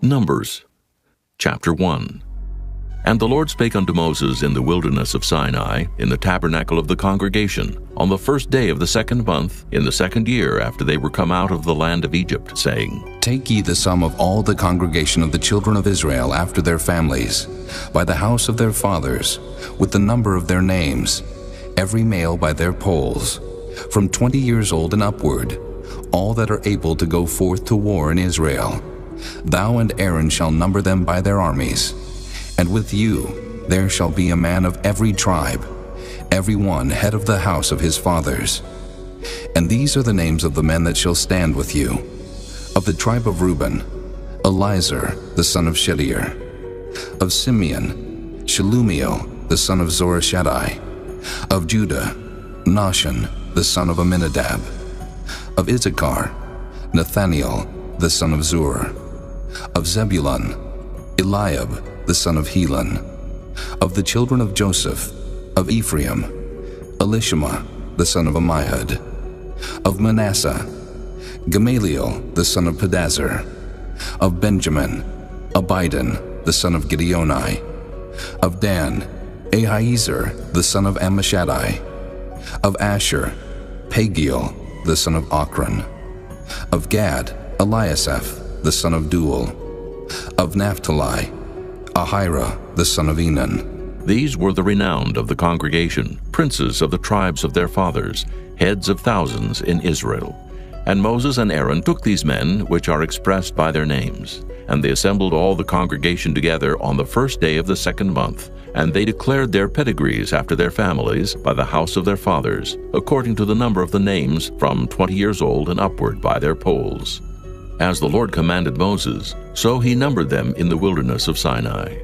Numbers, chapter 1. And the Lord spake unto Moses in the wilderness of Sinai, in the tabernacle of the congregation, on the first day of the 2nd month, in the 2nd year after they were come out of the land of Egypt, saying, Take ye the sum of all the congregation of the children of Israel after their families, by the house of their fathers, with the number of their names, every male by their polls, from 20 years old and upward, all that are able to go forth to war in Israel. Thou and Aaron shall number them by their armies. And with you there shall be a man of every tribe, every one head of the house of his fathers. And these are the names of the men that shall stand with you. Of the tribe of Reuben, Elizur the son of Shedeur. Of Simeon, Shelumiel the son of Zorishaddai. Of Judah, Nahshon the son of Amminadab. Of Issachar, Nathaniel the son of Zur. Of Zebulun, Eliab the son of Helon. Of the children of Joseph, of Ephraim, Elishama the son of Ammihud. Of Manasseh, Gamaliel the son of Pedazur. Of Benjamin, Abidan the son of Gideoni. Of Dan, Ahiezer the son of Ammishaddai. Of Asher, Pagiel the son of Ochran. Of Gad, Eliasaph the son of Duel. Of Naphtali, Ahira the son of Enan. These were the renowned of the congregation, princes of the tribes of their fathers, heads of thousands in Israel. And Moses and Aaron took these men, which are expressed by their names, and they assembled all the congregation together on the first day of the 2nd month, and they declared their pedigrees after their families by the house of their fathers, according to the number of the names from 20 years old and upward by their polls. As the Lord commanded Moses, so he numbered them in the wilderness of Sinai.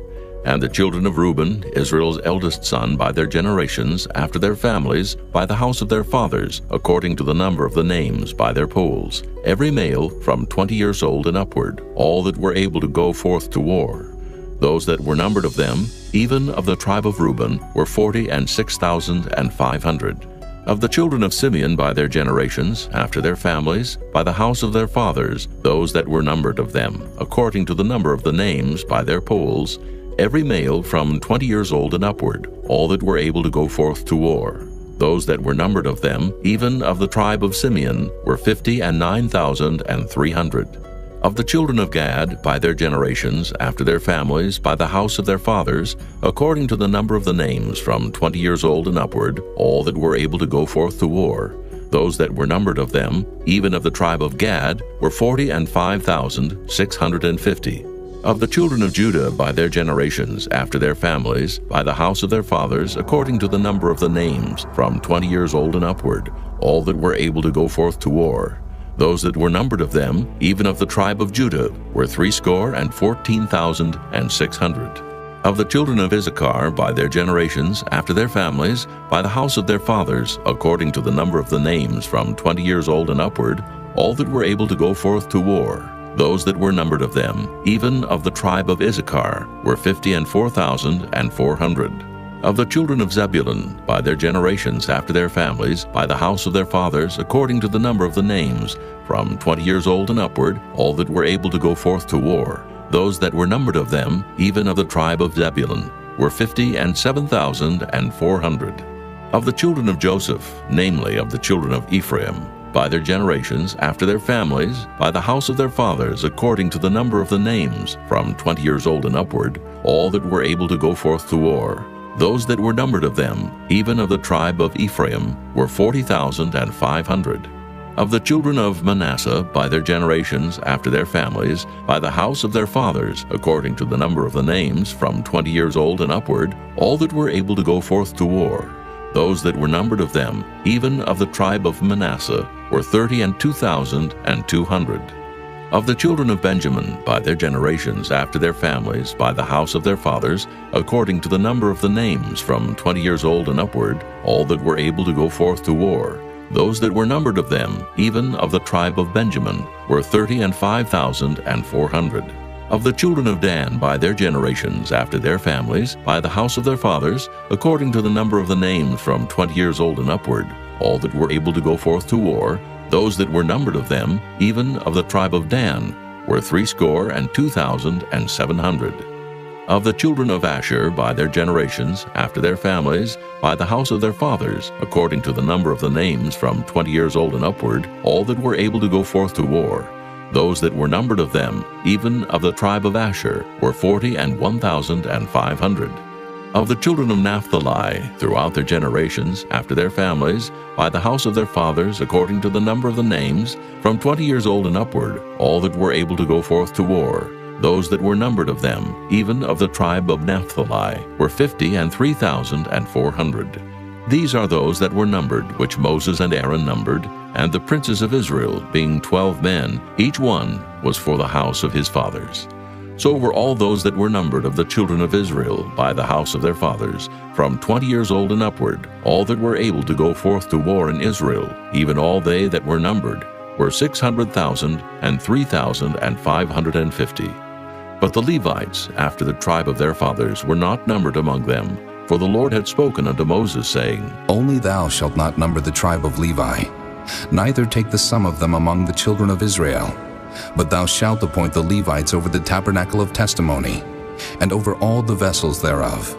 And the children of Reuben, Israel's eldest son, by their generations, after their families, by the house of their fathers, according to the number of the names by their polls, every male from 20 years old and upward, all that were able to go forth to war. Those that were numbered of them, even of the tribe of Reuben, were 46,500. Of the children of Simeon by their generations, after their families, by the house of their fathers, those that were numbered of them, according to the number of the names by their polls, every male from 20 years old and upward, all that were able to go forth to war. Those that were numbered of them, even of the tribe of Simeon, were 59,300. Of the children of Gad, by their generations, after their families, by the house of their fathers, according to the number of the names from 20 years old and upward, all that were able to go forth to war. Those that were numbered of them, even of the tribe of Gad, were 45,650. Of the children of Judah, by their generations, after their families, by the house of their fathers, according to the number of the names from 20 years old and upward, all that were able to go forth to war. Those that were numbered of them, even of the tribe of Judah, were 314,600. Of the children of Issachar, by their generations, after their families, by the house of their fathers, according to the number of the names from 20 years old and upward, all that were able to go forth to war. Those that were numbered of them, even of the tribe of Issachar, were 54,400. Of the children of Zebulun, by their generations, after their families, by the house of their fathers, according to the number of the names, from 20 years old and upward, all that were able to go forth to war. Those that were numbered of them, even of the tribe of Zebulun, were 57,400. Of the children of Joseph, namely of the children of Ephraim, by their generations, after their families, by the house of their fathers, according to the number of the names, from 20 years old and upward, all that were able to go forth to war. Those that were numbered of them, even of the tribe of Ephraim, were 40,500. Of the children of Manasseh, by their generations, after their families, by the house of their fathers, according to the number of the names, from 20 years old and upward, all that were able to go forth to war. Those that were numbered of them, even of the tribe of Manasseh, were 32,200. Of the children of Benjamin, by their generations, after their families, by the house of their fathers, according to the number of the names, from 20 years old and upward, all that were able to go forth to war. Those that were numbered of them, even of the tribe of Benjamin, were 35,400. Of the children of Dan, by their generations, after their families, by the house of their fathers, according to the number of the names, from 20 years old and upward, all that were able to go forth to war. Those that were numbered of them, even of the tribe of Dan, were 62,700. Of the children of Asher by their generations, after their families, by the house of their fathers, according to the number of the names from 20 years old and upward, all that were able to go forth to war, those that were numbered of them, even of the tribe of Asher, were 41,500. Of the children of Naphtali, throughout their generations, after their families, by the house of their fathers, according to the number of the names, from 20 years old and upward, all that were able to go forth to war, those that were numbered of them, even of the tribe of Naphtali, were 53,400. These are those that were numbered, which Moses and Aaron numbered, and the princes of Israel, being 12 men, each one was for the house of his fathers. So were all those that were numbered of the children of Israel by the house of their fathers, from 20 years old and upward, all that were able to go forth to war in Israel, even all they that were numbered, were 600,000 and 3,550. But the Levites, after the tribe of their fathers, were not numbered among them, for the Lord had spoken unto Moses, saying, Only thou shalt not number the tribe of Levi, neither take the sum of them among the children of Israel. But thou shalt appoint the Levites over the tabernacle of testimony, and over all the vessels thereof,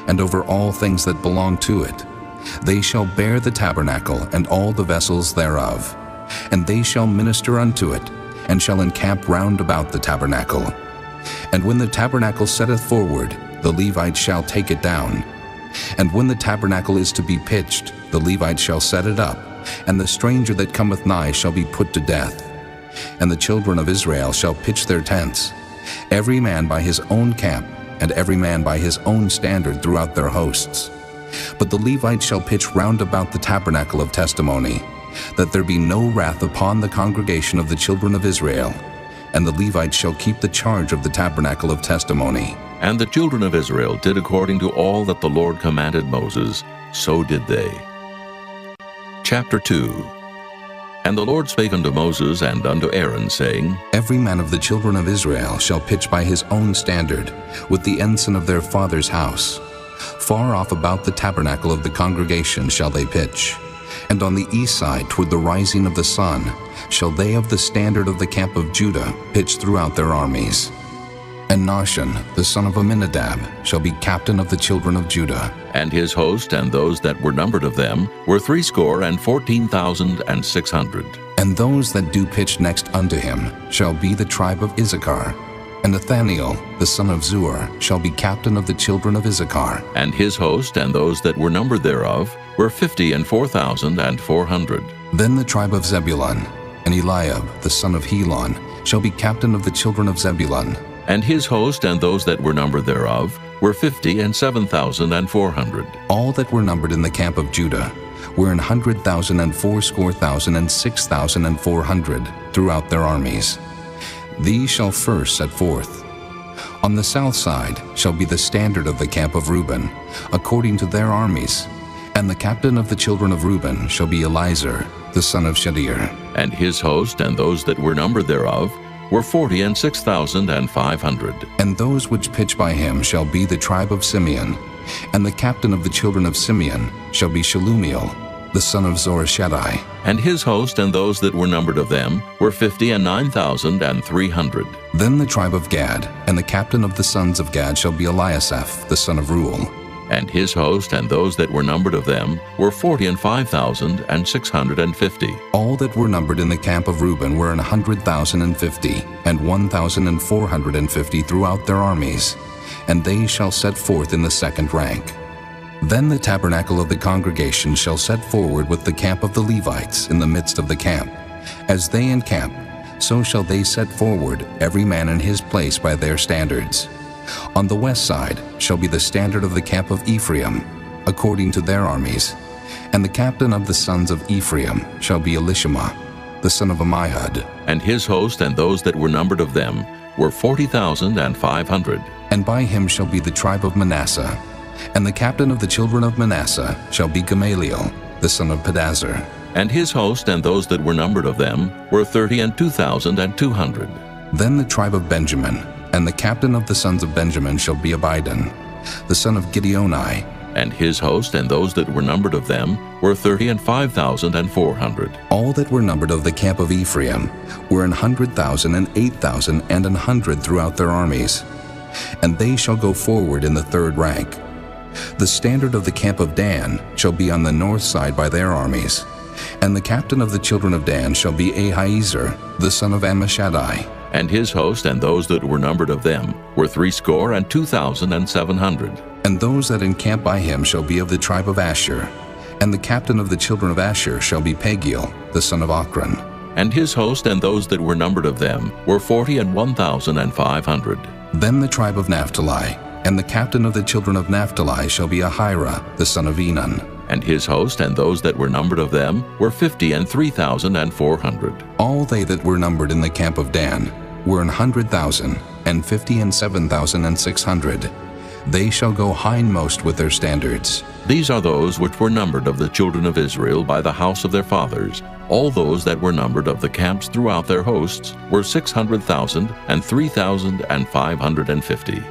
and over all things that belong to it. They shall bear the tabernacle and all the vessels thereof, and they shall minister unto it, and shall encamp round about the tabernacle. And when the tabernacle setteth forward, the Levites shall take it down. And when the tabernacle is to be pitched, the Levites shall set it up, and the stranger that cometh nigh shall be put to death. And the children of Israel shall pitch their tents, every man by his own camp, and every man by his own standard throughout their hosts. But the Levites shall pitch round about the tabernacle of testimony, that there be no wrath upon the congregation of the children of Israel. And the Levites shall keep the charge of the tabernacle of testimony. And the children of Israel did according to all that the Lord commanded Moses, so did they. Chapter 2. And the Lord spake unto Moses and unto Aaron, saying, Every man of the children of Israel shall pitch by his own standard, with the ensign of their father's house. Far off about the tabernacle of the congregation shall they pitch. And on the east side toward the rising of the sun shall they of the standard of the camp of Judah pitch throughout their armies. And Nahshon, the son of Amminadab, shall be captain of the children of Judah. And his host and those that were numbered of them were 14,600. And those that do pitch next unto him shall be the tribe of Issachar. And Nathaniel, the son of Zuar, shall be captain of the children of Issachar. And his host and those that were numbered thereof were 54,400. Then the tribe of Zebulun, and Eliab, the son of Helon, shall be captain of the children of Zebulun. And his host and those that were numbered thereof were 57,400. All that were numbered in the camp of Judah were 100,000 and 80,000 and 6,400 throughout their armies. These shall first set forth. On the south side shall be the standard of the camp of Reuben, according to their armies. And the captain of the children of Reuben shall be Elizur, the son of Shedeur. And his host and those that were numbered thereof were 46,500. And those which pitch by him shall be the tribe of Simeon. And the captain of the children of Simeon shall be Shelumiel, the son of Zorishaddai. And his host and those that were numbered of them were 59,300. Then the tribe of Gad, and the captain of the sons of Gad shall be Eliasaph, the son of Reuel. And his host and those that were numbered of them were 45,650. All that were numbered in the camp of Reuben were 100,050, and 1,450 throughout their armies, and they shall set forth in the second rank. Then the tabernacle of the congregation shall set forward with the camp of the Levites in the midst of the camp. As they encamp, so shall they set forward, every man in his place by their standards. On the west side shall be the standard of the camp of Ephraim, according to their armies. And the captain of the sons of Ephraim shall be Elishama, the son of Ammihud. And his host and those that were numbered of them were 40,500. And by him shall be the tribe of Manasseh. And the captain of the children of Manasseh shall be Gamaliel, the son of Pedazur. And his host and those that were numbered of them were 32,200. Then the tribe of Benjamin, and the captain of the sons of Benjamin shall be Abidan, the son of Gideoni, And his host and those that were numbered of them were 30,500. All that were numbered of the camp of Ephraim were 100,000 and 8,000 and 100 throughout their armies. And they shall go forward in the third rank. The standard of the camp of Dan shall be on the north side by their armies. And the captain of the children of Dan shall be Ahiezer, the son of Ammishaddai. And his host and those that were numbered of them were 62,700. And those that encamp by him shall be of the tribe of Asher. And the captain of the children of Asher shall be Pagiel, the son of Ochran. And his host and those that were numbered of them were 41,500. Then the tribe of Naphtali, and the captain of the children of Naphtali shall be Ahira, the son of Enan. And his host and those that were numbered of them were 53,400. All they that were numbered in the camp of Dan were 100,000, and 57,600. They shall go hindmost with their standards. These are those which were numbered of the children of Israel by the house of their fathers. All those that were numbered of the camps throughout their hosts were 600,000 and 3,550.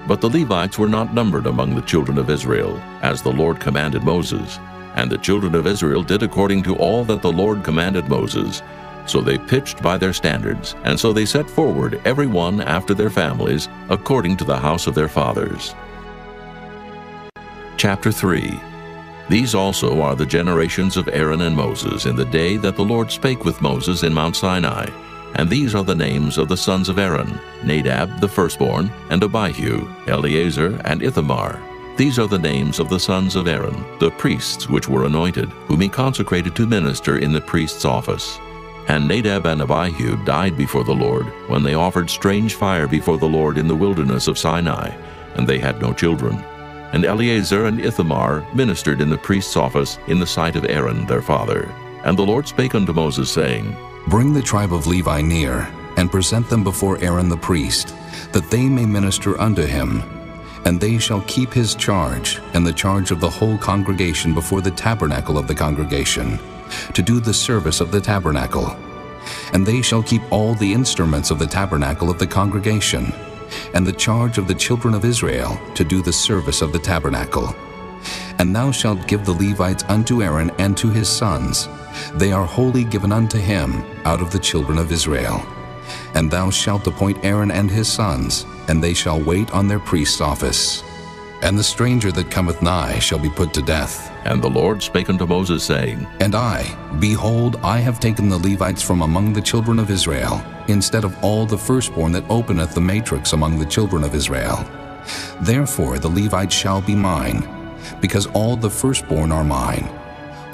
But the Levites were not numbered among the children of Israel, as the Lord commanded Moses. And the children of Israel did according to all that the Lord commanded Moses. So they pitched by their standards, and so they set forward every one after their families, according to the house of their fathers. Chapter 3. These also are the generations of Aaron and Moses in the day that the Lord spake with Moses in Mount Sinai. And these are the names of the sons of Aaron, Nadab the firstborn, and Abihu, Eleazar, and Ithamar. These are the names of the sons of Aaron, the priests which were anointed, whom he consecrated to minister in the priest's office. And Nadab and Abihu died before the Lord, when they offered strange fire before the Lord in the wilderness of Sinai, and they had no children. And Eleazar and Ithamar ministered in the priest's office in the sight of Aaron their father. And the Lord spake unto Moses, saying, Bring the tribe of Levi near, and present them before Aaron the priest, that they may minister unto him. And they shall keep his charge, and the charge of the whole congregation before the tabernacle of the congregation, to do the service of the tabernacle. And they shall keep all the instruments of the tabernacle of the congregation, and the charge of the children of Israel to do the service of the tabernacle. And thou shalt give the Levites unto Aaron and to his sons. They are wholly given unto him out of the children of Israel. And thou shalt appoint Aaron and his sons, and they shall wait on their priest's office. And the stranger that cometh nigh shall be put to death. And the Lord spake unto Moses, saying, And I, behold, I have taken the Levites from among the children of Israel, instead of all the firstborn that openeth the matrix among the children of Israel. Therefore the Levites shall be mine, because all the firstborn are mine.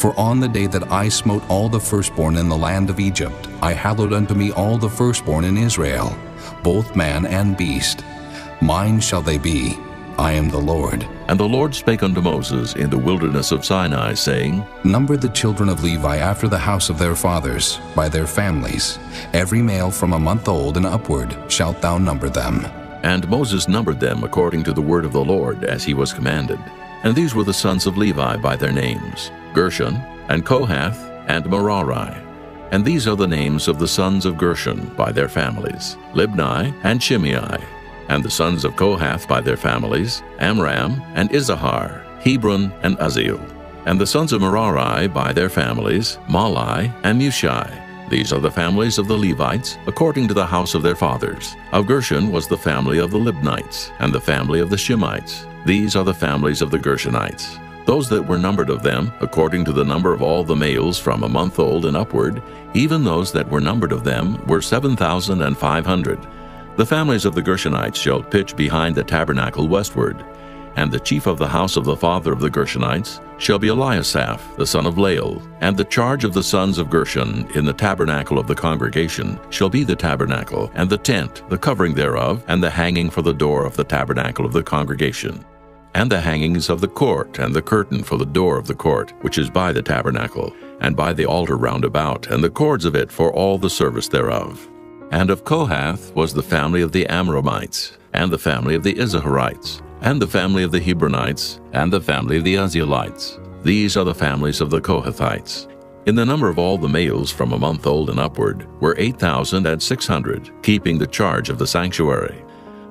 For on the day that I smote all the firstborn in the land of Egypt, I hallowed unto me all the firstborn in Israel, both man and beast. Mine shall they be. I am the Lord. And the Lord spake unto Moses in the wilderness of Sinai, saying, Number the children of Levi after the house of their fathers, by their families. Every male from a month old and upward shalt thou number them. And Moses numbered them according to the word of the Lord, as he was commanded. And these were the sons of Levi by their names, Gershon, and Kohath, and Merari. And these are the names of the sons of Gershon by their families, Libni and Shimei. And the sons of Kohath by their families, Amram and Izahar, Hebron and Uzziel. And the sons of Merari by their families, Mahli and Mushi. These are the families of the Levites, according to the house of their fathers. Of Gershon was the family of the Libnites, and the family of the Shimites. These are the families of the Gershonites. Those that were numbered of them, according to the number of all the males from a month old and upward, even those that were numbered of them, were 7,500. The families of the Gershonites shall pitch behind the tabernacle westward. And the chief of the house of the father of the Gershonites shall be Eliasaph, the son of Lael. And the charge of the sons of Gershon in the tabernacle of the congregation shall be the tabernacle, and the tent, the covering thereof, and the hanging for the door of the tabernacle of the congregation, and the hangings of the court, and the curtain for the door of the court, which is by the tabernacle, and by the altar round about, and the cords of it for all the service thereof. And of Kohath was the family of the Amramites, and the family of the Izaharites, and the family of the Hebronites, and the family of the Uzzielites. These are the families of the Kohathites. In the number of all the males from a month old and upward were 8,600, keeping the charge of the sanctuary.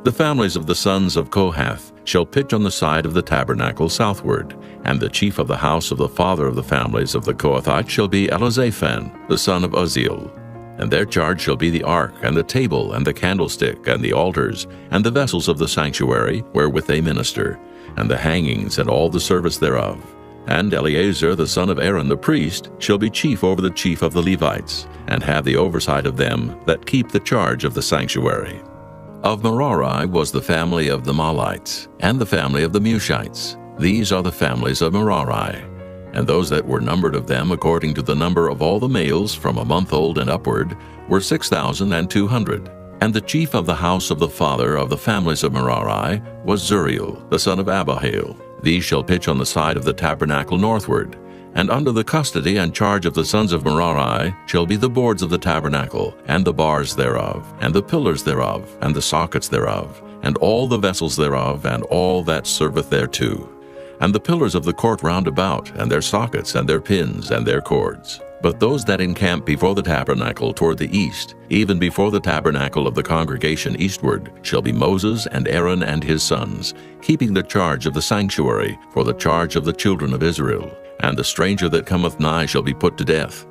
The families of the sons of Kohath shall pitch on the side of the tabernacle southward, and the chief of the house of the father of the families of the Kohathites shall be Elizaphan, the son of Uzziel. And their charge shall be the ark, and the table, and the candlestick, and the altars, and the vessels of the sanctuary, wherewith they minister, and the hangings, and all the service thereof. And Eleazar the son of Aaron the priest shall be chief over the chief of the Levites, and have the oversight of them that keep the charge of the sanctuary. Of Merari was the family of the Mahlites, and the family of the Mushites. These are the families of Merari. And those that were numbered of them according to the number of all the males from a month old and upward were 6,200. And the chief of the house of the father of the families of Merari was Zuriel, the son of Abihail. These shall pitch on the side of the tabernacle northward. And under the custody and charge of the sons of Merari shall be the boards of the tabernacle, and the bars thereof, and the pillars thereof, and the sockets thereof, and all the vessels thereof, and all that serveth thereto, and the pillars of the court round about, and their sockets, and their pins, and their cords. But those that encamp before the tabernacle toward the east, even before the tabernacle of the congregation eastward, shall be Moses and Aaron and his sons, keeping the charge of the sanctuary for the charge of the children of Israel. And the stranger that cometh nigh shall be put to death.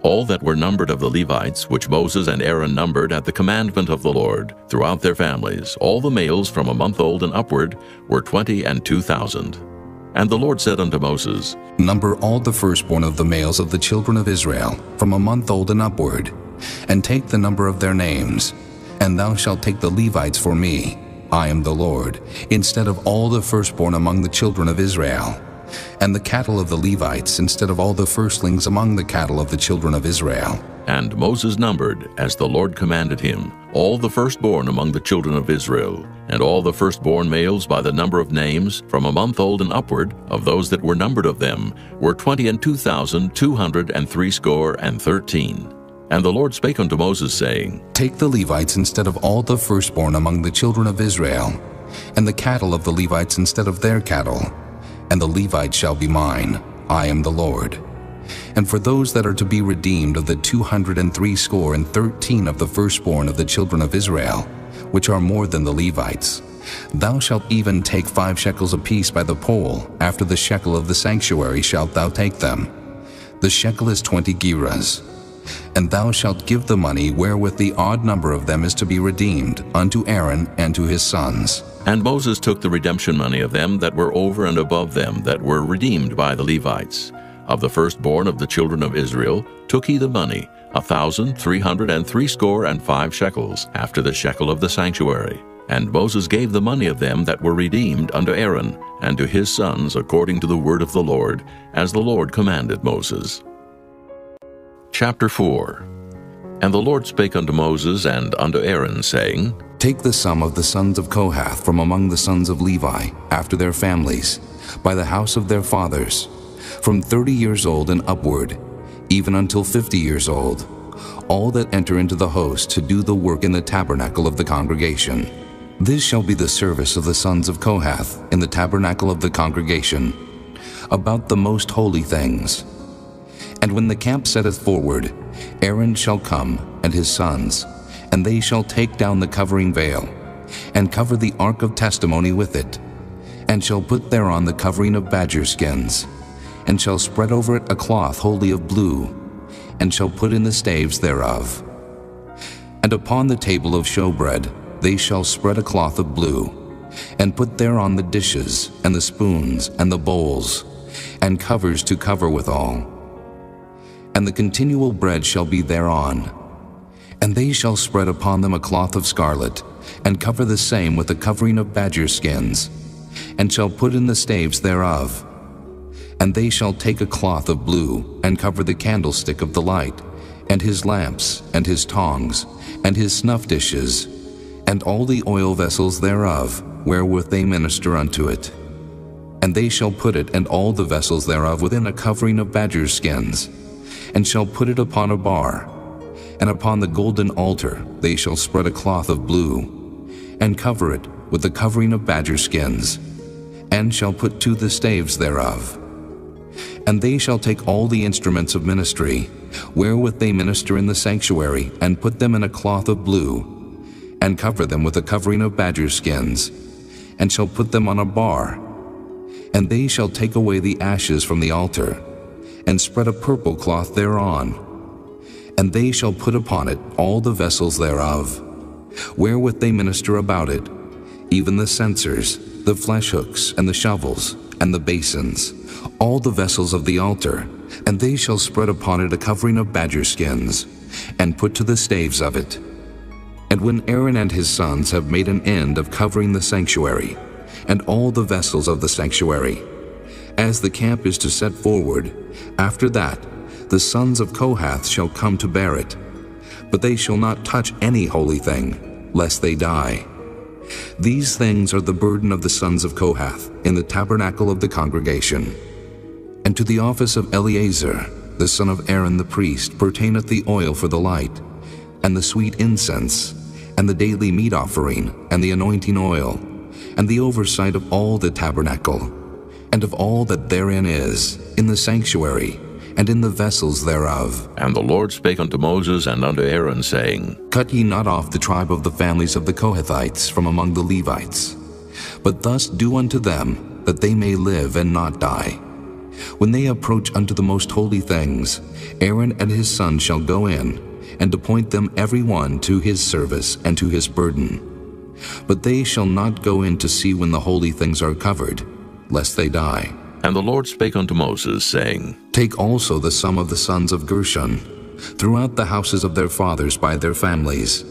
All that were numbered of the Levites, which Moses and Aaron numbered at the commandment of the Lord, throughout their families, all the males from a month old and upward, were 22,000. And the Lord said unto Moses, Number all the firstborn of the males of the children of Israel, from a month old and upward, and take the number of their names. And thou shalt take the Levites for me, I am the Lord, instead of all the firstborn among the children of Israel, and the cattle of the Levites instead of all the firstlings among the cattle of the children of Israel. And Moses numbered, as the Lord commanded him, all the firstborn among the children of Israel, and all the firstborn males by the number of names, from a month old and upward, of those that were numbered of them, were 22,213. And the Lord spake unto Moses, saying, Take the Levites instead of all the firstborn among the children of Israel, and the cattle of the Levites instead of their cattle, and the Levites shall be mine, I am the Lord. And for those that are to be redeemed of the 213 of the firstborn of the children of Israel, which are more than the Levites, thou shalt even take 5 shekels apiece by the poll. After the shekel of the sanctuary shalt thou take them. The shekel is 20 gerahs. And thou shalt give the money wherewith the odd number of them is to be redeemed unto Aaron and to his sons. And Moses took the redemption money of them that were over and above them that were redeemed by the Levites. Of the firstborn of the children of Israel took he the money, 1,365 shekels, after the shekel of the sanctuary. And Moses gave the money of them that were redeemed unto Aaron and to his sons according to the word of the Lord, as the Lord commanded Moses. Chapter 4. And the Lord spake unto Moses and unto Aaron, saying, Take the sum of the sons of Kohath from among the sons of Levi, after their families, by the house of their fathers, from 30 years old and upward, even until 50 years old, all that enter into the host to do the work in the tabernacle of the congregation. This shall be the service of the sons of Kohath in the tabernacle of the congregation, about the most holy things. And when the camp setteth forward, Aaron shall come, and his sons, and they shall take down the covering veil, and cover the ark of testimony with it, and shall put thereon the covering of badger skins, and shall spread over it a cloth wholly of blue, and shall put in the staves thereof. And upon the table of showbread they shall spread a cloth of blue, and put thereon the dishes, and the spoons, and the bowls, and covers to cover withal. And the continual bread shall be thereon. And they shall spread upon them a cloth of scarlet, and cover the same with a covering of badger skins, and shall put in the staves thereof. And they shall take a cloth of blue, and cover the candlestick of the light, and his lamps, and his tongs, and his snuff dishes, and all the oil vessels thereof, wherewith they minister unto it. And they shall put it and all the vessels thereof within a covering of badger skins, and shall put it upon a bar. And upon the golden altar they shall spread a cloth of blue, and cover it with the covering of badger skins, and shall put to the staves thereof. And they shall take all the instruments of ministry, wherewith they minister in the sanctuary, and put them in a cloth of blue, and cover them with a covering of badger skins, and shall put them on a bar. And they shall take away the ashes from the altar, and spread a purple cloth thereon. And they shall put upon it all the vessels thereof, wherewith they minister about it, even the censers, the flesh hooks, and the shovels, and the basins, all the vessels of the altar. And they shall spread upon it a covering of badger skins, and put to the staves of it. And when Aaron and his sons have made an end of covering the sanctuary, and all the vessels of the sanctuary, as the camp is to set forward, after that the sons of Kohath shall come to bear it. But they shall not touch any holy thing, lest they die. These things are the burden of the sons of Kohath in the tabernacle of the congregation. And to the office of Eleazar, the son of Aaron the priest, pertaineth the oil for the light, and the sweet incense, and the daily meat offering, and the anointing oil, and the oversight of all the tabernacle, and of all that therein is, in the sanctuary, and in the vessels thereof. And the Lord spake unto Moses and unto Aaron, saying, Cut ye not off the tribe of the families of the Kohathites from among the Levites, but thus do unto them, that they may live and not die. When they approach unto the most holy things, Aaron and his sons shall go in, and appoint them every one to his service and to his burden. But they shall not go in to see when the holy things are covered, lest they die. And the Lord spake unto Moses, saying, Take also the sum of the sons of Gershon, throughout the houses of their fathers by their families,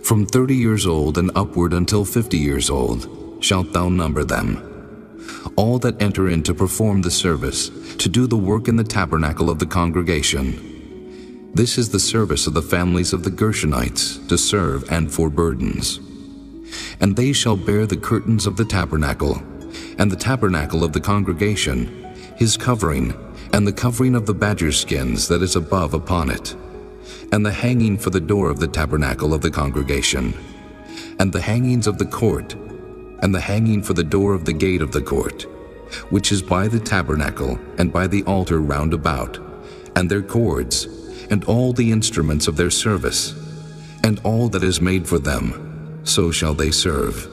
from 30 years old and upward until 50 years old, shalt thou number them. All that enter in to perform the service, to do the work in the tabernacle of the congregation. This is the service of the families of the Gershonites, to serve and for burdens. And they shall bear the curtains of the tabernacle, and the tabernacle of the congregation, his covering, and the covering of the badger skins that is above upon it, and the hanging for the door of the tabernacle of the congregation, and the hangings of the court, and the hanging for the door of the gate of the court, which is by the tabernacle and by the altar round about, and their cords, and all the instruments of their service, and all that is made for them, so shall they serve.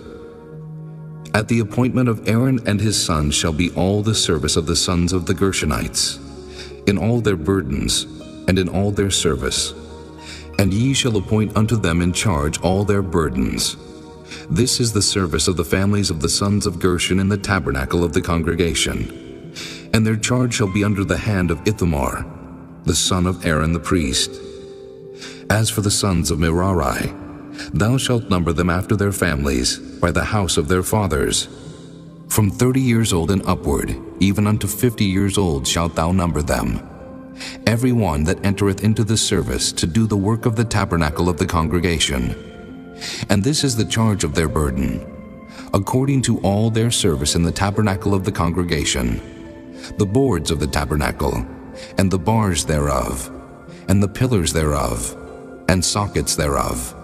At the appointment of Aaron and his sons shall be all the service of the sons of the Gershonites, in all their burdens, and in all their service. And ye shall appoint unto them in charge all their burdens. This is the service of the families of the sons of Gershon in the tabernacle of the congregation. And their charge shall be under the hand of Ithamar, the son of Aaron the priest. As for the sons of Merari, thou shalt number them after their families, by the house of their fathers. From 30 years old and upward, even unto 50 years old shalt thou number them. Every one that entereth into the service to do the work of the tabernacle of the congregation. And this is the charge of their burden, according to all their service in the tabernacle of the congregation, the boards of the tabernacle, and the bars thereof, and the pillars thereof, and sockets thereof,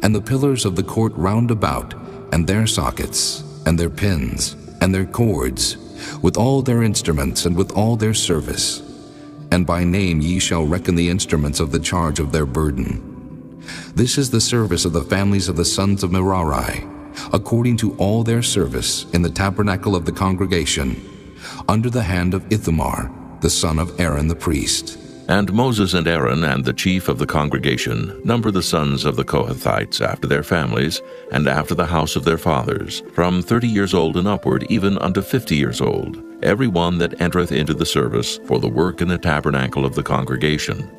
and the pillars of the court round about, and their sockets, and their pins, and their cords, with all their instruments, and with all their service. And by name ye shall reckon the instruments of the charge of their burden. This is the service of the families of the sons of Merari, according to all their service in the tabernacle of the congregation, under the hand of Ithamar, the son of Aaron the priest. And Moses and Aaron and the chief of the congregation number the sons of the Kohathites after their families, and after the house of their fathers, from 30 years old and upward, even unto 50 years old, every one that entereth into the service for the work in the tabernacle of the congregation.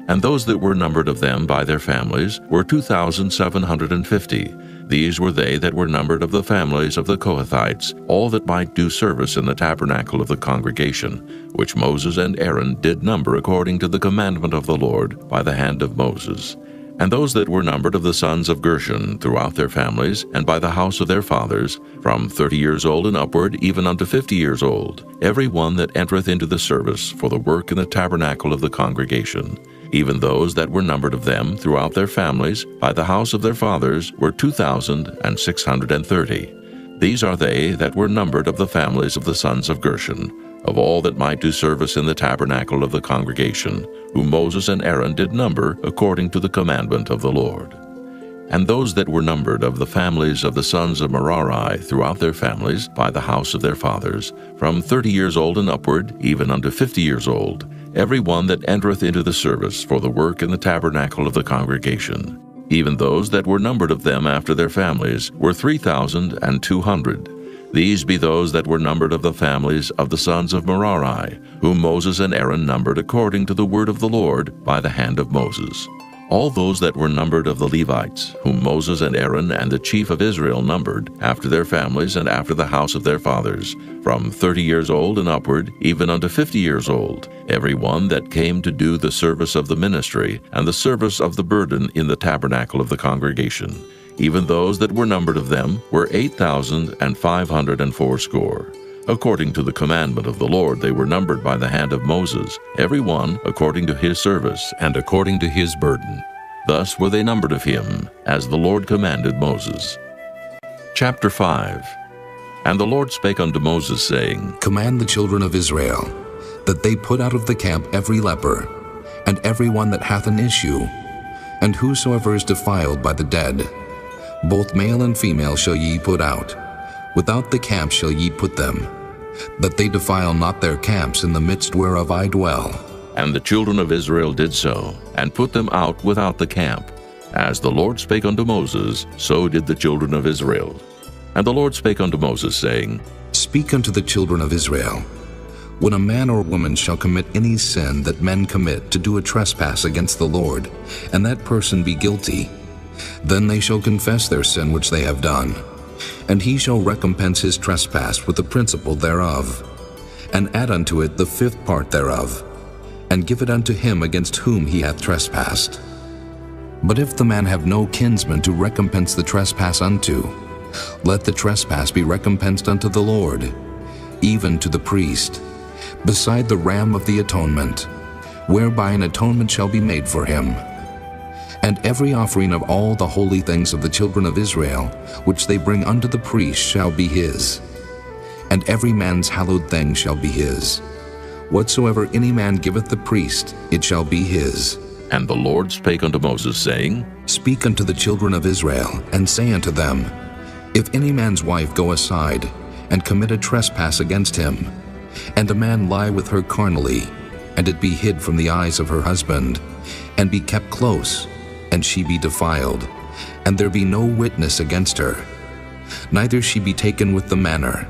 And those that were numbered of them by their families were 2,750. These were they that were numbered of the families of the Kohathites, all that might do service in the tabernacle of the congregation, which Moses and Aaron did number according to the commandment of the Lord by the hand of Moses. And those that were numbered of the sons of Gershon throughout their families, and by the house of their fathers, from 30 years old and upward, even unto 50 years old, every one that entereth into the service for the work in the tabernacle of the congregation. Even those that were numbered of them throughout their families, by the house of their fathers, were 2,630. These are they that were numbered of the families of the sons of Gershon, of all that might do service in the tabernacle of the congregation, whom Moses and Aaron did number according to the commandment of the Lord. And those that were numbered of the families of the sons of Merari throughout their families, by the house of their fathers, from 30 years old and upward, even unto 50 years old, every one that entereth into the service for the work in the tabernacle of the congregation. Even those that were numbered of them after their families were 3,200. These be those that were numbered of the families of the sons of Merari, whom Moses and Aaron numbered according to the word of the Lord by the hand of Moses. All those that were numbered of the Levites, whom Moses and Aaron and the chief of Israel numbered, after their families and after the house of their fathers, from 30 years old and upward, even unto 50 years old, every one that came to do the service of the ministry and the service of the burden in the tabernacle of the congregation. Even those that were numbered of them were 8,580. According to the commandment of the Lord they were numbered by the hand of Moses, every one according to his service and according to his burden. Thus were they numbered of him, as the Lord commanded Moses. Chapter 5. And the Lord spake unto Moses, saying, Command the children of Israel, that they put out of the camp every leper, and every one that hath an issue, and whosoever is defiled by the dead. Both male and female shall ye put out. Without the camp shall ye put them, that they defile not their camps in the midst whereof I dwell. And the children of Israel did so, and put them out without the camp. As the Lord spake unto Moses, so did the children of Israel. And the Lord spake unto Moses, saying, Speak unto the children of Israel, when a man or woman shall commit any sin that men commit to do a trespass against the Lord, and that person be guilty, then they shall confess their sin which they have done, and he shall recompense his trespass with the principal thereof, and add unto it the 5th part thereof, and give it unto him against whom he hath trespassed. But if the man have no kinsman to recompense the trespass unto, let the trespass be recompensed unto the Lord, even to the priest, beside the ram of the atonement, whereby an atonement shall be made for him. And every offering of all the holy things of the children of Israel, which they bring unto the priest, shall be his. And every man's hallowed thing shall be his. Whatsoever any man giveth the priest, it shall be his. And the Lord spake unto Moses, saying, Speak unto the children of Israel, and say unto them, If any man's wife go aside, and commit a trespass against him, and a man lie with her carnally, and it be hid from the eyes of her husband, and be kept close, and she be defiled, and there be no witness against her, neither she be taken with the manner,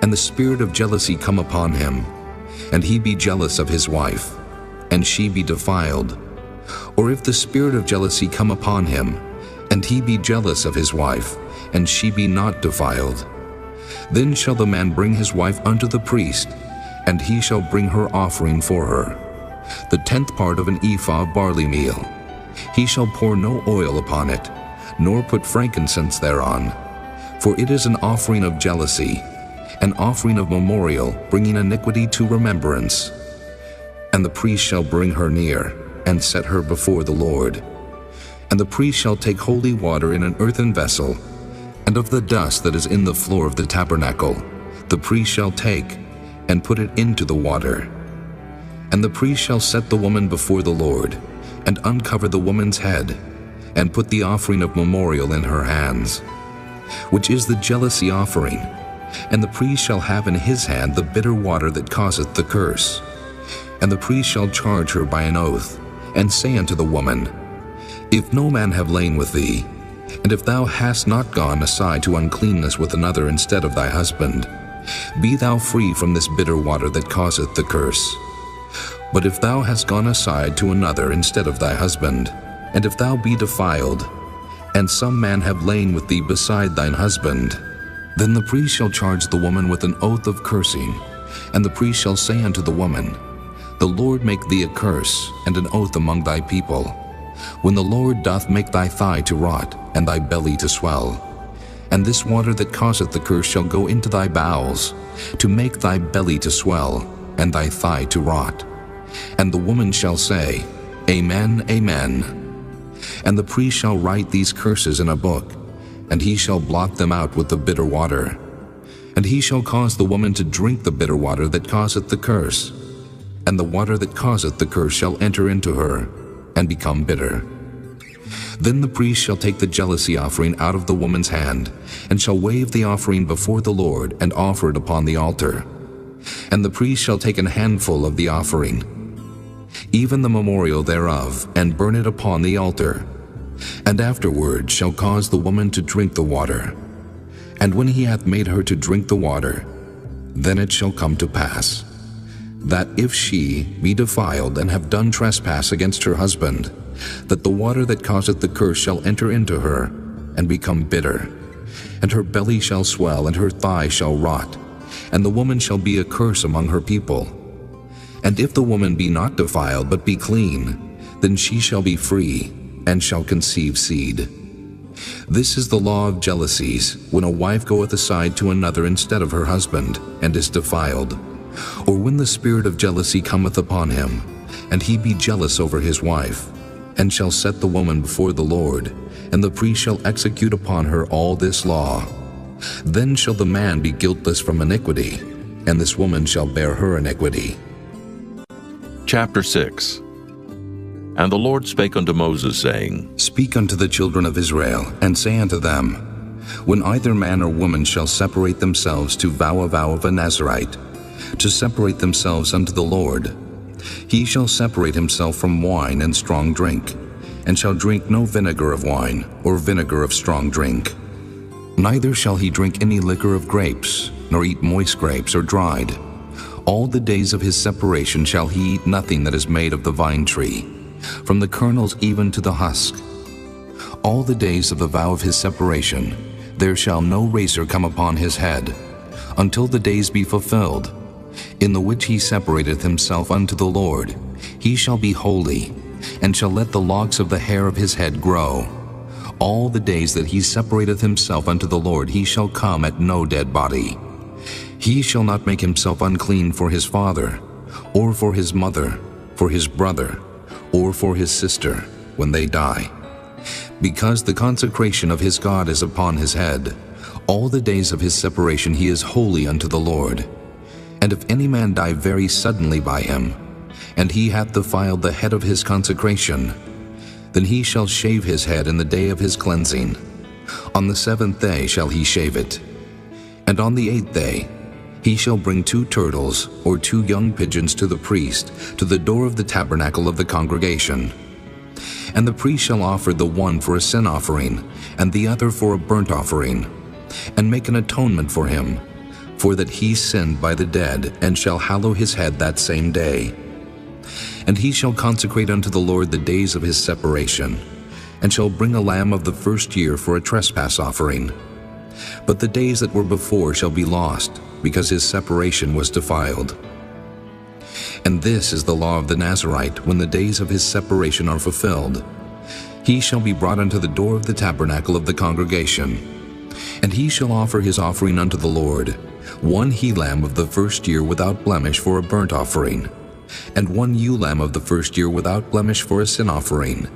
and the spirit of jealousy come upon him, and he be jealous of his wife, and she be defiled, or if the spirit of jealousy come upon him, and he be jealous of his wife, and she be not defiled, then shall the man bring his wife unto the priest, and he shall bring her offering for her, the 10th part of an ephah of barley meal. He shall pour no oil upon it, nor put frankincense thereon, for it is an offering of jealousy, an offering of memorial, bringing iniquity to remembrance. And the priest shall bring her near, and set her before the Lord. And the priest shall take holy water in an earthen vessel, and of the dust that is in the floor of the tabernacle, the priest shall take, and put it into the water. And the priest shall set the woman before the Lord, and uncover the woman's head, and put the offering of memorial in her hands, which is the jealousy offering. And the priest shall have in his hand the bitter water that causeth the curse. And the priest shall charge her by an oath, and say unto the woman, If no man have lain with thee, and if thou hast not gone aside to uncleanness with another instead of thy husband, be thou free from this bitter water that causeth the curse. But if thou hast gone aside to another instead of thy husband, and if thou be defiled, and some man have lain with thee beside thine husband, then the priest shall charge the woman with an oath of cursing, and the priest shall say unto the woman, The Lord make thee a curse and an oath among thy people, when the Lord doth make thy thigh to rot, and thy belly to swell. And this water that causeth the curse shall go into thy bowels, to make thy belly to swell, and thy thigh to rot. And the woman shall say, Amen, Amen. And the priest shall write these curses in a book, and he shall blot them out with the bitter water. And he shall cause the woman to drink the bitter water that causeth the curse, and the water that causeth the curse shall enter into her, and become bitter. Then the priest shall take the jealousy offering out of the woman's hand, and shall wave the offering before the Lord, and offer it upon the altar. And the priest shall take an handful of the offering, even the memorial thereof, and burn it upon the altar, and afterward shall cause the woman to drink the water. And when he hath made her to drink the water, then it shall come to pass, that if she be defiled and have done trespass against her husband, that the water that causeth the curse shall enter into her, and become bitter, and her belly shall swell, and her thigh shall rot, and the woman shall be a curse among her people. And if the woman be not defiled, but be clean, then she shall be free, and shall conceive seed. This is the law of jealousies, when a wife goeth aside to another instead of her husband, and is defiled, or when the spirit of jealousy cometh upon him, and he be jealous over his wife, and shall set the woman before the Lord, and the priest shall execute upon her all this law. Then shall the man be guiltless from iniquity, and this woman shall bear her iniquity. Chapter 6. And the Lord spake unto Moses, saying, Speak unto the children of Israel, and say unto them, When either man or woman shall separate themselves to vow a vow of a Nazirite, to separate themselves unto the Lord, he shall separate himself from wine and strong drink, and shall drink no vinegar of wine, or vinegar of strong drink. Neither shall he drink any liquor of grapes, nor eat moist grapes or dried. All the days of his separation shall he eat nothing that is made of the vine tree, from the kernels even to the husk. All the days of the vow of his separation, there shall no razor come upon his head, until the days be fulfilled, in the which he separateth himself unto the Lord. He shall be holy, and shall let the locks of the hair of his head grow. All the days that he separateth himself unto the Lord, he shall come at no dead body. He shall not make himself unclean for his father, or for his mother, for his brother, or for his sister, when they die. Because the consecration of his God is upon his head, all the days of his separation he is holy unto the Lord. And if any man die very suddenly by him, and he hath defiled the head of his consecration, then he shall shave his head in the day of his cleansing. On the 7th day shall he shave it. And on the 8th day he shall bring 2 turtles or 2 young pigeons to the priest, to the door of the tabernacle of the congregation. And the priest shall offer the one for a sin offering, and the other for a burnt offering, and make an atonement for him, for that he sinned by the dead, and shall hallow his head that same day. And he shall consecrate unto the Lord the days of his separation, and shall bring a lamb of the first year for a trespass offering. But the days that were before shall be lost, because his separation was defiled. And this is the law of the Nazirite, when the days of his separation are fulfilled. He shall be brought unto the door of the tabernacle of the congregation, and he shall offer his offering unto the Lord, 1 he-lamb of the first year without blemish for a burnt offering, and 1 ewe-lamb of the first year without blemish for a sin offering,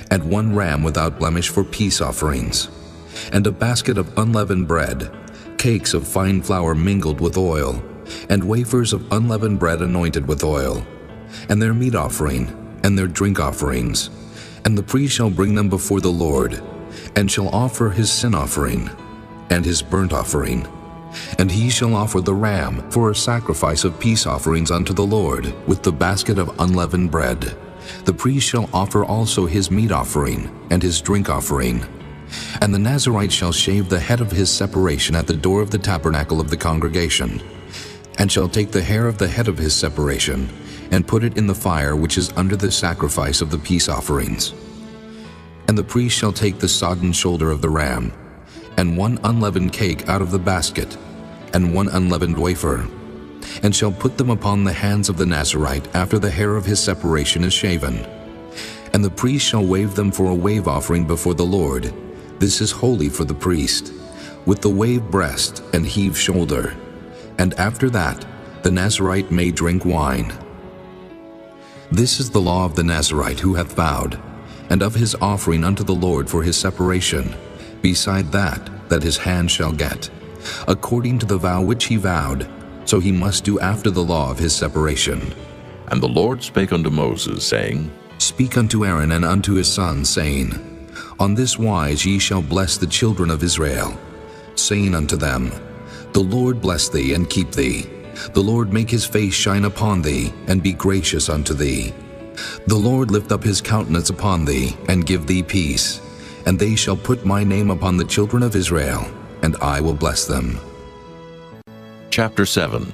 and 1 ram without blemish for peace offerings, and a basket of unleavened bread, cakes of fine flour mingled with oil, and wafers of unleavened bread anointed with oil, and their meat offering, and their drink offerings. And the priest shall bring them before the Lord, and shall offer his sin offering, and his burnt offering. And he shall offer the ram for a sacrifice of peace offerings unto the Lord, with the basket of unleavened bread. The priest shall offer also his meat offering, and his drink offering. And the Nazirite shall shave the head of his separation at the door of the tabernacle of the congregation, and shall take the hair of the head of his separation, and put it in the fire which is under the sacrifice of the peace offerings. And the priest shall take the sodden shoulder of the ram, and 1 unleavened cake out of the basket, and 1 unleavened wafer, and shall put them upon the hands of the Nazirite after the hair of his separation is shaven. And the priest shall wave them for a wave offering before the Lord. This is holy for the priest, with the wave breast and heave shoulder. And after that, the Nazirite may drink wine. This is the law of the Nazirite who hath vowed, and of his offering unto the Lord for his separation, beside that his hand shall get, according to the vow which he vowed, so he must do after the law of his separation. And the Lord spake unto Moses, saying, Speak unto Aaron and unto his sons, saying, On this wise ye shall bless the children of Israel, saying unto them, The Lord bless thee and keep thee. The Lord make his face shine upon thee, and be gracious unto thee. The Lord lift up his countenance upon thee, and give thee peace. And they shall put my name upon the children of Israel, and I will bless them. Chapter 7.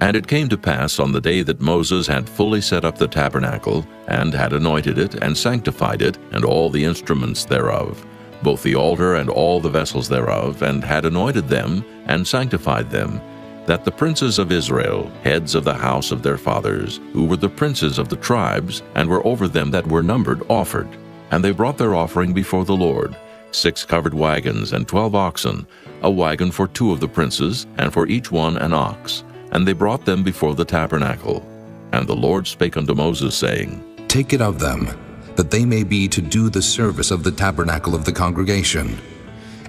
And it came to pass on the day that Moses had fully set up the tabernacle, and had anointed it, and sanctified it, and all the instruments thereof, both the altar and all the vessels thereof, and had anointed them, and sanctified them, that the princes of Israel, heads of the house of their fathers, who were the princes of the tribes, and were over them that were numbered, offered. And they brought their offering before the Lord, 6 covered wagons, and 12 oxen, a wagon for 2 of the princes, and for each one an ox. And they brought them before the tabernacle. And the Lord spake unto Moses, saying, Take it of them, that they may be to do the service of the tabernacle of the congregation.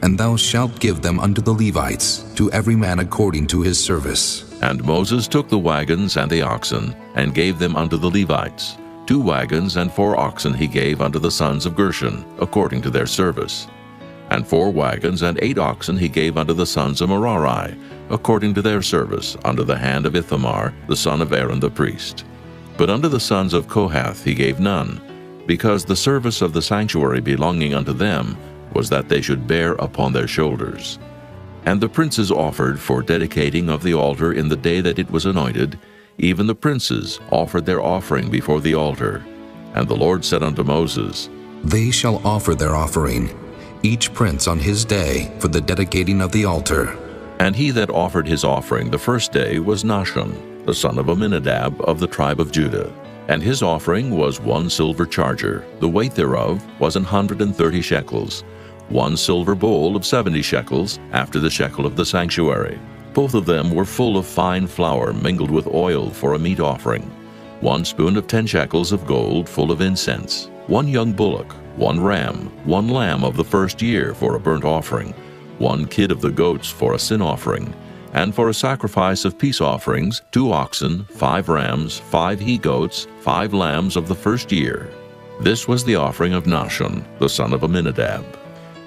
And thou shalt give them unto the Levites, to every man according to his service. And Moses took the wagons and the oxen, and gave them unto the Levites. 2 wagons and 4 oxen he gave unto the sons of Gershon, according to their service. And 4 wagons and 8 oxen he gave unto the sons of Merari, according to their service, under the hand of Ithamar, the son of Aaron the priest. But unto the sons of Kohath he gave none, because the service of the sanctuary belonging unto them was that they should bear upon their shoulders. And the princes offered for dedicating of the altar in the day that it was anointed, even the princes offered their offering before the altar. And the Lord said unto Moses, They shall offer their offering, each prince on his day, for the dedicating of the altar. And he that offered his offering the first day was Nahshon, the son of Amminadab of the tribe of Judah. And his offering was 1 silver charger, the weight thereof was 130 shekels, 1 silver bowl of 70 shekels, after the shekel of the sanctuary. Both of them were full of fine flour mingled with oil for a meat offering. 1 spoon of 10 shekels of gold full of incense, 1 young bullock, 1 ram, 1 lamb of the first year for a burnt offering, 1 kid of the goats for a sin offering, and for a sacrifice of peace offerings, 2 oxen, 5 rams, 5 he-goats, 5 lambs of the first year. This was the offering of Nahshon, the son of Amminadab.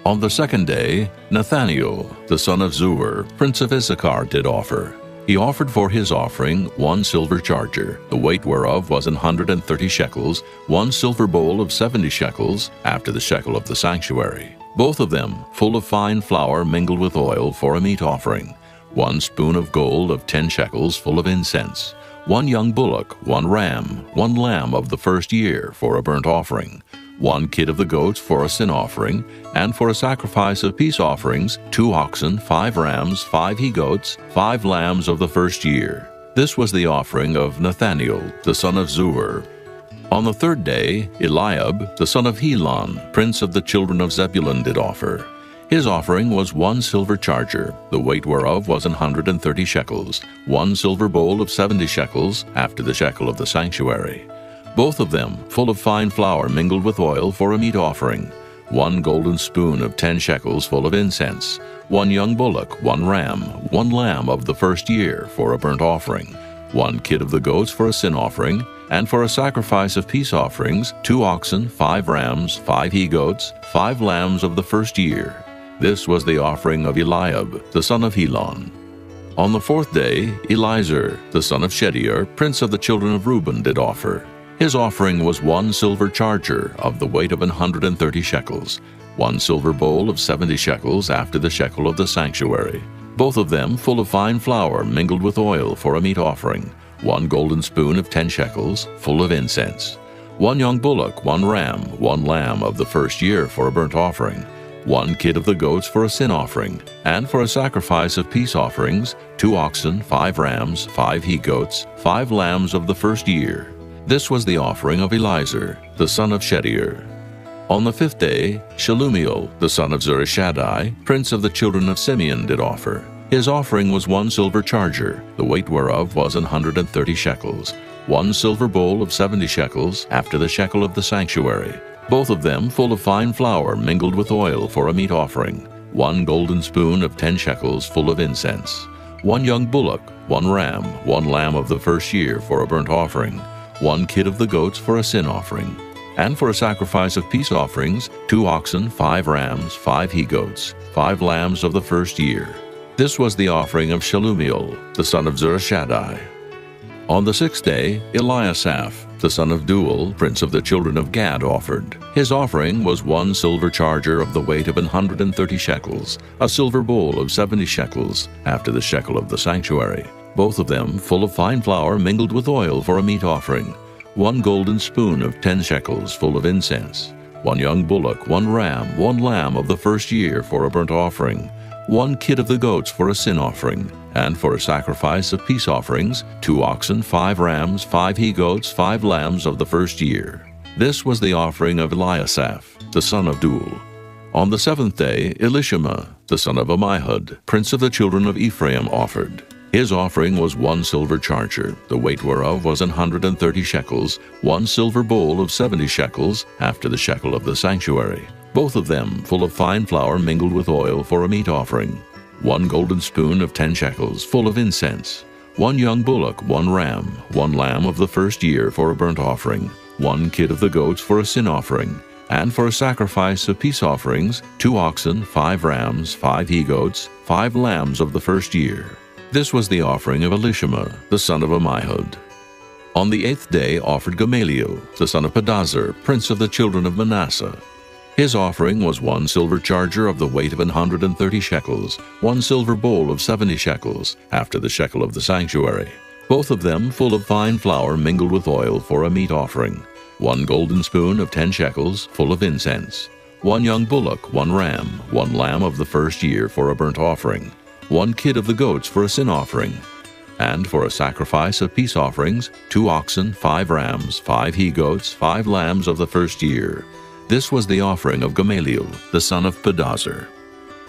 On the second day, Nathaniel, the son of Zuar, prince of Issachar, did offer. He offered for his offering 1 silver charger, the weight whereof was 130 shekels, 1 silver bowl of 70 shekels, after the shekel of the sanctuary. Both of them full of fine flour mingled with oil for a meat offering. 1 spoon of gold of 10 shekels full of incense. 1 young bullock, 1 ram, 1 lamb of the first year for a burnt offering. 1 kid of the goats for a sin offering, and for a sacrifice of peace offerings, 2 oxen, 5 rams, 5 he-goats, 5 lambs of the first year. This was the offering of Nathaniel, the son of Zuar. On the third day, Eliab, the son of Helon, prince of the children of Zebulun, did offer. His offering was 1 silver charger, the weight whereof was 130 shekels, 1 silver bowl of 70 shekels, after the shekel of the sanctuary. Both of them full of fine flour mingled with oil for a meat offering. 1 golden spoon of 10 shekels full of incense. 1 young bullock, 1 ram, 1 lamb of the first year for a burnt offering. 1 kid of the goats for a sin offering, and for a sacrifice of peace offerings, 2 oxen, 5 rams, 5 he-goats, 5 lambs of the first year. This was the offering of Eliab, the son of Helon. On the fourth day, Eliezer, the son of Shedeur, prince of the children of Reuben, did offer. His offering was 1 silver charger of the weight of 130 shekels, 1 silver bowl of 70 shekels after the shekel of the sanctuary. Both of them full of fine flour mingled with oil for a meat offering. 1 golden spoon of 10 shekels, full of incense. 1 young bullock, 1 ram, 1 lamb of the first year for a burnt offering. 1 kid of the goats for a sin offering, and for a sacrifice of peace offerings, 2 oxen, 5 rams, 5 he-goats, 5 lambs of the first year. This was the offering of Eliezer, the son of Shedeur. On the fifth day, Shelumiel, the son of Zurishaddai, prince of the children of Simeon, did offer. His offering was 1 silver charger, the weight whereof was 130 shekels, 1 silver bowl of 70 shekels, after the shekel of the sanctuary. Both of them full of fine flour mingled with oil for a meat offering. 1 golden spoon of 10 shekels full of incense. 1 young bullock, 1 ram, 1 lamb of the first year for a burnt offering. 1 kid of the goats for a sin offering. And for a sacrifice of peace offerings, 2 oxen, 5 rams, 5 he-goats, 5 lambs of the first year. This was the offering of Shelumiel, the son of Zurishaddai. On the 6th day, Eliasaph, the son of Duel, prince of the children of Gad, offered. His offering was 1 silver charger of the weight of 130 shekels, a silver bowl of 70 shekels, after the shekel of the sanctuary, both of them full of fine flour mingled with oil for a meat offering, 1 golden spoon of 10 shekels full of incense, 1 young bullock, 1 ram, 1 lamb of the first year for a burnt offering, 1 kid of the goats for a sin offering, and for a sacrifice of peace offerings, 2 oxen, 5 rams, 5 he-goats, 5 lambs of the first year. This was the offering of Eliasaph, the son of Duel. On the 7th day, Elishama, the son of Ammihud, prince of the children of Ephraim, offered. His offering was 1 silver charger, the weight whereof was 130 shekels, 1 silver bowl of 70 shekels, after the shekel of the sanctuary, both of them full of fine flour mingled with oil for a meat offering, 1 golden spoon of 10 shekels full of incense, 1 young bullock, 1 ram, 1 lamb of the first year for a burnt offering, 1 kid of the goats for a sin offering, and for a sacrifice of peace offerings, 2 oxen, 5 rams, 5 he-goats, 5 lambs of the first year. This was the offering of Elishama, the son of Ammihud. On the 8th day offered Gamaliel, the son of Pedazur, prince of the children of Manasseh. His offering was 1 silver charger of the weight of 130 shekels, 1 silver bowl of 70 shekels, after the shekel of the sanctuary, both of them full of fine flour mingled with oil for a meat offering, 1 golden spoon of 10 shekels full of incense, 1 young bullock, 1 ram, 1 lamb of the first year for a burnt offering, 1 kid of the goats for a sin offering, and for a sacrifice of peace offerings, 2 oxen, 5 rams, 5 he-goats, 5 lambs of the first year. This was the offering of Gamaliel, the son of Pedazur.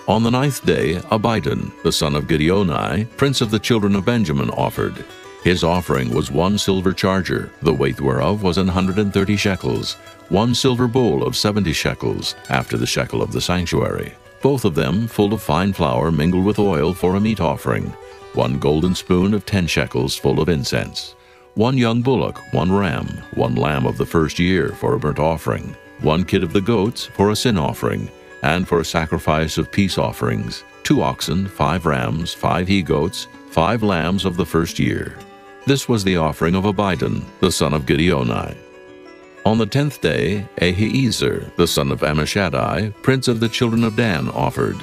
On the 9th day, Abidan, the son of Gideoni, prince of the children of Benjamin, offered. His offering was 1 silver charger, the weight whereof was 130 shekels, 1 silver bowl of 70 shekels, after the shekel of the sanctuary, both of them full of fine flour mingled with oil for a meat offering, 1 golden spoon of 10 shekels full of incense, 1 young bullock, 1 ram, 1 lamb of the first year for a burnt offering, 1 kid of the goats for a sin offering, and for a sacrifice of peace offerings, 2 oxen, 5 rams, 5 he-goats, 5 lambs of the first year. This was the offering of Abidan, the son of Gideoni. On the 10th day, Ahiezer, the son of Ammishaddai, prince of the children of Dan, offered.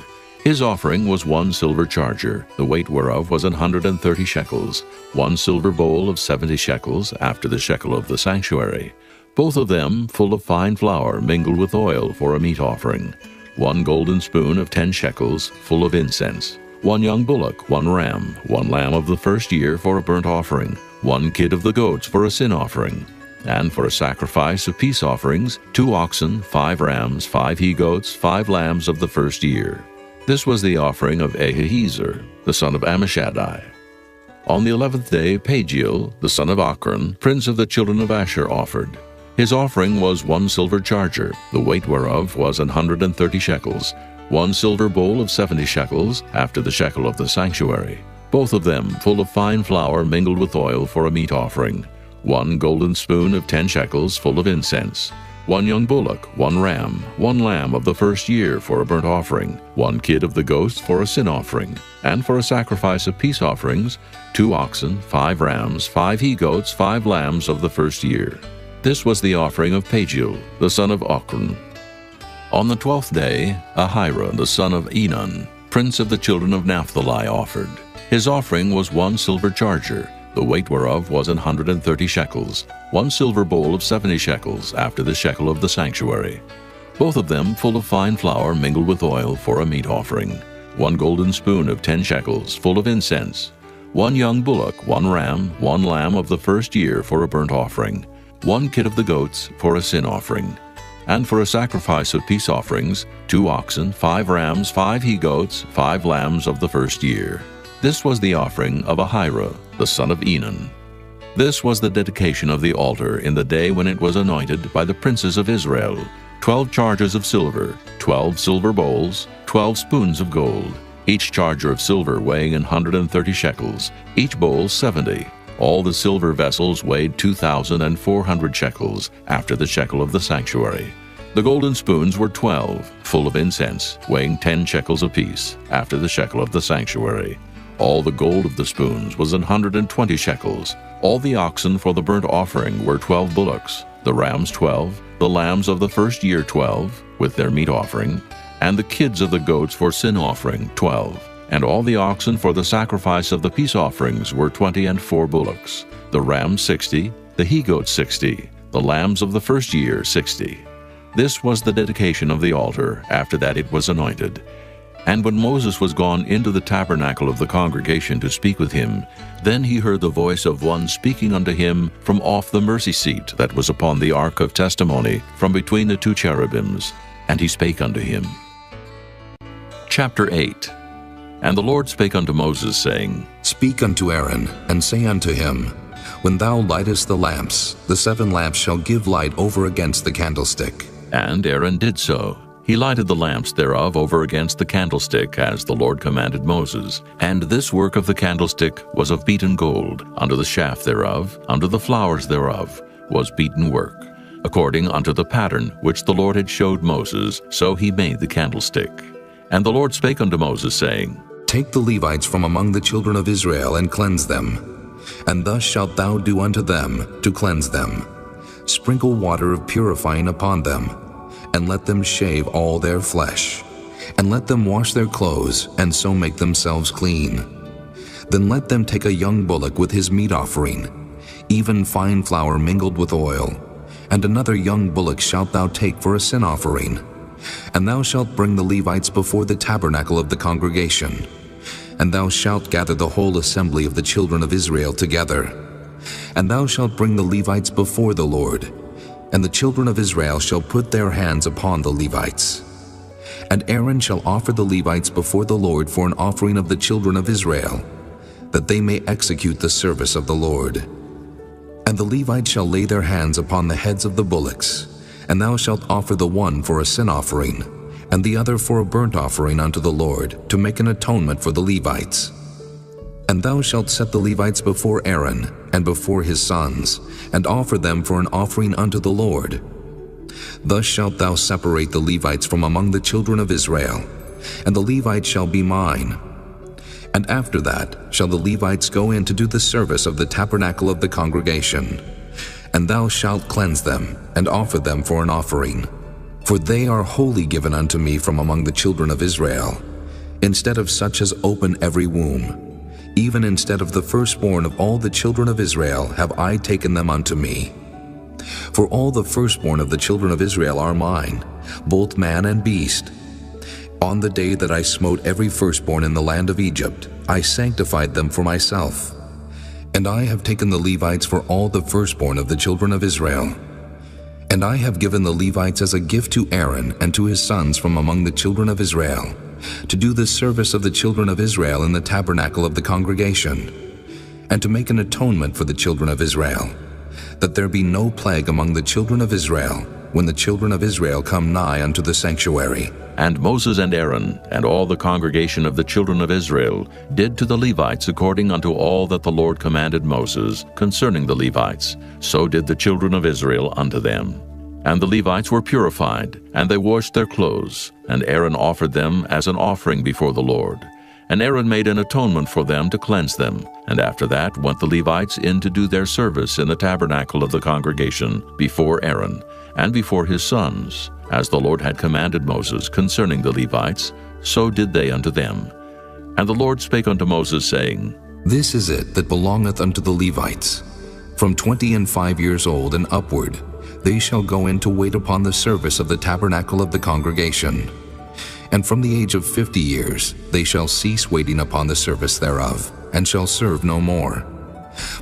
His offering was 1 silver charger, the weight whereof was 130 shekels, 1 silver bowl of 70 shekels, after the shekel of the sanctuary, both of them full of fine flour mingled with oil for a meat offering, 1 golden spoon of 10 shekels full of incense, 1 young bullock, 1 ram, 1 lamb of the first year for a burnt offering, 1 kid of the goats for a sin offering, and for a sacrifice of peace offerings, 2 oxen, 5 rams, 5 he-goats, 5 lambs of the first year. This was the offering of Ahiezer, the son of Ammishaddai. On the 11th day, Pagiel, the son of Ochran, prince of the children of Asher, offered. His offering was 1 silver charger, the weight whereof was 130 shekels, 1 silver bowl of 70 shekels, after the shekel of the sanctuary, both of them full of fine flour mingled with oil for a meat offering, 1 golden spoon of 10 shekels full of incense, 1 young bullock, 1 ram, 1 lamb of the first year for a burnt offering, 1 kid of the goats for a sin offering, and for a sacrifice of peace offerings, 2 oxen, 5 rams, 5 he-goats, 5 lambs of the first year. This was the offering of Pagiel, the son of Ochran. On the 12th day, Ahira, the son of Enan, prince of the children of Naphtali, offered. His offering was 1 silver charger, the weight whereof was 130 shekels, 1 silver bowl of 70 shekels, after the shekel of the sanctuary, both of them full of fine flour mingled with oil for a meat offering, 1 golden spoon of 10 shekels full of incense, 1 young bullock, 1 ram, 1 lamb of the first year for a burnt offering, 1 kid of the goats for a sin offering, and for a sacrifice of peace offerings, 2 oxen, 5 rams, 5 he-goats, 5 lambs of the first year. This was the offering of Ahira, the son of Enan. This was the dedication of the altar in the day when it was anointed by the princes of Israel, 12 chargers of silver, 12 silver bowls, 12 spoons of gold, each charger of silver weighing 130 shekels, each bowl 70, All the silver vessels weighed 2,400 shekels, after the shekel of the sanctuary. The golden spoons were 12, full of incense, weighing 10 shekels apiece, after the shekel of the sanctuary. All the gold of the spoons was 120 shekels. All the oxen for the burnt offering were 12 bullocks, the rams 12, the lambs of the first year 12, with their meat offering, and the kids of the goats for sin offering 12. And all the oxen for the sacrifice of the peace offerings were 20 and 4 bullocks, the rams 60, the he-goats 60, the lambs of the first year 60. This was the dedication of the altar, after that it was anointed. And when Moses was gone into the tabernacle of the congregation to speak with him, then he heard the voice of one speaking unto him from off the mercy seat that was upon the ark of testimony, from between the 2 cherubims. And he spake unto him. Chapter 8. And the Lord spake unto Moses, saying, Speak unto Aaron, and say unto him, When thou lightest the lamps, the 7 lamps shall give light over against the candlestick. And Aaron did so. He lighted the lamps thereof over against the candlestick, as the Lord commanded Moses. And this work of the candlestick was of beaten gold. Under the shaft thereof, under the flowers thereof, was beaten work. According unto the pattern which the Lord had showed Moses, so he made the candlestick. And the Lord spake unto Moses, saying, Take the Levites from among the children of Israel, and cleanse them. And thus shalt thou do unto them, to cleanse them. Sprinkle water of purifying upon them, and let them shave all their flesh, and let them wash their clothes, and so make themselves clean. Then let them take a young bullock with his meat offering, even fine flour mingled with oil, and another young bullock shalt thou take for a sin offering. And thou shalt bring the Levites before the tabernacle of the congregation, and thou shalt gather the whole assembly of the children of Israel together. And thou shalt bring the Levites before the Lord, and the children of Israel shall put their hands upon the Levites. And Aaron shall offer the Levites before the Lord for an offering of the children of Israel, that they may execute the service of the Lord. And the Levites shall lay their hands upon the heads of the bullocks, and thou shalt offer the one for a sin offering, and the other for a burnt offering unto the Lord, to make an atonement for the Levites. And thou shalt set the Levites before Aaron, and before his sons, and offer them for an offering unto the Lord. Thus shalt thou separate the Levites from among the children of Israel, and the Levites shall be mine. And after that shall the Levites go in to do the service of the tabernacle of the congregation. And thou shalt cleanse them, and offer them for an offering. For they are wholly given unto me from among the children of Israel, instead of such as open every womb. Even instead of the firstborn of all the children of Israel have I taken them unto me. For all the firstborn of the children of Israel are mine, both man and beast. On the day that I smote every firstborn in the land of Egypt, I sanctified them for myself. And I have taken the Levites for all the firstborn of the children of Israel. And I have given the Levites as a gift to Aaron and to his sons from among the children of Israel, to do the service of the children of Israel in the tabernacle of the congregation, and to make an atonement for the children of Israel, that there be no plague among the children of Israel, when the children of Israel come nigh unto the sanctuary. And Moses and Aaron and all the congregation of the children of Israel did to the Levites according unto all that the Lord commanded Moses concerning the Levites. So did the children of Israel unto them. And the Levites were purified, and they washed their clothes, and Aaron offered them as an offering before the Lord. And Aaron made an atonement for them to cleanse them. And after that went the Levites in to do their service in the tabernacle of the congregation before Aaron, and before his sons, as the Lord had commanded Moses concerning the Levites, so did they unto them. And the Lord spake unto Moses, saying, This is it that belongeth unto the Levites. From 25 years old and upward, they shall go in to wait upon the service of the tabernacle of the congregation. And from the age of 50 years, they shall cease waiting upon the service thereof, and shall serve no more,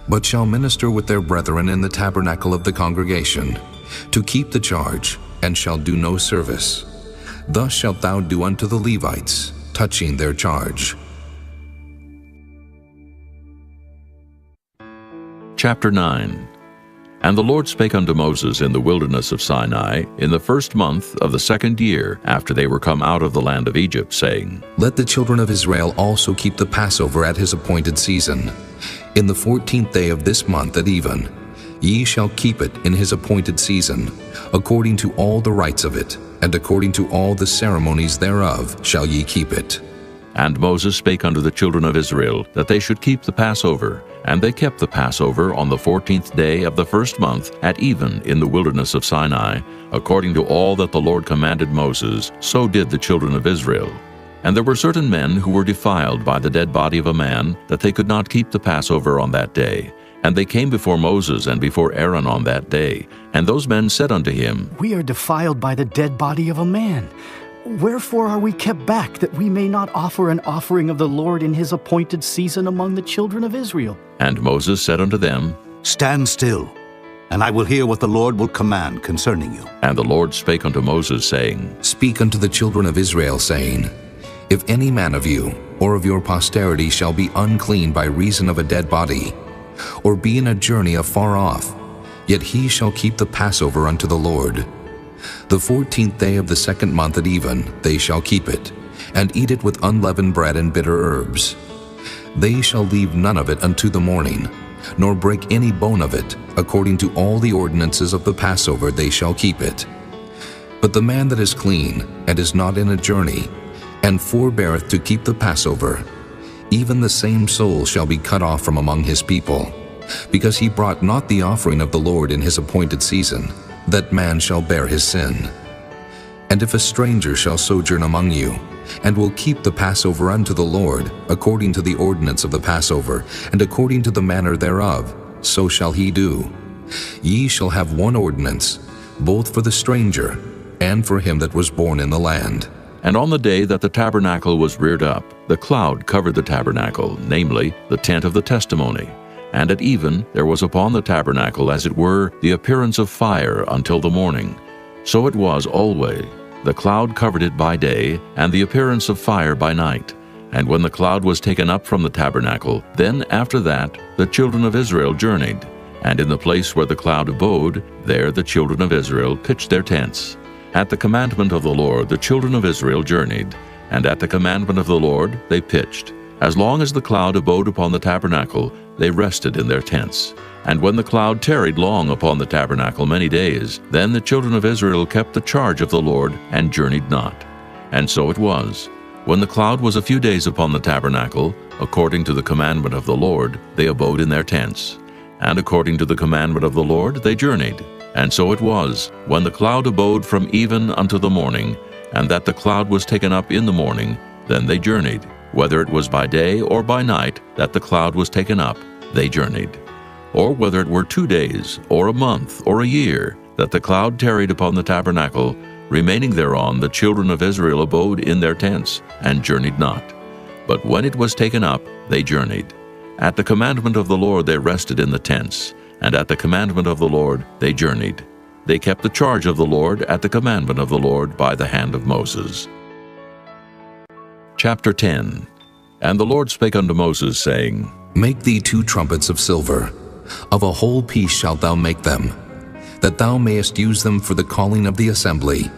but shall minister with their brethren in the tabernacle of the congregation, to keep the charge, and shall do no service. Thus shalt thou do unto the Levites, touching their charge. Chapter 9. And the Lord spake unto Moses in the wilderness of Sinai in the first month of the 2nd year after they were come out of the land of Egypt, saying, Let the children of Israel also keep the Passover at his appointed season. In the 14th day of this month at even, ye shall keep it in his appointed season, according to all the rites of it, and according to all the ceremonies thereof shall ye keep it. And Moses spake unto the children of Israel that they should keep the Passover. And they kept the Passover on the 14th day of the first month at even in the wilderness of Sinai, according to all that the Lord commanded Moses, so did the children of Israel. And there were certain men who were defiled by the dead body of a man, that they could not keep the Passover on that day. And they came before Moses and before Aaron on that day. And those men said unto him, We are defiled by the dead body of a man. Wherefore are we kept back, that we may not offer an offering of the Lord in his appointed season among the children of Israel? And Moses said unto them, Stand still, and I will hear what the Lord will command concerning you. And the Lord spake unto Moses, saying, Speak unto the children of Israel, saying, If any man of you or of your posterity shall be unclean by reason of a dead body, or be in a journey afar off, yet he shall keep the Passover unto the Lord. The 14th day of the second month at even they shall keep it, and eat it with unleavened bread and bitter herbs. They shall leave none of it unto the morning, nor break any bone of it. According to all the ordinances of the Passover they shall keep it. But the man that is clean, and is not in a journey, and forbeareth to keep the Passover, even the same soul shall be cut off from among his people, because he brought not the offering of the Lord in his appointed season. That man shall bear his sin. And if a stranger shall sojourn among you, and will keep the Passover unto the Lord, according to the ordinance of the Passover, and according to the manner thereof, so shall he do. Ye shall have one ordinance, both for the stranger, and for him that was born in the land. And on the day that the tabernacle was reared up, the cloud covered the tabernacle, namely, the tent of the testimony. And at even there was upon the tabernacle, as it were, the appearance of fire until the morning. So it was always. The cloud covered it by day, and the appearance of fire by night. And when the cloud was taken up from the tabernacle, then after that the children of Israel journeyed. And in the place where the cloud abode, there the children of Israel pitched their tents. At the commandment of the Lord the children of Israel journeyed, and at the commandment of the Lord they pitched. As long as the cloud abode upon the tabernacle, they rested in their tents. And when the cloud tarried long upon the tabernacle many days, then the children of Israel kept the charge of the Lord, and journeyed not. And so it was. When the cloud was a few days upon the tabernacle, according to the commandment of the Lord, they abode in their tents. And according to the commandment of the Lord, they journeyed. And so it was, when the cloud abode from even unto the morning, and that the cloud was taken up in the morning, then they journeyed. Whether it was by day or by night that the cloud was taken up, they journeyed. Or whether it were 2 days, or a month, or a year, that the cloud tarried upon the tabernacle, remaining thereon the children of Israel abode in their tents, and journeyed not. But when it was taken up, they journeyed. At the commandment of the Lord they rested in the tents, and at the commandment of the Lord they journeyed. They kept the charge of the Lord at the commandment of the Lord by the hand of Moses. Chapter 10. And the Lord spake unto Moses, saying, Make thee 2 trumpets of silver. Of a whole piece shalt thou make them, that thou mayest use them for the calling of the assembly,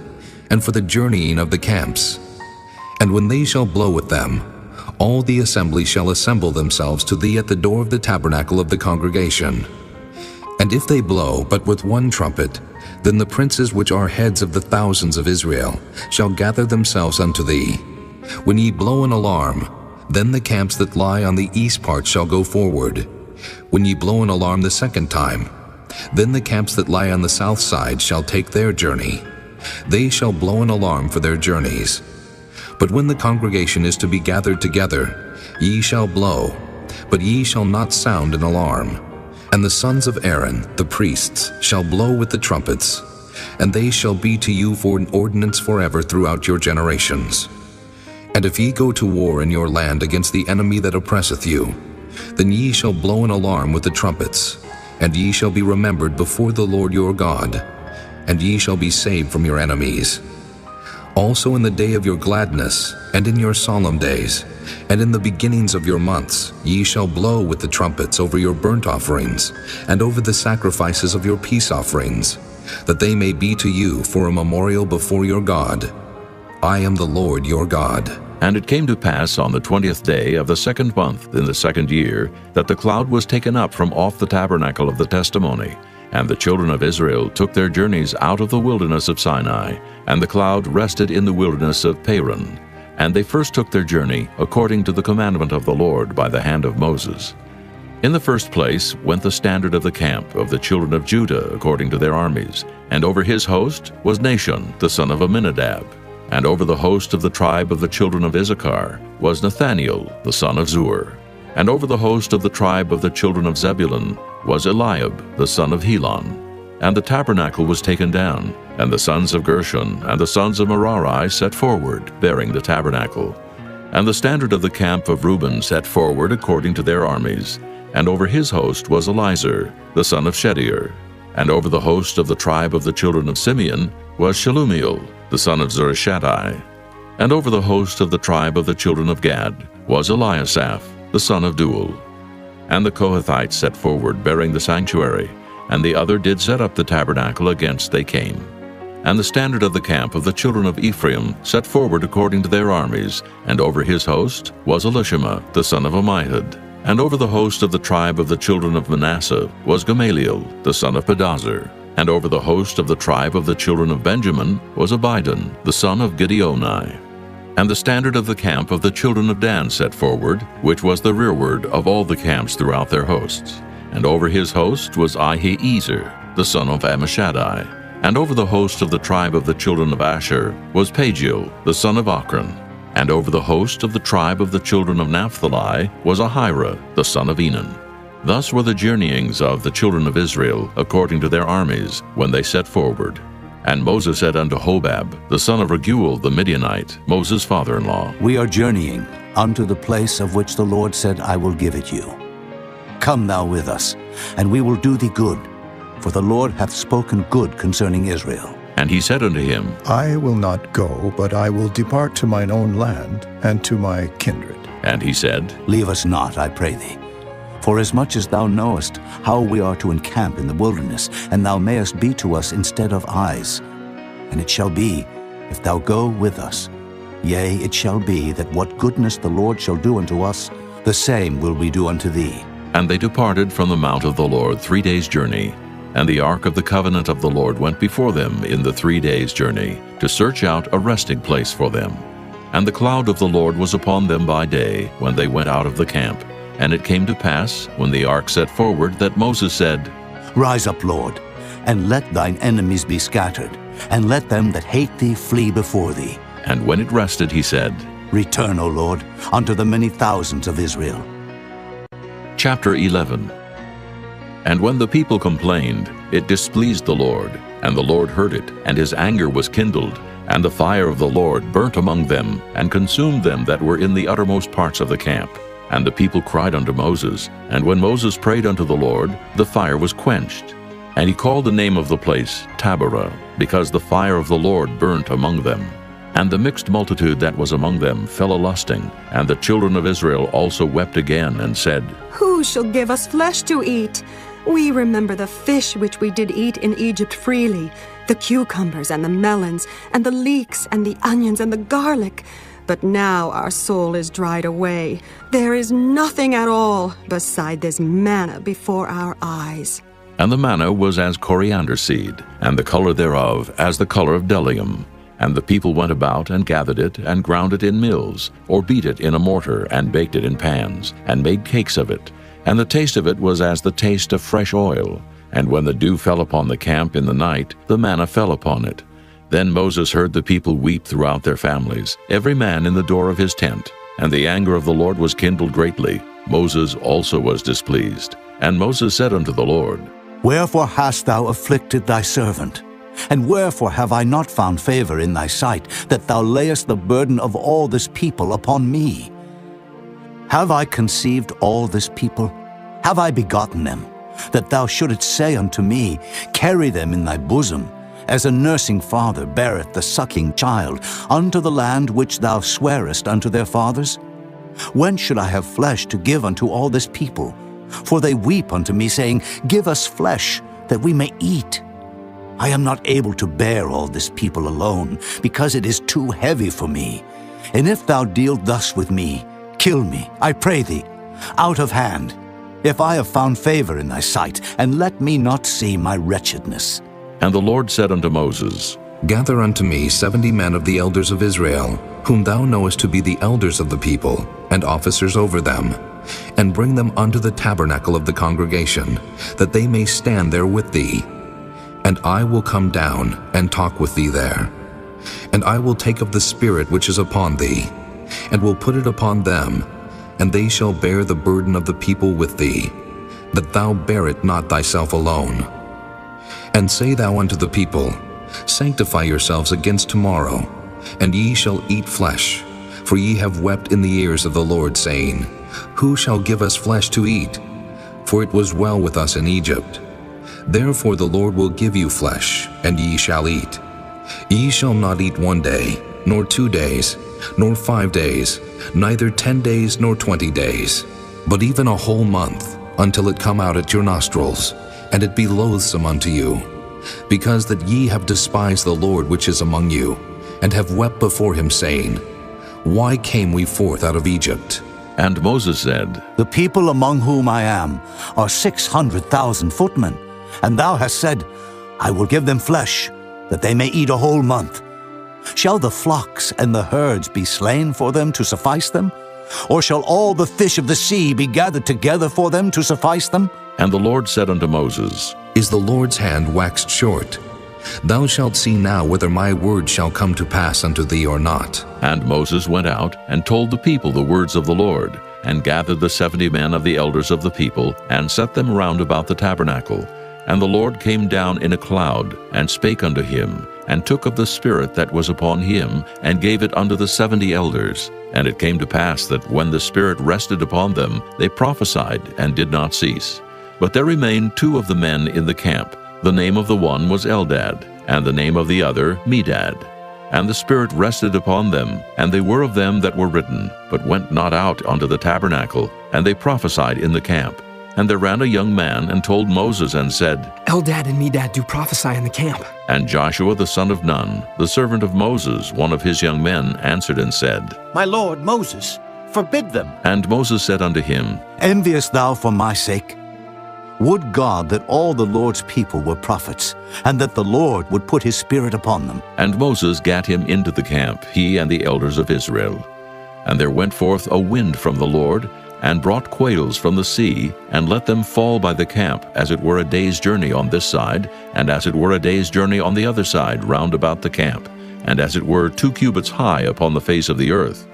and for the journeying of the camps. And when they shall blow with them, all the assembly shall assemble themselves to thee at the door of the tabernacle of the congregation. And if they blow but with 1 trumpet, then the princes which are heads of the thousands of Israel shall gather themselves unto thee. When ye blow an alarm, then the camps that lie on the east part shall go forward. When ye blow an alarm the second time, then the camps that lie on the south side shall take their journey. They shall blow an alarm for their journeys. But when the congregation is to be gathered together, ye shall blow, but ye shall not sound an alarm. And the sons of Aaron, the priests, shall blow with the trumpets, and they shall be to you for an ordinance forever throughout your generations. And if ye go to war in your land against the enemy that oppresseth you, then ye shall blow an alarm with the trumpets, and ye shall be remembered before the Lord your God, and ye shall be saved from your enemies. Also in the day of your gladness, and in your solemn days, and in the beginnings of your months, ye shall blow with the trumpets over your burnt offerings, and over the sacrifices of your peace offerings, that they may be to you for a memorial before your God. I am the Lord your God. And it came to pass on the 20th day of the second month in the second year that the cloud was taken up from off the tabernacle of the testimony. And the children of Israel took their journeys out of the wilderness of Sinai, and the cloud rested in the wilderness of Paran. And they first took their journey according to the commandment of the Lord by the hand of Moses. In the first place went the standard of the camp of the children of Judah according to their armies, and over his host was Nahshon the son of Amminadab. And over the host of the tribe of the children of Issachar was Nathaniel the son of Zur. And over the host of the tribe of the children of Zebulun was Eliab the son of Helon. And the tabernacle was taken down, and the sons of Gershon and the sons of Merari set forward, bearing the tabernacle. And the standard of the camp of Reuben set forward according to their armies, and over his host was Elizur the son of Shedeur. And over the host of the tribe of the children of Simeon was Shelumiel the son of Zurishaddai. And over the host of the tribe of the children of Gad was Eliasaph the son of Deuel. And the Kohathites set forward, bearing the sanctuary, and the other did set up the tabernacle against they came. And the standard of the camp of the children of Ephraim set forward according to their armies, and over his host was Elishama the son of Ammihud. And over the host of the tribe of the children of Manasseh was Gamaliel the son of Pedazur. And over the host of the tribe of the children of Benjamin was Abidan the son of Gideoni. And the standard of the camp of the children of Dan set forward, which was the rearward of all the camps throughout their hosts. And over his host was Ahiezer the son of Ammishaddai. And over the host of the tribe of the children of Asher was Pagiel the son of Ochran. And over the host of the tribe of the children of Naphtali was Ahira the son of Enan. Thus were the journeyings of the children of Israel according to their armies when they set forward. And Moses said unto Hobab the son of Raguel the Midianite, Moses' father-in-law, We are journeying unto the place of which the Lord said, I will give it you. Come thou with us, and we will do thee good, for the Lord hath spoken good concerning Israel. And he said unto him, I will not go, but I will depart to mine own land and to my kindred. And he said, Leave us not, I pray thee. For as much as thou knowest how we are to encamp in the wilderness, and thou mayest be to us instead of eyes. And it shall be, if thou go with us, yea, it shall be that what goodness the Lord shall do unto us, the same will we do unto thee. And they departed from the mount of the Lord 3 days' journey. And the ark of the covenant of the Lord went before them in the 3 days' journey, to search out a resting place for them. And the cloud of the Lord was upon them by day, when they went out of the camp. And it came to pass, when the ark set forward, that Moses said, Rise up, Lord, and let thine enemies be scattered, and let them that hate thee flee before thee. And when it rested, he said, Return, O Lord, unto the many thousands of Israel. Chapter 11. And when the people complained, it displeased the Lord, and the Lord heard it, and his anger was kindled, and the fire of the Lord burnt among them, and consumed them that were in the uttermost parts of the camp. And the people cried unto Moses, and when Moses prayed unto the Lord, the fire was quenched. And he called the name of the place Taberah, because the fire of the Lord burnt among them. And the mixed multitude that was among them fell a-lusting, and the children of Israel also wept again, and said, Who shall give us flesh to eat? We remember the fish which we did eat in Egypt freely, the cucumbers and the melons, and the leeks and the onions and the garlic. But now our soul is dried away. There is nothing at all beside this manna before our eyes. And the manna was as coriander seed, and the color thereof as the color of bdellium. And the people went about and gathered it, and ground it in mills, or beat it in a mortar, and baked it in pans, and made cakes of it. And the taste of it was as the taste of fresh oil. And when the dew fell upon the camp in the night, the manna fell upon it. Then Moses heard the people weep throughout their families, every man in the door of his tent. And the anger of the Lord was kindled greatly. Moses also was displeased. And Moses said unto the Lord, Wherefore hast thou afflicted thy servant? And wherefore have I not found favor in thy sight, that thou layest the burden of all this people upon me? Have I conceived all this people? Have I begotten them? That thou shouldest say unto me, Carry them in thy bosom, as a nursing father beareth the sucking child, unto the land which thou swarest unto their fathers? When should I have flesh to give unto all this people? For they weep unto me, saying, Give us flesh, that we may eat. I am not able to bear all this people alone, because it is too heavy for me. And if thou deal thus with me, kill me, I pray thee, out of hand, if I have found favor in thy sight, and let me not see my wretchedness. And the Lord said unto Moses, Gather unto me 70 men of the elders of Israel, whom thou knowest to be the elders of the people, and officers over them, and bring them unto the tabernacle of the congregation, that they may stand there with thee. And I will come down and talk with thee there. And I will take of the Spirit which is upon thee, and will put it upon them, and they shall bear the burden of the people with thee, that thou bear it not thyself alone. And say thou unto the people, Sanctify yourselves against tomorrow, and ye shall eat flesh. For ye have wept in the ears of the Lord, saying, Who shall give us flesh to eat? For it was well with us in Egypt. Therefore the Lord will give you flesh, and ye shall eat. Ye shall not eat 1 day, nor 2 days, nor 5 days, neither 10 days nor 20 days, but even a whole month, until it come out at your nostrils, and it be loathsome unto you, because that ye have despised the Lord which is among you, and have wept before him, saying, Why came we forth out of Egypt? And Moses said, The people among whom I am are 600,000 footmen, and thou hast said, I will give them flesh, that they may eat a whole month. Shall the flocks and the herds be slain for them to suffice them? Or shall all the fish of the sea be gathered together for them to suffice them? And the Lord said unto Moses, Is the Lord's hand waxed short? Thou shalt see now whether my word shall come to pass unto thee or not. And Moses went out and told the people the words of the Lord, and gathered the 70 men of the elders of the people, and set them round about the tabernacle. And the Lord came down in a cloud, and spake unto him, and took of the Spirit that was upon him, and gave it unto the 70 elders. And it came to pass that when the Spirit rested upon them, they prophesied, and did not cease. But there remained 2 of the men in the camp. The name of the one was Eldad, and the name of the other Medad. And the Spirit rested upon them, and they were of them that were written, but went not out unto the tabernacle, and they prophesied in the camp. And there ran a young man, and told Moses, and said, Eldad and Medad do prophesy in the camp. And Joshua the son of Nun, the servant of Moses, one of his young men, answered and said, My lord Moses, forbid them. And Moses said unto him, Enviest thou for my sake? Would God that all the Lord's people were prophets, and that the Lord would put his Spirit upon them. And Moses gat him into the camp, he and the elders of Israel. And there went forth a wind from the Lord, and brought quails from the sea, and let them fall by the camp, as it were a day's journey on this side, and as it were a day's journey on the other side round about the camp, and as it were 2 cubits high upon the face of the earth.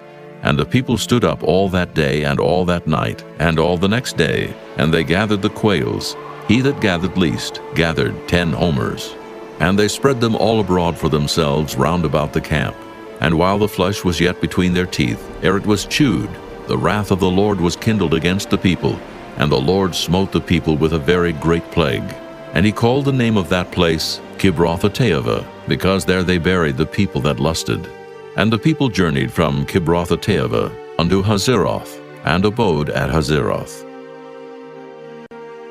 And the people stood up all that day and all that night, and all the next day, and they gathered the quails. He that gathered least gathered 10 homers. And they spread them all abroad for themselves round about the camp. And while the flesh was yet between their teeth, ere it was chewed, the wrath of the Lord was kindled against the people, and the Lord smote the people with a very great plague. And he called the name of that place Kibroth-Hattaavah, because there they buried the people that lusted. And the people journeyed from Kibroth-Hattaavah unto Hazeroth, and abode at Hazeroth.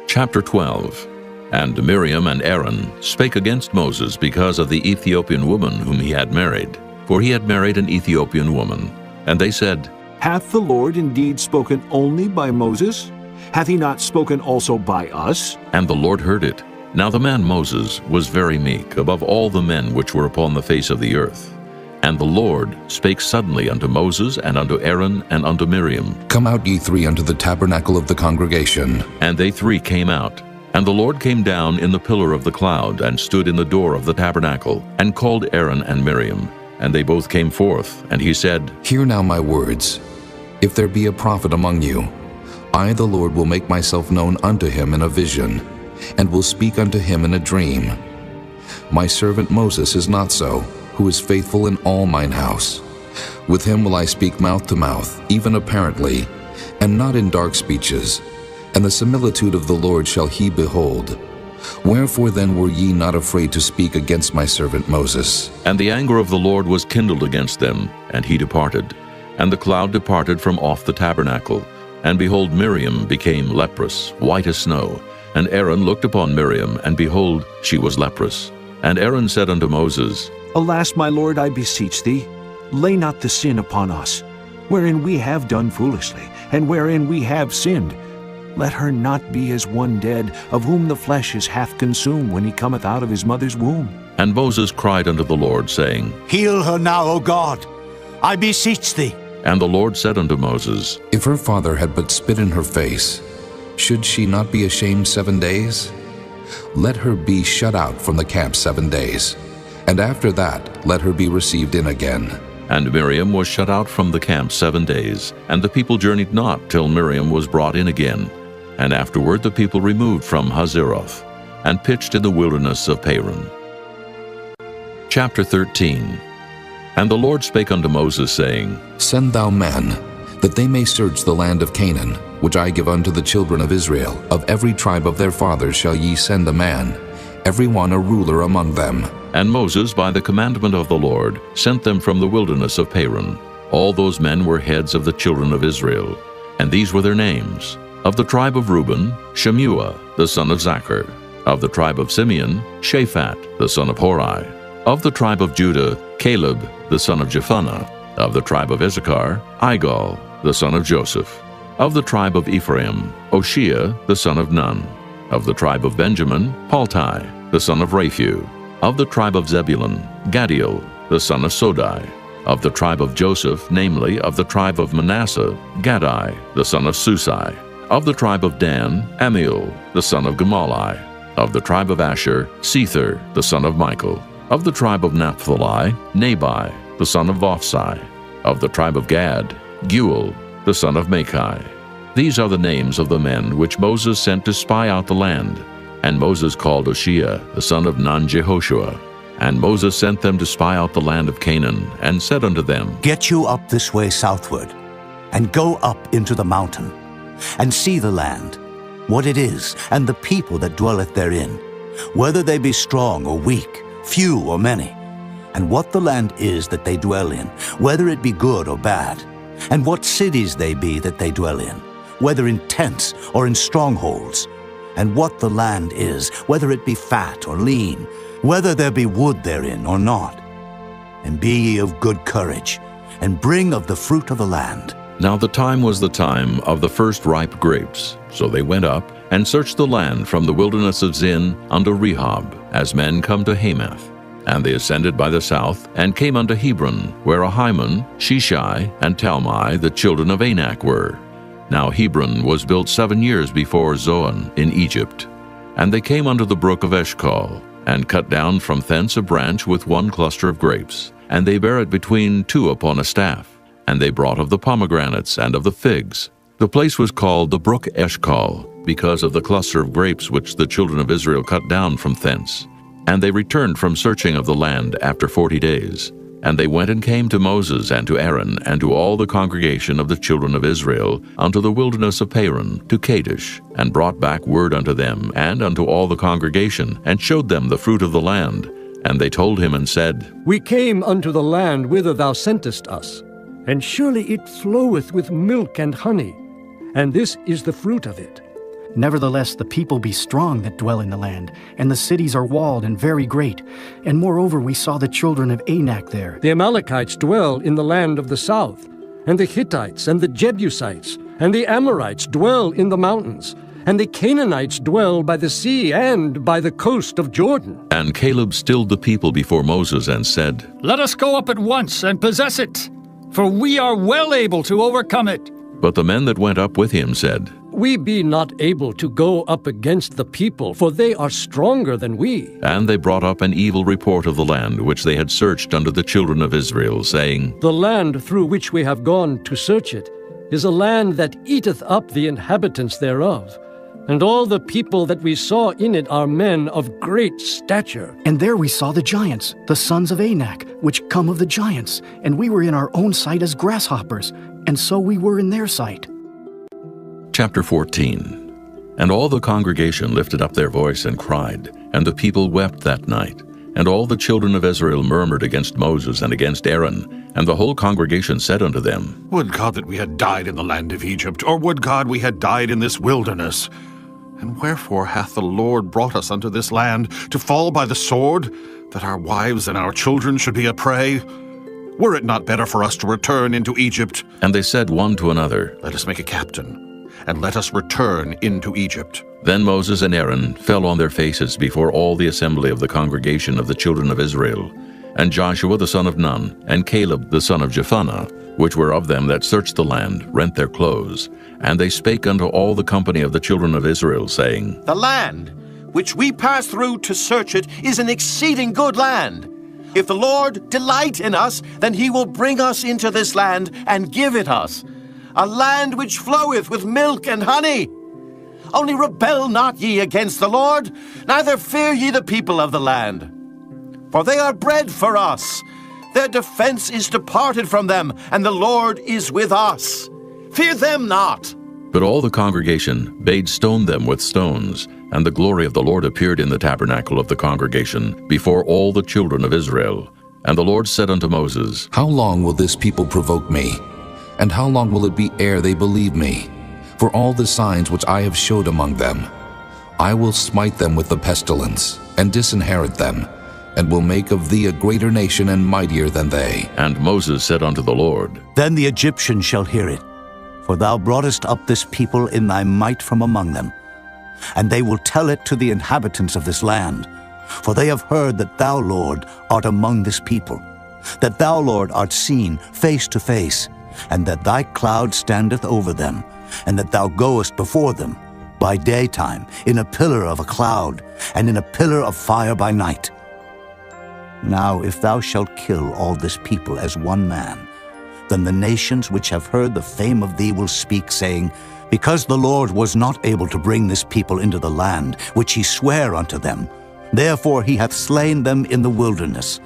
Chapter 12. And Miriam and Aaron spake against Moses because of the Ethiopian woman whom he had married, for he had married an Ethiopian woman. And they said, Hath the Lord indeed spoken only by Moses? Hath he not spoken also by us? And the Lord heard it. Now the man Moses was very meek above all the men which were upon the face of the earth. And the Lord spake suddenly unto Moses, and unto Aaron, and unto Miriam. Come out, ye 3, unto the tabernacle of the congregation. And they 3 came out. And the Lord came down in the pillar of the cloud, and stood in the door of the tabernacle, and called Aaron and Miriam. And they both came forth, and he said, Hear now my words. If there be a prophet among you, I the Lord will make myself known unto him in a vision, and will speak unto him in a dream. My servant Moses is not so, who is faithful in all mine house. With him will I speak mouth to mouth, even apparently, and not in dark speeches. And the similitude of the Lord shall he behold. Wherefore then were ye not afraid to speak against my servant Moses? And the anger of the Lord was kindled against them, and he departed. And the cloud departed from off the tabernacle. And behold, Miriam became leprous, white as snow. And Aaron looked upon Miriam, and behold, she was leprous. And Aaron said unto Moses, Alas, my lord, I beseech thee, lay not the sin upon us, wherein we have done foolishly, and wherein we have sinned. Let her not be as one dead, of whom the flesh is half consumed when he cometh out of his mother's womb. And Moses cried unto the Lord, saying, Heal her now, O God, I beseech thee. And the Lord said unto Moses, If her father had but spit in her face, should she not be ashamed 7 days? Let her be shut out from the camp 7 days, and after that let her be received in again. And Miriam was shut out from the camp 7 days, and the people journeyed not till Miriam was brought in again. And afterward the people removed from Hazeroth, and pitched in the wilderness of Paran. Chapter 13. And the Lord spake unto Moses, saying, Send thou men, that they may search the land of Canaan, which I give unto the children of Israel. Of every tribe of their fathers shall ye send a man, every one a ruler among them. And Moses, by the commandment of the Lord, sent them from the wilderness of Paran. All those men were heads of the children of Israel, and these were their names. Of the tribe of Reuben, Shemuah, the son of Zachar. Of the tribe of Simeon, Shaphat, the son of Hori. Of the tribe of Judah, Caleb, the son of Jephunneh. Of the tribe of Issachar, Igal, the son of Joseph. Of the tribe of Ephraim, Oshea, the son of Nun. Of the tribe of Benjamin, Paltai, the son of Raphu. Of the tribe of Zebulun, Gadiel, the son of Sodai. Of the tribe of Joseph, namely, of the tribe of Manasseh, Gadai, the son of Susai. Of the tribe of Dan, Amiel, the son of Gemalli. Of the tribe of Asher, Sether, the son of Michael. Of the tribe of Naphtali, Nabai, the son of Vophsi. Of the tribe of Gad, Guel, the son of Machi. These are the names of the men which Moses sent to spy out the land. And Moses called Oshea, the son of Nun-Jehoshua. And Moses sent them to spy out the land of Canaan, and said unto them, Get you up this way southward, and go up into the mountain, and see the land, what it is, and the people that dwelleth therein, whether they be strong or weak, few or many, and what the land is that they dwell in, whether it be good or bad, and what cities they be that they dwell in, whether in tents or in strongholds, and what the land is, whether it be fat or lean, whether there be wood therein or not. And be ye of good courage, and bring of the fruit of the land. Now the time was the time of the first ripe grapes. So they went up, and searched the land from the wilderness of Zin unto Rehob, as men come to Hamath. And they ascended by the south, and came unto Hebron, where Ahiman, Sheshai, and Talmai, the children of Anak, were. Now Hebron was built 7 years before Zoan in Egypt. And they came unto the brook of Eshcol, and cut down from thence a branch with one cluster of grapes. And they bare it between two upon a staff. And they brought of the pomegranates and of the figs. The place was called the brook Eshcol, because of the cluster of grapes which the children of Israel cut down from thence. And they returned from searching of the land after 40 days. And they went and came to Moses and to Aaron and to all the congregation of the children of Israel unto the wilderness of Paran, to Kadesh, and brought back word unto them and unto all the congregation, and showed them the fruit of the land. And they told him and said, We came unto the land whither thou sentest us, and surely it floweth with milk and honey, and this is the fruit of it. Nevertheless, the people be strong that dwell in the land, and the cities are walled and very great. And moreover, we saw the children of Anak there. The Amalekites dwell in the land of the south, and the Hittites and the Jebusites and the Amorites dwell in the mountains, and the Canaanites dwell by the sea and by the coast of Jordan. And Caleb stilled the people before Moses and said, Let us go up at once and possess it, for we are well able to overcome it. But the men that went up with him said, We be not able to go up against the people, for they are stronger than we. And they brought up an evil report of the land which they had searched unto the children of Israel, saying, The land through which we have gone to search it is a land that eateth up the inhabitants thereof. And all the people that we saw in it are men of great stature. And there we saw the giants, the sons of Anak, which come of the giants. And we were in our own sight as grasshoppers, and so we were in their sight. Chapter 14. And all the congregation lifted up their voice and cried, and the people wept that night. And all the children of Israel murmured against Moses and against Aaron. And the whole congregation said unto them, Would God that we had died in the land of Egypt, or would God we had died in this wilderness? And wherefore hath the Lord brought us unto this land, to fall by the sword, that our wives and our children should be a prey? Were it not better for us to return into Egypt? And they said one to another, Let us make a captain, and let us return into Egypt. Then Moses and Aaron fell on their faces before all the assembly of the congregation of the children of Israel. And Joshua the son of Nun, and Caleb the son of Jephunneh, which were of them that searched the land, rent their clothes. And they spake unto all the company of the children of Israel, saying, The land which we pass through to search it is an exceeding good land. If the Lord delight in us, then he will bring us into this land and give it us, a land which floweth with milk and honey. Only rebel not ye against the Lord, neither fear ye the people of the land. For they are bread for us. Their defense is departed from them, and the Lord is with us. Fear them not. But all the congregation bade stone them with stones, and the glory of the Lord appeared in the tabernacle of the congregation before all the children of Israel. And the Lord said unto Moses, How long will this people provoke me? And how long will it be ere they believe me? For all the signs which I have showed among them, I will smite them with the pestilence, and disinherit them, and will make of thee a greater nation and mightier than they. And Moses said unto the Lord, Then the Egyptians shall hear it, for thou broughtest up this people in thy might from among them. And they will tell it to the inhabitants of this land, for they have heard that thou, Lord, art among this people, that thou, Lord, art seen face to face, and that thy cloud standeth over them, and that thou goest before them by daytime in a pillar of a cloud, and in a pillar of fire by night. Now if thou shalt kill all this people as one man, then the nations which have heard the fame of thee will speak, saying, Because the Lord was not able to bring this people into the land which he sware unto them, therefore he hath slain them in the wilderness.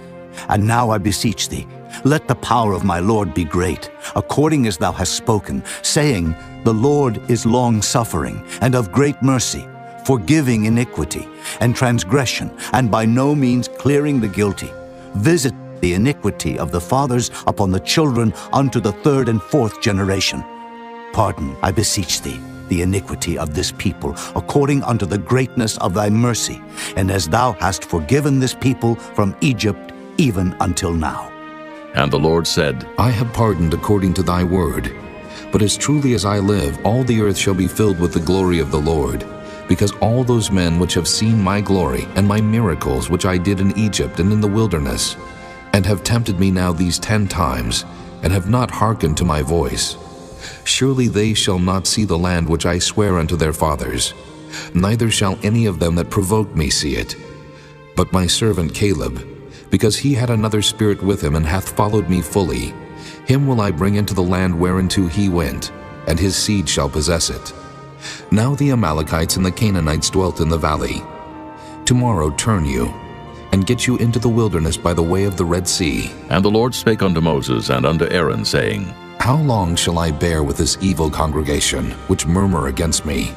And now I beseech thee, let the power of my Lord be great, according as thou hast spoken, saying, The Lord is long-suffering, and of great mercy, forgiving iniquity and transgression, and by no means clearing the guilty. Visit the iniquity of the fathers upon the children unto the third and fourth generation. Pardon, I beseech thee, the iniquity of this people, according unto the greatness of thy mercy, and as thou hast forgiven this people from Egypt even until now. And the Lord said, I have pardoned according to thy word. But as truly as I live, all the earth shall be filled with the glory of the Lord, because all those men which have seen my glory and my miracles which I did in Egypt and in the wilderness, and have tempted me now these 10 times, and have not hearkened to my voice, surely they shall not see the land which I swear unto their fathers, neither shall any of them that provoked me see it. But my servant Caleb, because he had another spirit with him, and hath followed me fully, him will I bring into the land whereinto he went, and his seed shall possess it. Now the Amalekites and the Canaanites dwelt in the valley. Tomorrow turn you, and get you into the wilderness by the way of the Red Sea. And the Lord spake unto Moses and unto Aaron, saying, How long shall I bear with this evil congregation, which murmur against me?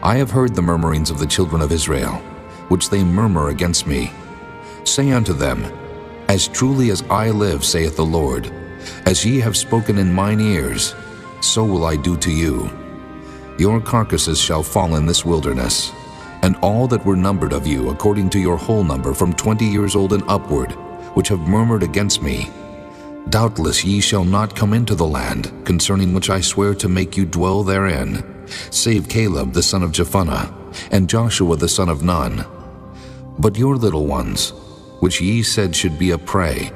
I have heard the murmurings of the children of Israel, which they murmur against me. Say unto them, As truly as I live, saith the Lord, as ye have spoken in mine ears, so will I do to you. Your carcasses shall fall in this wilderness, and all that were numbered of you according to your whole number from 20 years old and upward, which have murmured against me. Doubtless ye shall not come into the land, concerning which I swear to make you dwell therein, save Caleb the son of Jephunneh, and Joshua the son of Nun. But your little ones, which ye said should be a prey,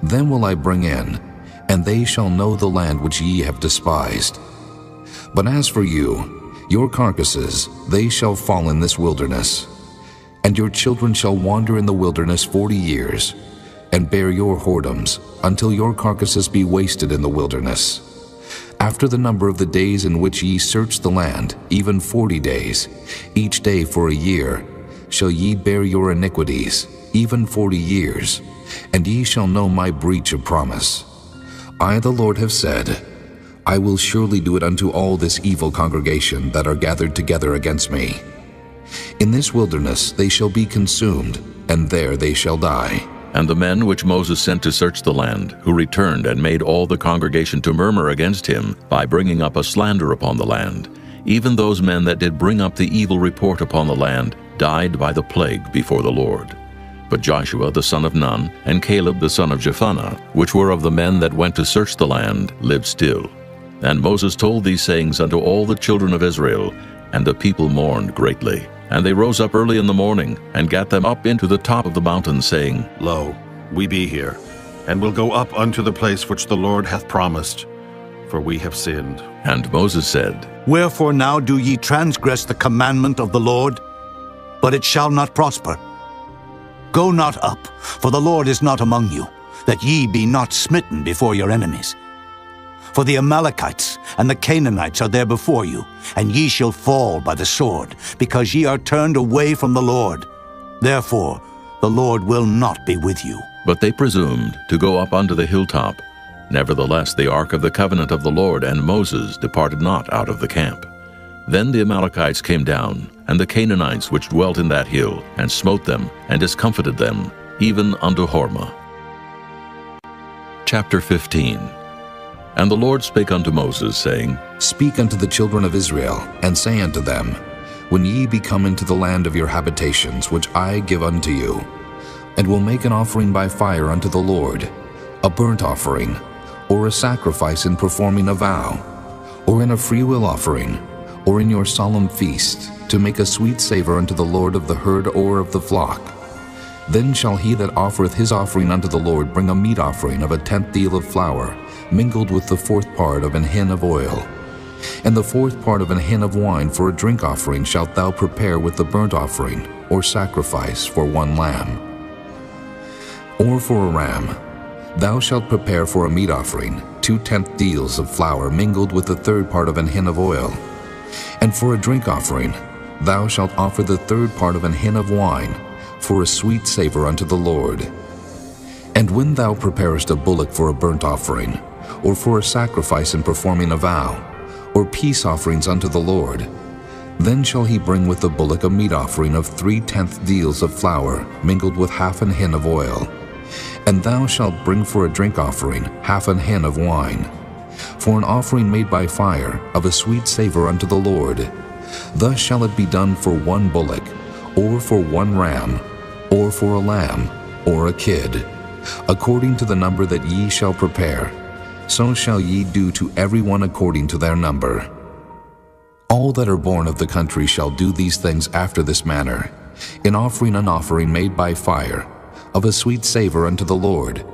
them will I bring in, and they shall know the land which ye have despised. But as for you, your carcasses, they shall fall in this wilderness. And your children shall wander in the wilderness 40 years, and bear your whoredoms, until your carcasses be wasted in the wilderness. After the number of the days in which ye search the land, even 40 days, each day for a year, shall ye bear your iniquities, even 40 years, and ye shall know my breach of promise. I, the Lord, have said, I will surely do it unto all this evil congregation that are gathered together against me. In this wilderness they shall be consumed, and there they shall die. And the men which Moses sent to search the land, who returned and made all the congregation to murmur against him, by bringing up a slander upon the land, even those men that did bring up the evil report upon the land, died by the plague before the Lord. But Joshua the son of Nun and Caleb the son of Jephunneh, which were of the men that went to search the land, lived still. And Moses told these sayings unto all the children of Israel, and the people mourned greatly. And they rose up early in the morning, and gat them up into the top of the mountain, saying, Lo, we be here, and will go up unto the place which the Lord hath promised, for we have sinned. And Moses said, Wherefore now do ye transgress the commandment of the Lord? But it shall not prosper. Go not up, for the Lord is not among you, that ye be not smitten before your enemies. For the Amalekites and the Canaanites are there before you, and ye shall fall by the sword, because ye are turned away from the Lord. Therefore the Lord will not be with you. But they presumed to go up unto the hilltop. Nevertheless the ark of the covenant of the Lord and Moses departed not out of the camp. Then the Amalekites came down, and the Canaanites which dwelt in that hill, and smote them, and discomfited them, even unto Hormah. Chapter 15. And the Lord spake unto Moses, saying, Speak unto the children of Israel, and say unto them, When ye be come into the land of your habitations, which I give unto you, and will make an offering by fire unto the Lord, a burnt offering, or a sacrifice in performing a vow, or in a freewill offering, or in your solemn feast, to make a sweet savor unto the Lord of the herd or of the flock. Then shall he that offereth his offering unto the Lord bring a meat offering of a 10th deal of flour, mingled with the 4th part of an hin of oil. And the 4th part of an hin of wine for a drink offering shalt thou prepare with the burnt offering, or sacrifice for 1 lamb. Or for a ram, thou shalt prepare for a meat offering 2 10th deals of flour mingled with the 3rd part of an hin of oil. And for a drink offering, thou shalt offer the 3rd part of an hin of wine, for a sweet savor unto the Lord. And when thou preparest a bullock for a burnt offering, or for a sacrifice in performing a vow, or peace offerings unto the Lord, then shall he bring with the bullock a meat offering of 3 10th deals of flour mingled with half an hin of oil. And thou shalt bring for a drink offering half an hin of wine, for an offering made by fire of a sweet savor unto the Lord. Thus shall it be done for 1 bullock, or for 1 ram, or for a lamb, or a kid, according to the number that ye shall prepare. So shall ye do to every one according to their number. All that are born of the country shall do these things after this manner, in offering an offering made by fire, of a sweet savor unto the Lord.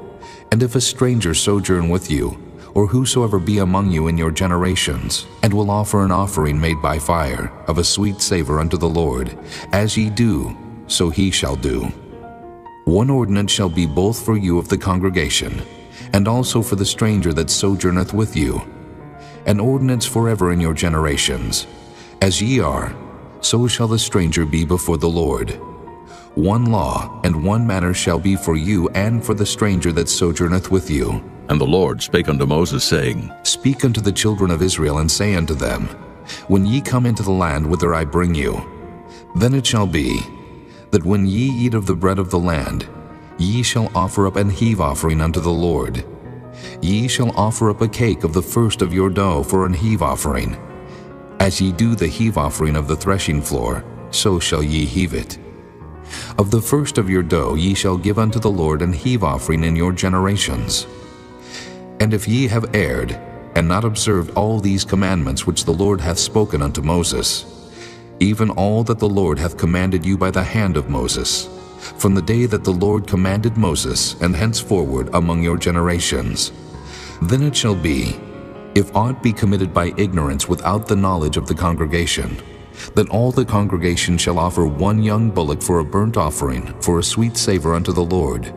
And if a stranger sojourn with you, or whosoever be among you in your generations, and will offer an offering made by fire, of a sweet savor unto the Lord, as ye do, so he shall do. 1 ordinance shall be both for you of the congregation, and also for the stranger that sojourneth with you. An ordinance forever in your generations. As ye are, so shall the stranger be before the Lord. 1 law and 1 manner shall be for you and for the stranger that sojourneth with you. And the Lord spake unto Moses, saying, Speak unto the children of Israel, and say unto them, When ye come into the land whither I bring you, then it shall be, that when ye eat of the bread of the land, ye shall offer up an heave offering unto the Lord. Ye shall offer up a cake of the first of your dough for an heave offering. As ye do the heave offering of the threshing floor, so shall ye heave it. Of the first of your dough ye shall give unto the Lord an heave offering in your generations. And if ye have erred, and not observed all these commandments which the Lord hath spoken unto Moses, even all that the Lord hath commanded you by the hand of Moses, from the day that the Lord commanded Moses, and henceforward among your generations, then it shall be, if aught be committed by ignorance without the knowledge of the congregation, that all the congregation shall offer 1 young bullock for a burnt offering, for a sweet savor unto the Lord,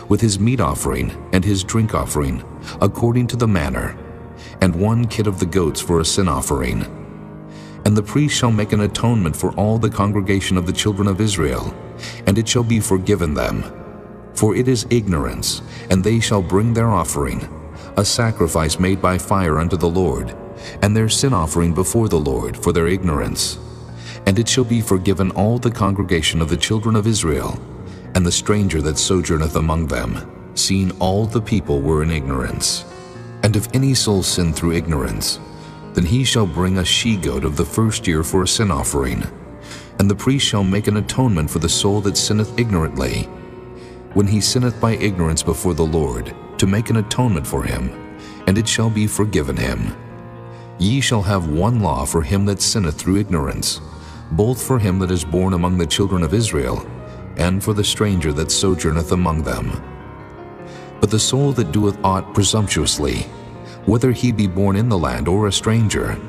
with his meat offering and his drink offering, according to the manner, and 1 kid of the goats for a sin offering. And the priest shall make an atonement for all the congregation of the children of Israel, and it shall be forgiven them. For it is ignorance, and they shall bring their offering, a sacrifice made by fire unto the Lord, and their sin offering before the Lord for their ignorance. And it shall be forgiven all the congregation of the children of Israel, and the stranger that sojourneth among them, seeing all the people were in ignorance. And if any soul sin through ignorance, then he shall bring a she-goat of the first year for a sin offering. And the priest shall make an atonement for the soul that sinneth ignorantly, when he sinneth by ignorance before the Lord, to make an atonement for him, and it shall be forgiven him. Ye shall have one law for him that sinneth through ignorance, both for him that is born among the children of Israel, and for the stranger that sojourneth among them. But the soul that doeth aught presumptuously, whether he be born in the land or a stranger,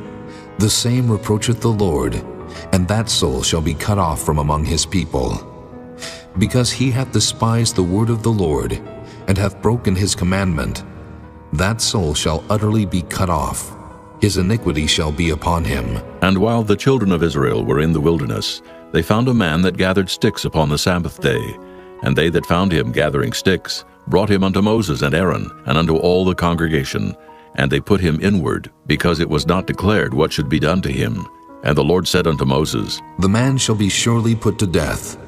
the same reproacheth the Lord, and that soul shall be cut off from among his people. Because he hath despised the word of the Lord, and hath broken his commandment, that soul shall utterly be cut off. His iniquity shall be upon him. And while the children of Israel were in the wilderness, they found a man that gathered sticks upon the Sabbath day. And they that found him gathering sticks brought him unto Moses and Aaron, and unto all the congregation. And they put him inward, because it was not declared what should be done to him. And the Lord said unto Moses, The man shall be surely put to death.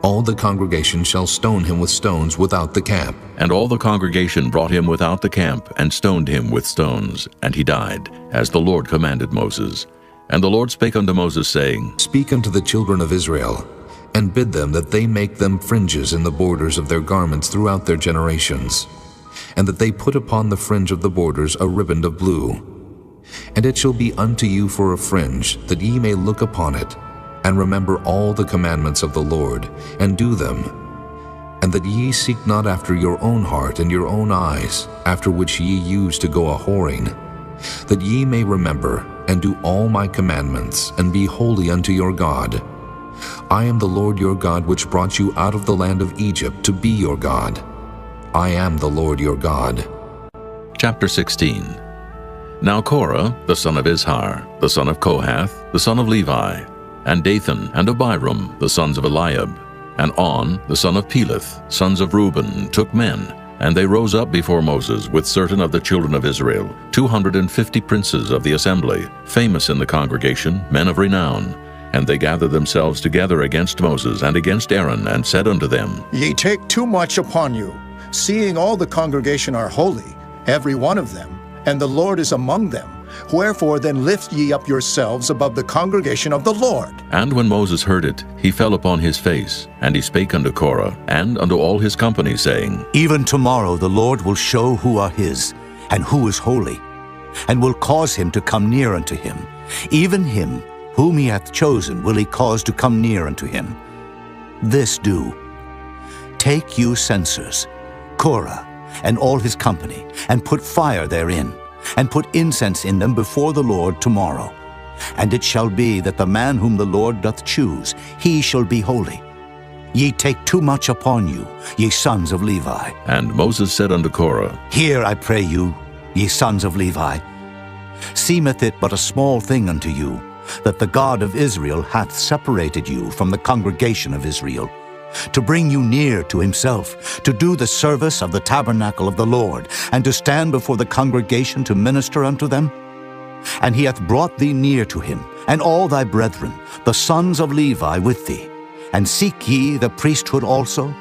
All the congregation shall stone him with stones without the camp. And all the congregation brought him without the camp, and stoned him with stones. And he died, as the Lord commanded Moses. And the Lord spake unto Moses, saying, Speak unto the children of Israel, and bid them that they make them fringes in the borders of their garments throughout their generations, and that they put upon the fringe of the borders a riband of blue. And it shall be unto you for a fringe, that ye may look upon it, and remember all the commandments of the Lord, and do them, and that ye seek not after your own heart and your own eyes, after which ye used to go a-whoring, that ye may remember and do all my commandments, and be holy unto your God. I am the Lord your God, which brought you out of the land of Egypt to be your God. I am the Lord your God. Chapter 16. Now Korah, the son of Izhar, the son of Kohath, the son of Levi, and Dathan and Abiram, the sons of Eliab, and On, the son of Peleth, sons of Reuben, took men, and they rose up before Moses with certain of the children of Israel, 250 princes of the assembly, famous in the congregation, men of renown. And they gathered themselves together against Moses and against Aaron, and said unto them, Ye take too much upon you, seeing all the congregation are holy, every one of them, and the Lord is among them. Wherefore then lift ye up yourselves above the congregation of the Lord. And when Moses heard it, he fell upon his face, and he spake unto Korah, and unto all his company, saying, Even tomorrow the Lord will show who are his, and who is holy, and will cause him to come near unto him. Even him whom he hath chosen will he cause to come near unto him. This do. Take you censers, Korah, and all his company, and put fire therein, and put incense in them before the Lord tomorrow. And it shall be that the man whom the Lord doth choose, he shall be holy. Ye take too much upon you, ye sons of Levi. And Moses said unto Korah, Hear, I pray you, ye sons of Levi. Seemeth it but a small thing unto you, that the God of Israel hath separated you from the congregation of Israel, to bring you near to himself, to do the service of the tabernacle of the Lord, and to stand before the congregation to minister unto them? And he hath brought thee near to him, and all thy brethren, the sons of Levi, with thee. And seek ye the priesthood also?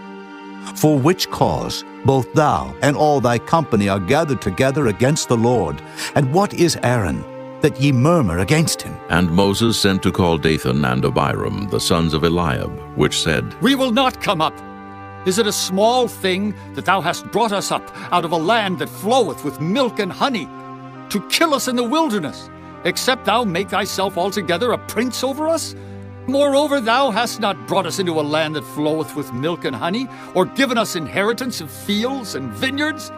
For which cause both thou and all thy company are gathered together against the Lord. And what is Aaron, that ye murmur against him? And Moses sent to call Dathan and Abiram, the sons of Eliab, which said, We will not come up. Is it a small thing that thou hast brought us up out of a land that floweth with milk and honey, to kill us in the wilderness, except thou make thyself altogether a prince over us? Moreover, thou hast not brought us into a land that floweth with milk and honey, or given us inheritance of fields and vineyards.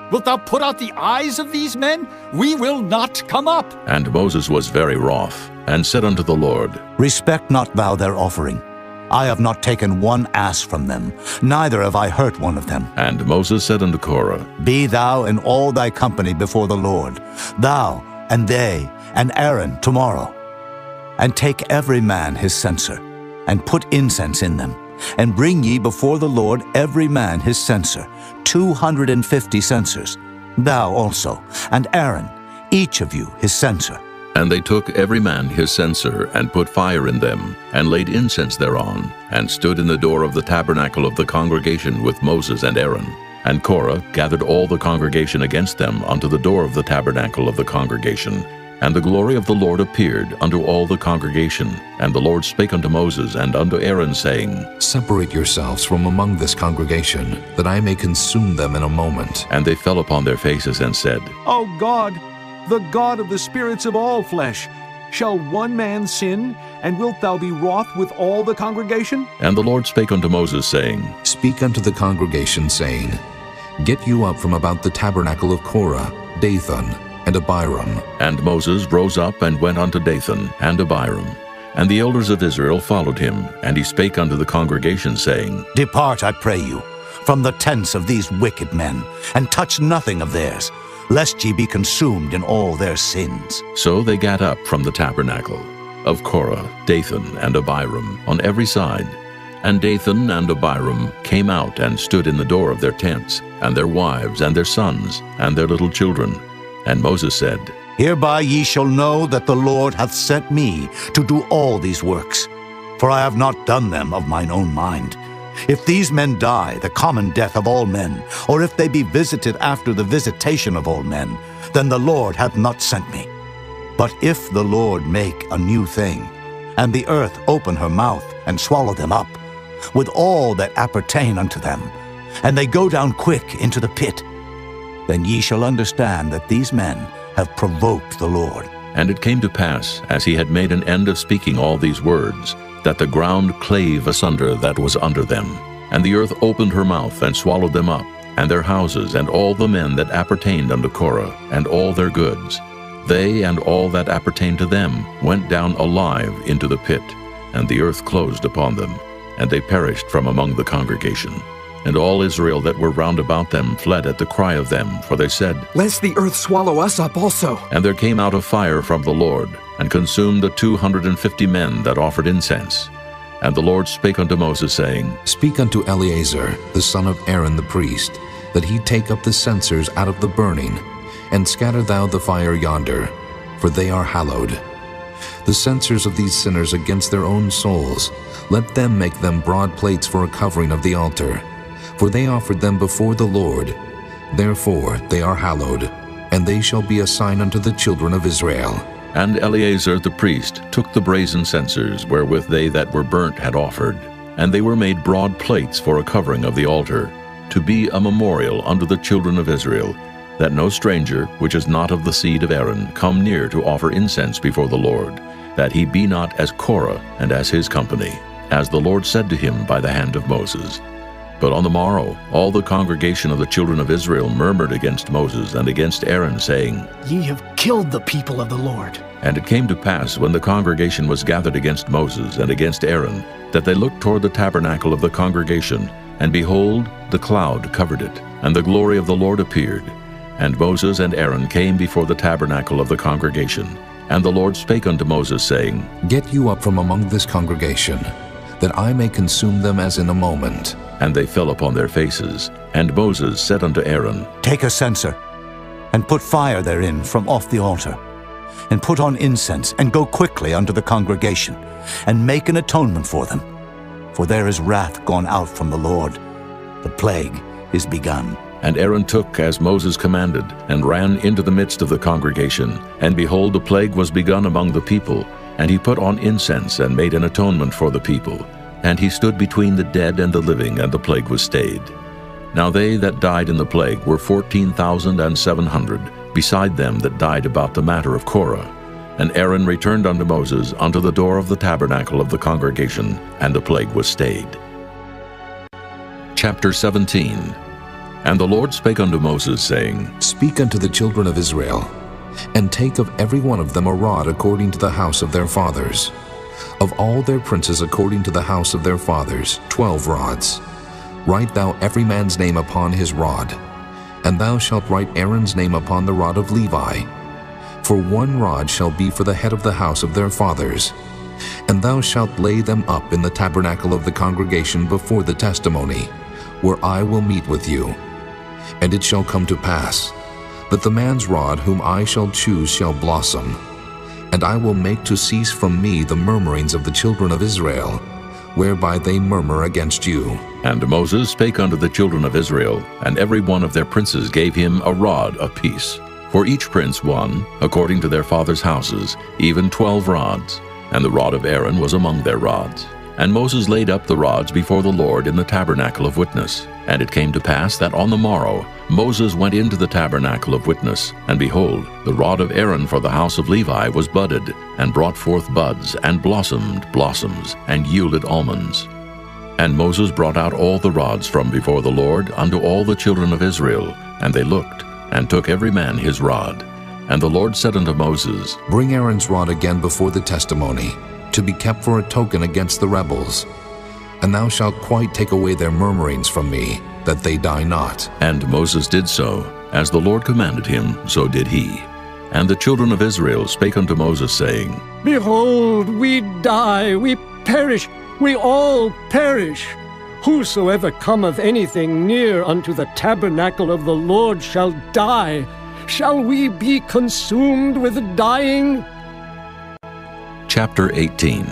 Wilt thou put out the eyes of these men? We will not come up. And Moses was very wroth, and said unto the Lord, Respect not thou their offering. I have not taken one ass from them, neither have I hurt one of them. And Moses said unto Korah, Be thou and all thy company before the Lord, thou and they and Aaron tomorrow. And take every man his censer, and put incense in them, and bring ye before the Lord every man his censer, 250 censers, thou also, and Aaron, each of you his censer. And they took every man his censer, and put fire in them, and laid incense thereon, and stood in the door of the tabernacle of the congregation with Moses and Aaron. And Korah gathered all the congregation against them unto the door of the tabernacle of the congregation, And the glory of the Lord appeared unto all the congregation. And the Lord spake unto Moses and unto Aaron, saying, Separate yourselves from among this congregation, that I may consume them in a moment. And they fell upon their faces and said, O God, the God of the spirits of all flesh, shall one man sin, and wilt thou be wroth with all the congregation? And the Lord spake unto Moses, saying, Speak unto the congregation, saying, Get you up from about the tabernacle of Korah, Dathan, and Abiram. And Moses rose up and went unto Dathan and Abiram. And the elders of Israel followed him, and he spake unto the congregation, saying, Depart, I pray you, from the tents of these wicked men, and touch nothing of theirs, lest ye be consumed in all their sins. So they gat up from the tabernacle of Korah, Dathan, and Abiram on every side. And Dathan and Abiram came out and stood in the door of their tents, and their wives, and their sons, and their little children. And Moses said, Hereby ye shall know that the Lord hath sent me to do all these works, for I have not done them of mine own mind. If these men die the common death of all men, or if they be visited after the visitation of all men, then the Lord hath not sent me. But if the Lord make a new thing, and the earth open her mouth and swallow them up, with all that appertain unto them, and they go down quick into the pit, then ye shall understand that these men have provoked the Lord. And it came to pass, as he had made an end of speaking all these words, that the ground clave asunder that was under them. And the earth opened her mouth and swallowed them up, and their houses, and all the men that appertained unto Korah, and all their goods. They and all that appertained to them went down alive into the pit, and the earth closed upon them, and they perished from among the congregation. And all Israel that were round about them fled at the cry of them, for they said, Lest the earth swallow us up also. And there came out a fire from the Lord, and consumed the 250 men that offered incense. And the Lord spake unto Moses, saying, Speak unto Eleazar, the son of Aaron the priest, that he take up the censers out of the burning, and scatter thou the fire yonder, for they are hallowed. The censers of these sinners against their own souls, let them make them broad plates for a covering of the altar. For they offered them before the Lord. Therefore they are hallowed, and they shall be a sign unto the children of Israel. And Eleazar the priest took the brazen censers wherewith they that were burnt had offered, and they were made broad plates for a covering of the altar, to be a memorial unto the children of Israel, that no stranger, which is not of the seed of Aaron, come near to offer incense before the Lord, that he be not as Korah and as his company, as the Lord said to him by the hand of Moses. But on the morrow all the congregation of the children of Israel murmured against Moses and against Aaron, saying, Ye have killed the people of the Lord. And it came to pass, when the congregation was gathered against Moses and against Aaron, that they looked toward the tabernacle of the congregation, and behold, the cloud covered it, and the glory of the Lord appeared. And Moses and Aaron came before the tabernacle of the congregation. And the Lord spake unto Moses, saying, Get you up from among this congregation, that I may consume them as in a moment. And they fell upon their faces. And Moses said unto Aaron, Take a censer, and put fire therein from off the altar, and put on incense, and go quickly unto the congregation, and make an atonement for them. For there is wrath gone out from the Lord. The plague is begun. And Aaron took as Moses commanded, and ran into the midst of the congregation. And behold, the plague was begun among the people. And he put on incense, and made an atonement for the people. And he stood between the dead and the living, and the plague was stayed. Now they that died in the plague were 14,700, beside them that died about the matter of Korah. And Aaron returned unto Moses unto the door of the tabernacle of the congregation, and the plague was stayed. Chapter 17. And the Lord spake unto Moses, saying, Speak unto the children of Israel, and take of every one of them a rod according to the house of their fathers. Of all their princes according to the house of their fathers, 12 rods. Write thou every man's name upon his rod, and thou shalt write Aaron's name upon the rod of Levi. For 1 rod shall be for the head of the house of their fathers. And thou shalt lay them up in the tabernacle of the congregation before the testimony, where I will meet with you. And it shall come to pass, that the man's rod whom I shall choose shall blossom, and I will make to cease from me the murmurings of the children of Israel, whereby they murmur against you. And Moses spake unto the children of Israel, and every one of their princes gave him a rod apiece. For each prince one, according to their fathers' houses, even 12 rods. And the rod of Aaron was among their rods. And Moses laid up the rods before the Lord in the tabernacle of witness. And it came to pass that on the morrow Moses went into the tabernacle of witness, and behold, the rod of Aaron for the house of Levi was budded, and brought forth buds, and blossomed blossoms, and yielded almonds. And Moses brought out all the rods from before the Lord unto all the children of Israel, and they looked, and took every man his rod. And the Lord said unto Moses, Bring Aaron's rod again before the testimony, to be kept for a token against the rebels. And thou shalt quite take away their murmurings from me, that they die not. And Moses did so. As the Lord commanded him, so did he. And the children of Israel spake unto Moses, saying, Behold, we die, we perish, we all perish. Whosoever cometh anything near unto the tabernacle of the Lord shall die. Shall we be consumed with dying? Chapter 18.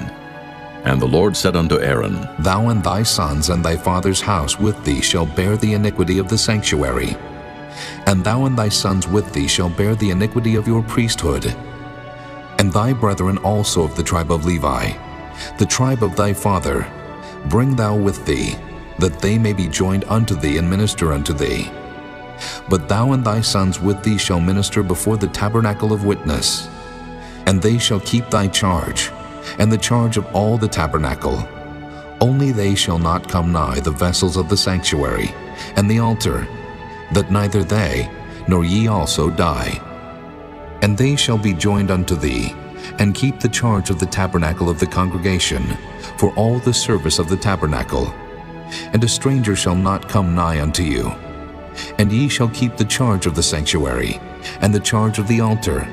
And the Lord said unto Aaron, Thou and thy sons and thy father's house with thee shall bear the iniquity of the sanctuary. And thou and thy sons with thee shall bear the iniquity of your priesthood. And thy brethren also of the tribe of Levi, the tribe of thy father, bring thou with thee, that they may be joined unto thee and minister unto thee. But thou and thy sons with thee shall minister before the tabernacle of witness. And they shall keep thy charge, and the charge of all the tabernacle. Only they shall not come nigh the vessels of the sanctuary, and the altar, that neither they, nor ye also die. And they shall be joined unto thee, and keep the charge of the tabernacle of the congregation, for all the service of the tabernacle. And a stranger shall not come nigh unto you. And ye shall keep the charge of the sanctuary, and the charge of the altar,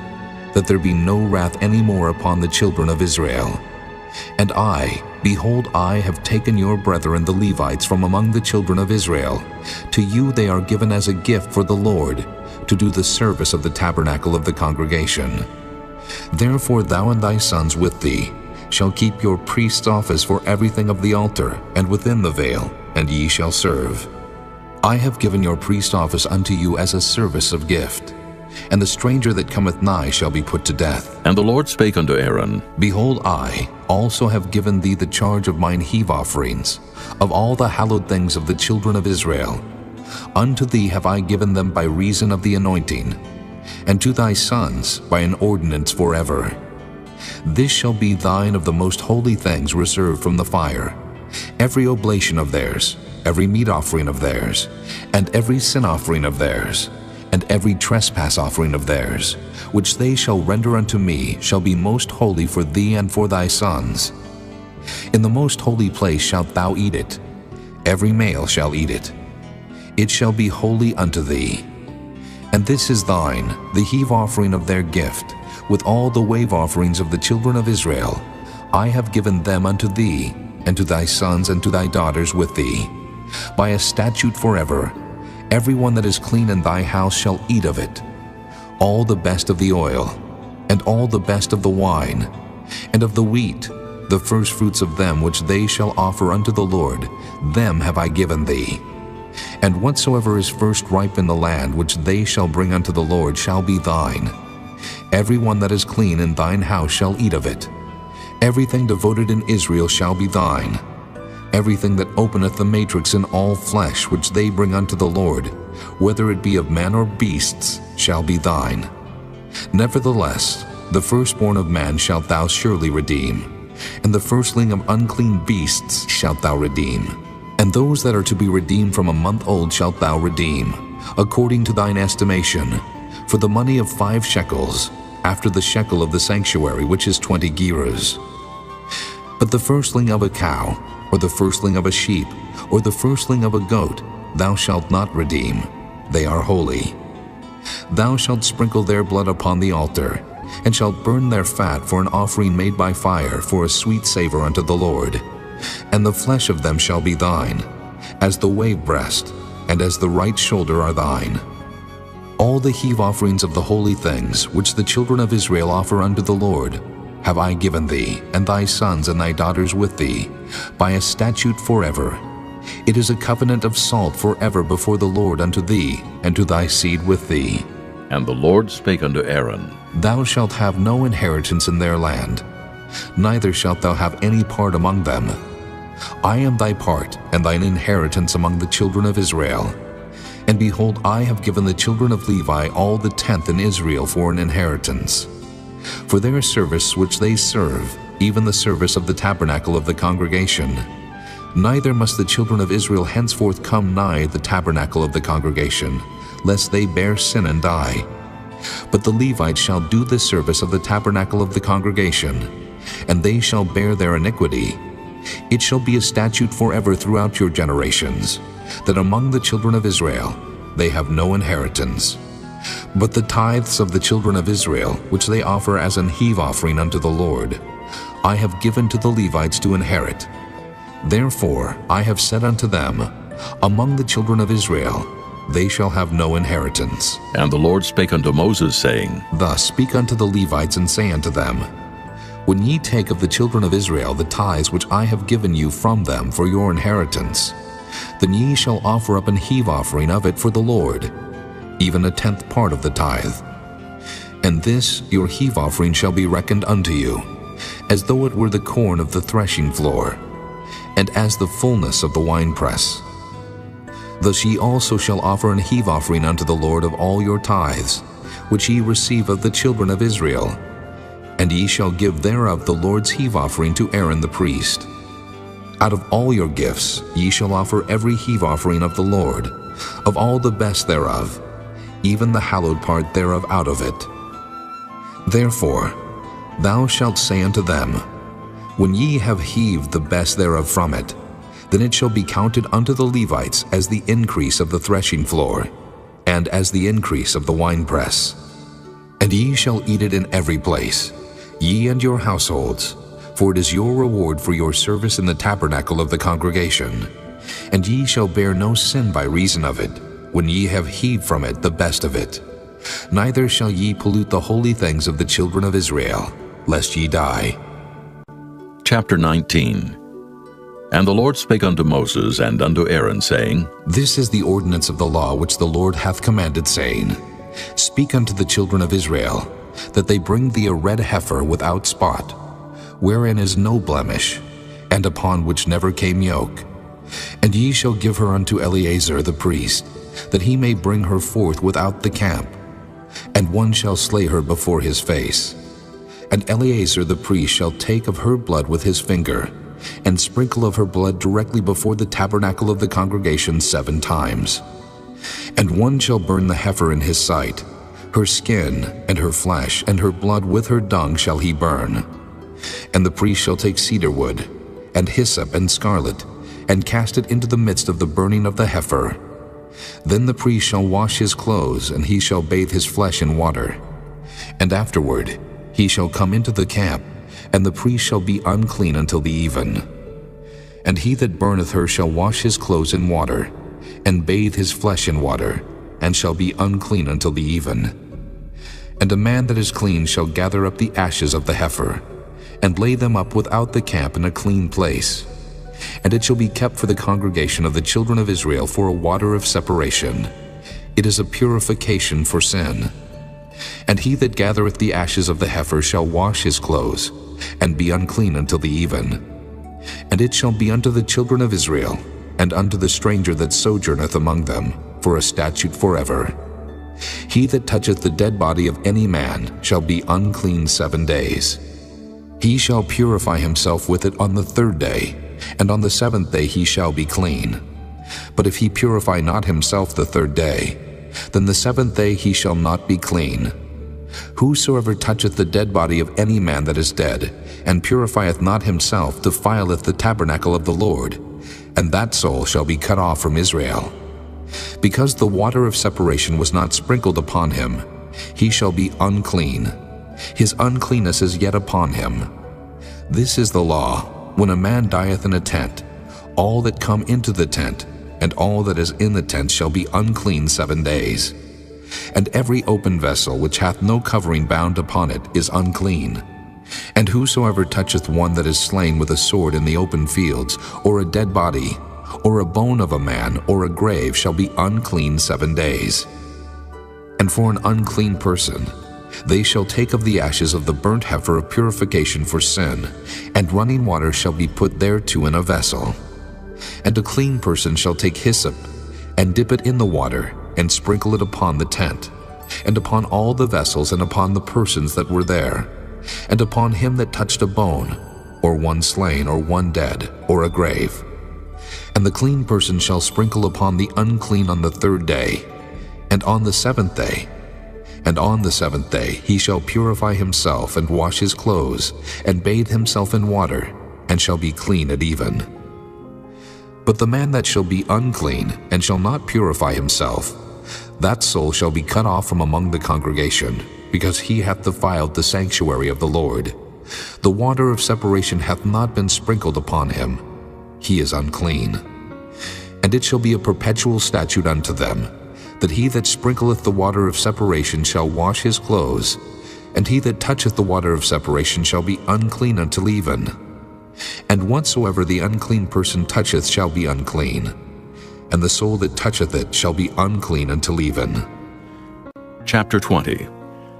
that there be no wrath any more upon the children of Israel. And I, behold, I have taken your brethren the Levites from among the children of Israel. To you they are given as a gift for the Lord, to do the service of the tabernacle of the congregation. Therefore thou and thy sons with thee shall keep your priest's office for everything of the altar, and within the veil, and ye shall serve. I have given your priest office unto you as a service of gift. And the stranger that cometh nigh shall be put to death. And the Lord spake unto Aaron, Behold, I also have given thee the charge of mine heave offerings, of all the hallowed things of the children of Israel. Unto thee have I given them by reason of the anointing, and to thy sons by an ordinance forever. This shall be thine of the most holy things reserved from the fire, every oblation of theirs, every meat offering of theirs, and every sin offering of theirs, and every trespass offering of theirs, which they shall render unto me, shall be most holy for thee and for thy sons. In the most holy place shalt thou eat it. Every male shall eat it. It shall be holy unto thee. And this is thine, the heave offering of their gift, with all the wave offerings of the children of Israel. I have given them unto thee, and to thy sons and to thy daughters with thee, by a statute forever. Every one that is clean in thy house shall eat of it, all the best of the oil, and all the best of the wine, and of the wheat, the firstfruits of them which they shall offer unto the Lord, them have I given thee. And whatsoever is first ripe in the land which they shall bring unto the Lord shall be thine. Every one that is clean in thine house shall eat of it. Everything devoted in Israel shall be thine. Everything that openeth the matrix in all flesh which they bring unto the Lord, whether it be of man or beasts, shall be thine. Nevertheless, the firstborn of man shalt thou surely redeem, and the firstling of unclean beasts shalt thou redeem. And those that are to be redeemed from a month old shalt thou redeem, according to thine estimation, for the money of 5 shekels, after the shekel of the sanctuary, which is 20 gerahs. But the firstling of a cow, or the firstling of a sheep, or the firstling of a goat, thou shalt not redeem. They are holy. Thou shalt sprinkle their blood upon the altar, and shalt burn their fat for an offering made by fire, for a sweet savor unto the Lord. And the flesh of them shall be thine, as the wave breast, and as the right shoulder are thine. All the heave offerings of the holy things, which the children of Israel offer unto the Lord, have I given thee, and thy sons and thy daughters with thee, by a statute forever. It is a covenant of salt forever before the Lord unto thee, and to thy seed with thee. And the Lord spake unto Aaron, Thou shalt have no inheritance in their land, neither shalt thou have any part among them. I am thy part and thine inheritance among the children of Israel. And behold, I have given the children of Levi all the tenth in Israel for an inheritance. For their service which they serve, even the service of the tabernacle of the congregation. Neither must the children of Israel henceforth come nigh the tabernacle of the congregation, lest they bear sin and die. But the Levites shall do the service of the tabernacle of the congregation, and they shall bear their iniquity. It shall be a statute forever throughout your generations, that among the children of Israel they have no inheritance. But the tithes of the children of Israel, which they offer as an heave offering unto the Lord, I have given to the Levites to inherit. Therefore I have said unto them, among the children of Israel they shall have no inheritance. And the Lord spake unto Moses, saying, Thus speak unto the Levites, and say unto them, When ye take of the children of Israel the tithes which I have given you from them for your inheritance, then ye shall offer up an heave offering of it for the Lord, even a tenth part of the tithe. And this your heave offering shall be reckoned unto you, as though it were the corn of the threshing floor, and as the fullness of the winepress. Thus ye also shall offer an heave offering unto the Lord of all your tithes, which ye receive of the children of Israel, and ye shall give thereof the Lord's heave offering to Aaron the priest. Out of all your gifts ye shall offer every heave offering of the Lord, of all the best thereof, even the hallowed part thereof out of it. Therefore thou shalt say unto them, When ye have heaved the best thereof from it, then it shall be counted unto the Levites as the increase of the threshing floor, and as the increase of the winepress. And ye shall eat it in every place, ye and your households, for it is your reward for your service in the tabernacle of the congregation. And ye shall bear no sin by reason of it, when ye have heaved from it the best of it. Neither shall ye pollute the holy things of the children of Israel, lest ye die. Chapter 19. And the Lord spake unto Moses and unto Aaron, saying, This is the ordinance of the law which the Lord hath commanded, saying, Speak unto the children of Israel, that they bring thee a red heifer without spot, wherein is no blemish, and upon which never came yoke. And ye shall give her unto Eleazar the priest, that he may bring her forth without the camp. And one shall slay her before his face. And Eleazar the priest shall take of her blood with his finger, and sprinkle of her blood directly before the tabernacle of the congregation 7 times. And one shall burn the heifer in his sight, her skin and her flesh and her blood with her dung shall he burn. And the priest shall take cedar wood, and hyssop and scarlet, and cast it into the midst of the burning of the heifer. Then the priest shall wash his clothes, and he shall bathe his flesh in water. And afterward he shall come into the camp, and the priest shall be unclean until the even. And he that burneth her shall wash his clothes in water, and bathe his flesh in water, and shall be unclean until the even. And a man that is clean shall gather up the ashes of the heifer, and lay them up without the camp in a clean place. And it shall be kept for the congregation of the children of Israel for a water of separation. It is a purification for sin. And he that gathereth the ashes of the heifer shall wash his clothes, and be unclean until the even. And it shall be unto the children of Israel, and unto the stranger that sojourneth among them, for a statute forever. He that toucheth the dead body of any man shall be unclean 7 days. He shall purify himself with it on the 3rd day, and on the 7th day he shall be clean. But if he purify not himself the 3rd day, then the 7th day he shall not be clean. Whosoever toucheth the dead body of any man that is dead, and purifieth not himself, defileth the tabernacle of the Lord, and that soul shall be cut off from Israel. Because the water of separation was not sprinkled upon him, he shall be unclean. His uncleanness is yet upon him. This is the law, when a man dieth in a tent, all that come into the tent, and all that is in the tent shall be unclean 7 days. And every open vessel which hath no covering bound upon it is unclean. And whosoever toucheth one that is slain with a sword in the open fields, or a dead body, or a bone of a man, or a grave, shall be unclean 7 days. And for an unclean person, they shall take of the ashes of the burnt heifer of purification for sin, and running water shall be put thereto in a vessel. And a clean person shall take hyssop, and dip it in the water, and sprinkle it upon the tent, and upon all the vessels, and upon the persons that were there, and upon him that touched a bone, or one slain, or one dead, or a grave. And the clean person shall sprinkle upon the unclean on the 3rd day, and on the 7th day. And on the 7th day he shall purify himself, and wash his clothes, and bathe himself in water, and shall be clean at even. But the man that shall be unclean, and shall not purify himself, that soul shall be cut off from among the congregation, because he hath defiled the sanctuary of the Lord. The water of separation hath not been sprinkled upon him. He is unclean. And it shall be a perpetual statute unto them, that he that sprinkleth the water of separation shall wash his clothes, and he that toucheth the water of separation shall be unclean until even. And whatsoever the unclean person toucheth shall be unclean, and the soul that toucheth it shall be unclean until even. Chapter 20.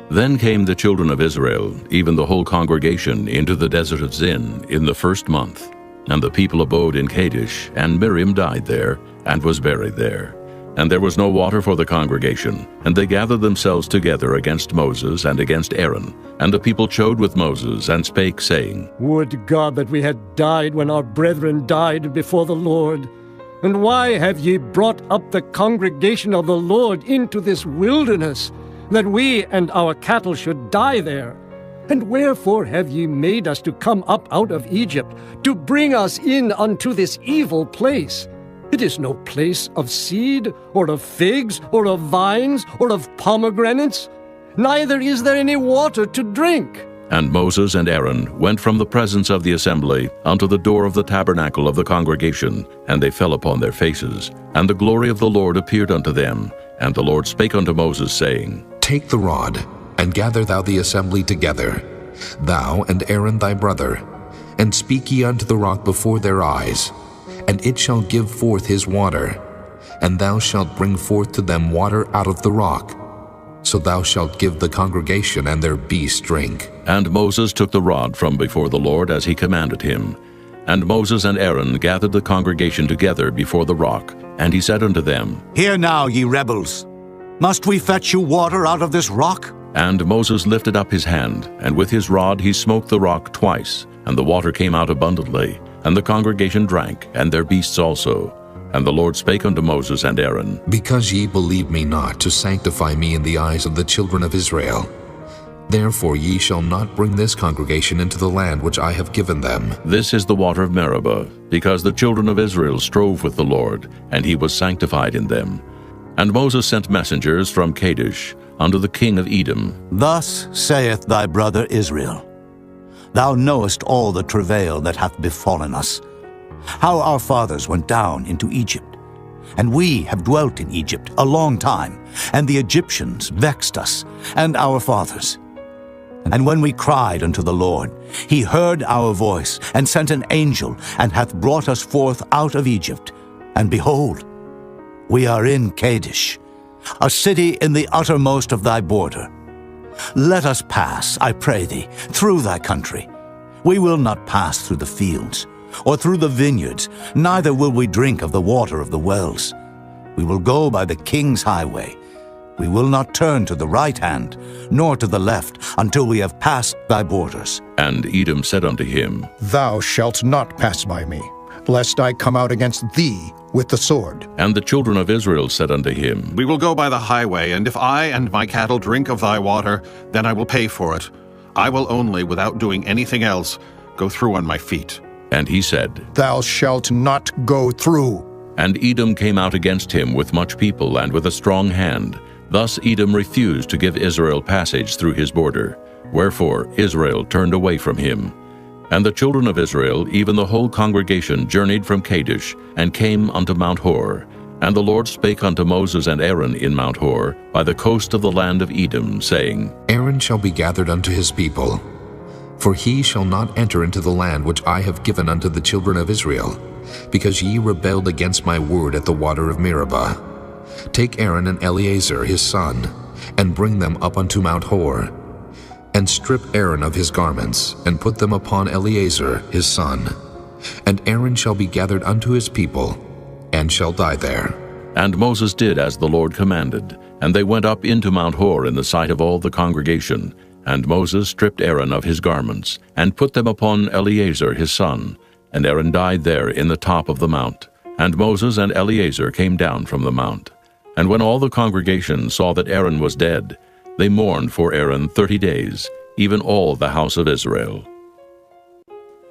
Then came the children of Israel, even the whole congregation, into the desert of Zin in the 1st month. And the people abode in Kadesh, and Miriam died there, and was buried there. And there was no water for the congregation, and they gathered themselves together against Moses and against Aaron. And the people chode with Moses, and spake, saying, Would God that we had died when our brethren died before the Lord! And why have ye brought up the congregation of the Lord into this wilderness, that we and our cattle should die there? And wherefore have ye made us to come up out of Egypt, to bring us in unto this evil place? It is no place of seed, or of figs, or of vines, or of pomegranates, neither is there any water to drink. And Moses and Aaron went from the presence of the assembly unto the door of the tabernacle of the congregation, and they fell upon their faces. And the glory of the Lord appeared unto them. And the Lord spake unto Moses, saying, Take the rod, and gather thou the assembly together, thou and Aaron thy brother, and speak ye unto the rock before their eyes, and it shall give forth his water, and thou shalt bring forth to them water out of the rock. So thou shalt give the congregation and their beasts drink. And Moses took the rod from before the Lord as he commanded him. And Moses and Aaron gathered the congregation together before the rock, and he said unto them, Hear now, ye rebels, must we fetch you water out of this rock? And Moses lifted up his hand, and with his rod he smote the rock twice, and the water came out abundantly. And the congregation drank, and their beasts also. And the Lord spake unto Moses and Aaron, Because ye believe me not to sanctify me in the eyes of the children of Israel, therefore ye shall not bring this congregation into the land which I have given them. This is the water of Meribah, because the children of Israel strove with the Lord, and he was sanctified in them. And Moses sent messengers from Kadesh unto the king of Edom. Thus saith thy brother Israel, Thou knowest all the travail that hath befallen us, how our fathers went down into Egypt. And we have dwelt in Egypt a long time, and the Egyptians vexed us, and our fathers. And when we cried unto the Lord, he heard our voice, and sent an angel, and hath brought us forth out of Egypt. And behold, we are in Kadesh, a city in the uttermost of thy border. Let us pass, I pray thee, through thy country. We will not pass through the fields, or through the vineyards, neither will we drink of the water of the wells. We will go by the king's highway. We will not turn to the right hand, nor to the left, until we have passed thy borders. And Edom said unto him, Thou shalt not pass by me, lest I come out against thee with the sword. And the children of Israel said unto him, We will go by the highway, and if I and my cattle drink of thy water, then I will pay for it. I will only, without doing anything else, go through on my feet. And he said, Thou shalt not go through. And Edom came out against him with much people and with a strong hand. Thus Edom refused to give Israel passage through his border. Wherefore Israel turned away from him. And the children of Israel, even the whole congregation, journeyed from Kadesh, and came unto Mount Hor. And the Lord spake unto Moses and Aaron in Mount Hor, by the coast of the land of Edom, saying, Aaron shall be gathered unto his people, for he shall not enter into the land which I have given unto the children of Israel, because ye rebelled against my word at the water of Meribah. Take Aaron and Eleazar his son, and bring them up unto Mount Hor, and strip Aaron of his garments, and put them upon Eleazar his son. And Aaron shall be gathered unto his people, and shall die there. And Moses did as the Lord commanded, and they went up into Mount Hor in the sight of all the congregation. And Moses stripped Aaron of his garments, and put them upon Eleazar his son. And Aaron died there in the top of the mount. And Moses and Eleazar came down from the mount. And when all the congregation saw that Aaron was dead, they mourned for Aaron 30 days, even all the house of Israel.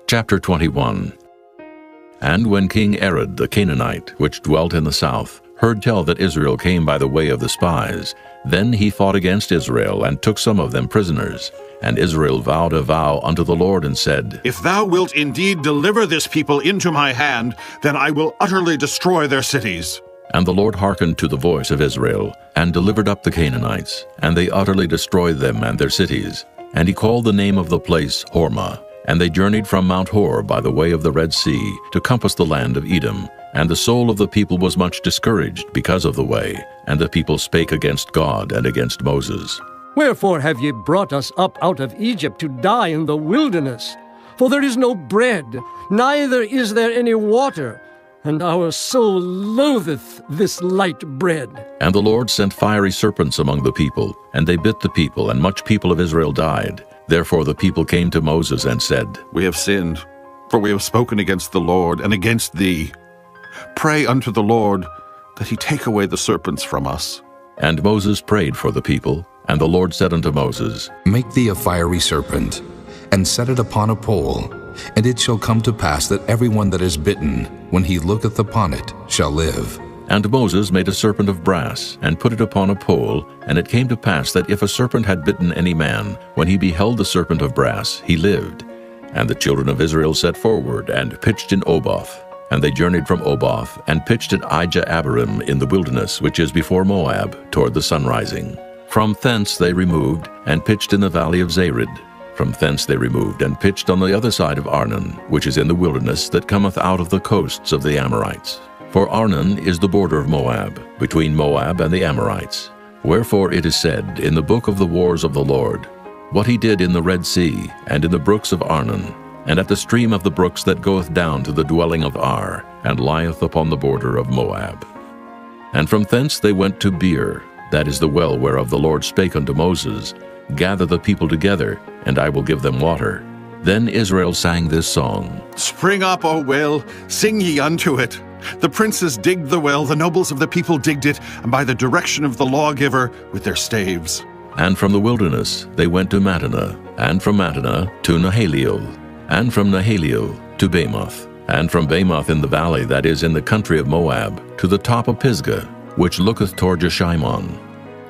Chapter 21. And when King Arad the Canaanite, which dwelt in the south, heard tell that Israel came by the way of the spies, then he fought against Israel, and took some of them prisoners. And Israel vowed a vow unto the Lord, and said, If thou wilt indeed deliver this people into my hand, then I will utterly destroy their cities. And the Lord hearkened to the voice of Israel, and delivered up the Canaanites, and they utterly destroyed them and their cities. And he called the name of the place Hormah. And they journeyed from Mount Hor by the way of the Red Sea, to compass the land of Edom. And the soul of the people was much discouraged because of the way, and the people spake against God and against Moses. Wherefore have ye brought us up out of Egypt to die in the wilderness? For there is no bread, neither is there any water, and our soul loatheth this light bread. And the Lord sent fiery serpents among the people, and they bit the people, and much people of Israel died. Therefore the people came to Moses and said, We have sinned, for we have spoken against the Lord and against thee. Pray unto the Lord that he take away the serpents from us. And Moses prayed for the people, and the Lord said unto Moses, Make thee a fiery serpent, and set it upon a pole, and it shall come to pass that every one that is bitten, when he looketh upon it, shall live. And Moses made a serpent of brass, and put it upon a pole. And it came to pass that if a serpent had bitten any man, when he beheld the serpent of brass, he lived. And the children of Israel set forward, and pitched in Oboth. And they journeyed from Oboth, and pitched at Ijah-abarim in the wilderness, which is before Moab, toward the sunrising. From thence they removed, and pitched in the valley of Zared. From thence they removed, and pitched on the other side of Arnon, which is in the wilderness that cometh out of the coasts of the Amorites. For Arnon is the border of Moab, between Moab and the Amorites. Wherefore it is said in the book of the wars of the Lord, what he did in the Red Sea, and in the brooks of Arnon, and at the stream of the brooks that goeth down to the dwelling of Ar, and lieth upon the border of Moab. And from thence they went to Beer, that is the well whereof the Lord spake unto Moses, Gather the people together, and I will give them water. Then Israel sang this song, Spring up, O well, sing ye unto it. The princes digged the well, the nobles of the people digged it, and by the direction of the lawgiver with their staves. And from the wilderness they went to Mattanah, and from Mattanah to Nahaliel, and from Nahaliel to Bamoth, and from Bamoth in the valley that is in the country of Moab, to the top of Pisgah, which looketh toward Jeshimon.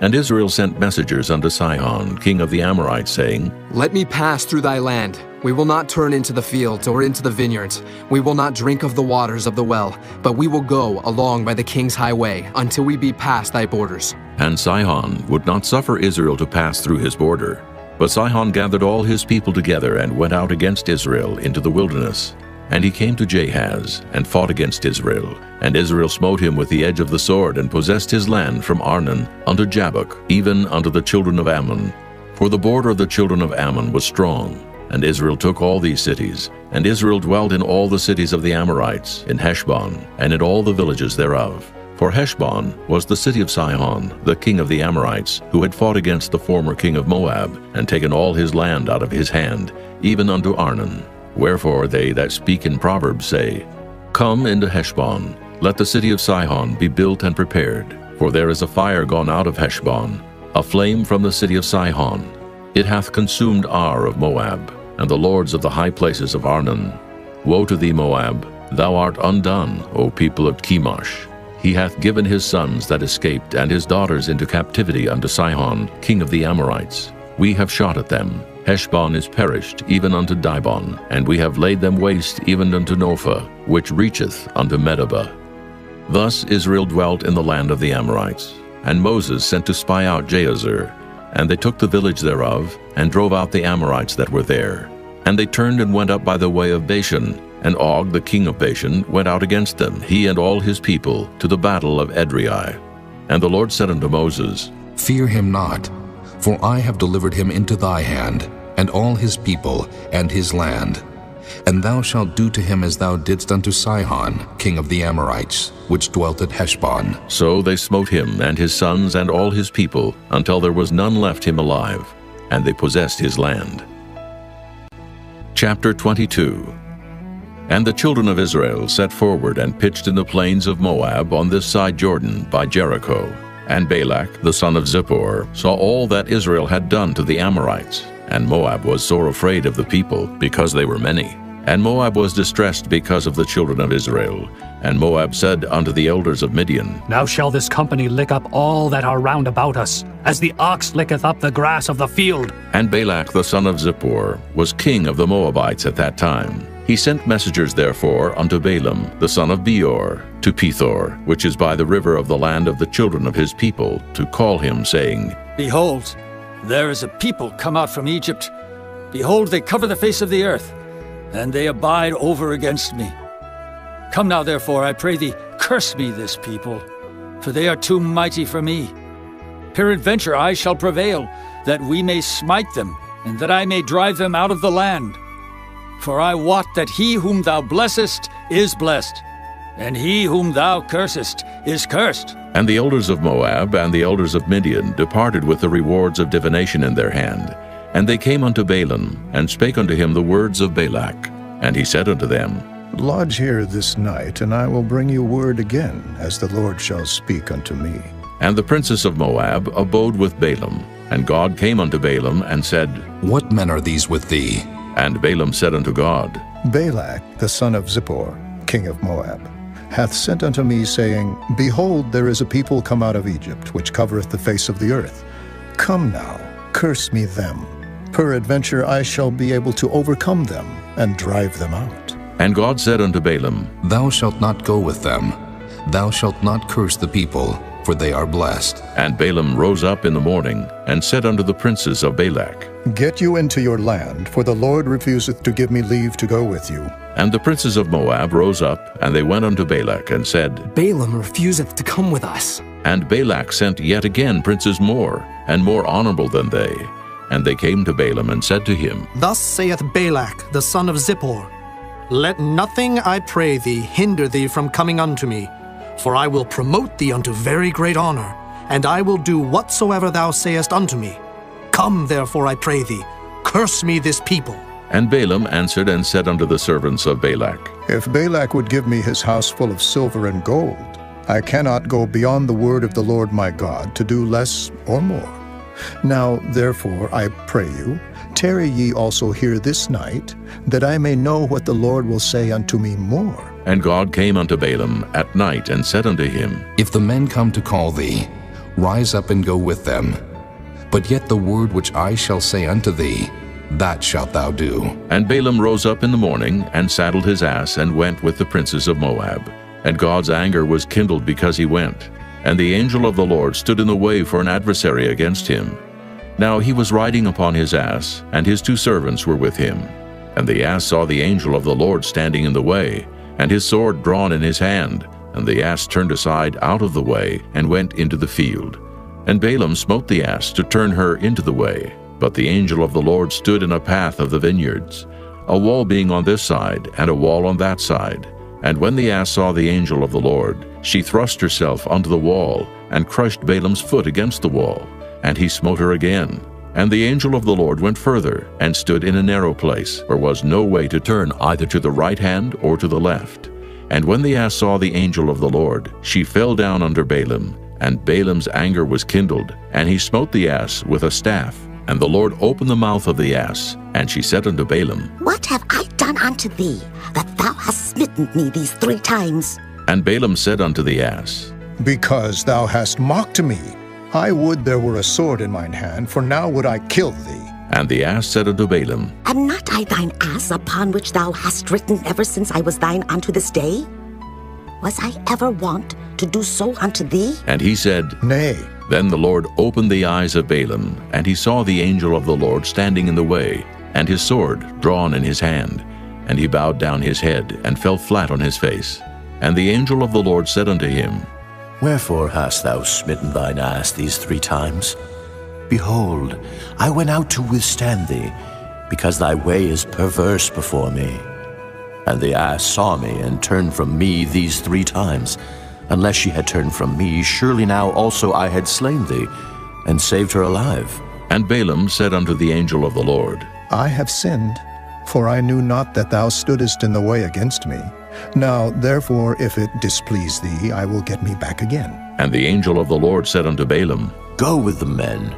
And Israel sent messengers unto Sihon, king of the Amorites, saying, Let me pass through thy land. We will not turn into the fields or into the vineyards. We will not drink of the waters of the well, but we will go along by the king's highway until we be past thy borders. And Sihon would not suffer Israel to pass through his border. But Sihon gathered all his people together and went out against Israel into the wilderness. And he came to Jahaz, and fought against Israel. And Israel smote him with the edge of the sword, and possessed his land from Arnon unto Jabbok, even unto the children of Ammon. For the border of the children of Ammon was strong. And Israel took all these cities. And Israel dwelt in all the cities of the Amorites, in Heshbon, and in all the villages thereof. For Heshbon was the city of Sihon, the king of the Amorites, who had fought against the former king of Moab, and taken all his land out of his hand, even unto Arnon. Wherefore they that speak in Proverbs say, Come into Heshbon, let the city of Sihon be built and prepared. For there is a fire gone out of Heshbon, a flame from the city of Sihon. It hath consumed Ar of Moab, and the lords of the high places of Arnon. Woe to thee, Moab! Thou art undone, O people of Chemosh. He hath given his sons that escaped and his daughters into captivity unto Sihon, king of the Amorites. We have shot at them. Heshbon is perished, even unto Dibon, and we have laid them waste even unto Nophah, which reacheth unto Medeba. Thus Israel dwelt in the land of the Amorites. And Moses sent to spy out Jahazer. And they took the village thereof, and drove out the Amorites that were there. And they turned and went up by the way of Bashan. And Og the king of Bashan went out against them, he and all his people, to the battle of Edrei. And the Lord said unto Moses, Fear him not, for I have delivered him into thy hand, and all his people, and his land. And thou shalt do to him as thou didst unto Sihon, king of the Amorites, which dwelt at Heshbon. So they smote him and his sons and all his people, until there was none left him alive, and they possessed his land. Chapter 22. And the children of Israel set forward and pitched in the plains of Moab on this side Jordan by Jericho. And Balak, the son of Zippor, saw all that Israel had done to the Amorites. And Moab was sore afraid of the people, because they were many. And Moab was distressed because of the children of Israel. And Moab said unto the elders of Midian, Now shall this company lick up all that are round about us, as the ox licketh up the grass of the field. And Balak the son of Zippor was king of the Moabites at that time. He sent messengers therefore unto Balaam the son of Beor to Pethor, which is by the river of the land of the children of his people, to call him, saying, Behold, there is a people come out from Egypt. Behold, they cover the face of the earth, and they abide over against me. Come now, therefore, I pray thee, curse me this people, for they are too mighty for me. Peradventure I shall prevail, that we may smite them, and that I may drive them out of the land. For I wot that he whom thou blessest is blessed, and he whom thou cursest is cursed. And the elders of Moab and the elders of Midian departed with the rewards of divination in their hand. And they came unto Balaam, and spake unto him the words of Balak. And he said unto them, Lodge here this night, and I will bring you word again, as the Lord shall speak unto me. And the princes of Moab abode with Balaam. And God came unto Balaam, and said, What men are these with thee? And Balaam said unto God, Balak, the son of Zippor, king of Moab, hath sent unto me, saying, Behold, there is a people come out of Egypt, which covereth the face of the earth. Come now, curse me them. Peradventure I shall be able to overcome them, and drive them out. And God said unto Balaam, Thou shalt not go with them. Thou shalt not curse the people, for they are blessed. And Balaam rose up in the morning, and said unto the princes of Balak, Get you into your land, for the Lord refuseth to give me leave to go with you. And the princes of Moab rose up, and they went unto Balak, and said, Balaam refuseth to come with us. And Balak sent yet again princes more, and more honorable than they. And they came to Balaam, and said to him, Thus saith Balak, the son of Zippor, Let nothing, I pray thee, hinder thee from coming unto me, for I will promote thee unto very great honor, and I will do whatsoever thou sayest unto me. Come, therefore, I pray thee, curse me this people. And Balaam answered and said unto the servants of Balak, If Balak would give me his house full of silver and gold, I cannot go beyond the word of the Lord my God to do less or more. Now, therefore, I pray you, tarry ye also here this night, that I may know what the Lord will say unto me more. And God came unto Balaam at night, and said unto him, If the men come to call thee, rise up and go with them. But yet the word which I shall say unto thee, that shalt thou do. And Balaam rose up in the morning, and saddled his ass, and went with the princes of Moab. And God's anger was kindled because he went. And the angel of the Lord stood in the way for an adversary against him. Now he was riding upon his ass, and his 2 servants were with him. And the ass saw the angel of the Lord standing in the way, and his sword drawn in his hand. And the ass turned aside out of the way, and went into the field. And Balaam smote the ass to turn her into the way. But the angel of the Lord stood in a path of the vineyards, a wall being on this side, and a wall on that side. And when the ass saw the angel of the Lord, she thrust herself unto the wall, and crushed Balaam's foot against the wall. And he smote her again. And the angel of the Lord went further, and stood in a narrow place, where was no way to turn either to the right hand or to the left. And when the ass saw the angel of the Lord, she fell down under Balaam. And Balaam's anger was kindled, and he smote the ass with a staff. And the Lord opened the mouth of the ass, and she said unto Balaam, What have I done unto thee, that thou hast smitten me these 3 times? And Balaam said unto the ass, Because thou hast mocked me. I would there were a sword in mine hand, for now would I kill thee. And the ass said unto Balaam, Am not I thine ass, upon which thou hast ridden ever since I was thine unto this day? Was I ever wont to do so unto thee? And he said, Nay. Then the Lord opened the eyes of Balaam, and he saw the angel of the Lord standing in the way, and his sword drawn in his hand. And he bowed down his head, and fell flat on his face. And the angel of the Lord said unto him, Wherefore hast thou smitten thine ass these 3 times? Behold, I went out to withstand thee, because thy way is perverse before me. And the ass saw me, and turned from me these 3 times. Unless she had turned from me, surely now also I had slain thee, and saved her alive. And Balaam said unto the angel of the Lord, I have sinned, for I knew not that thou stoodest in the way against me. Now, therefore, if it displease thee, I will get me back again. And the angel of the Lord said unto Balaam, Go with the men,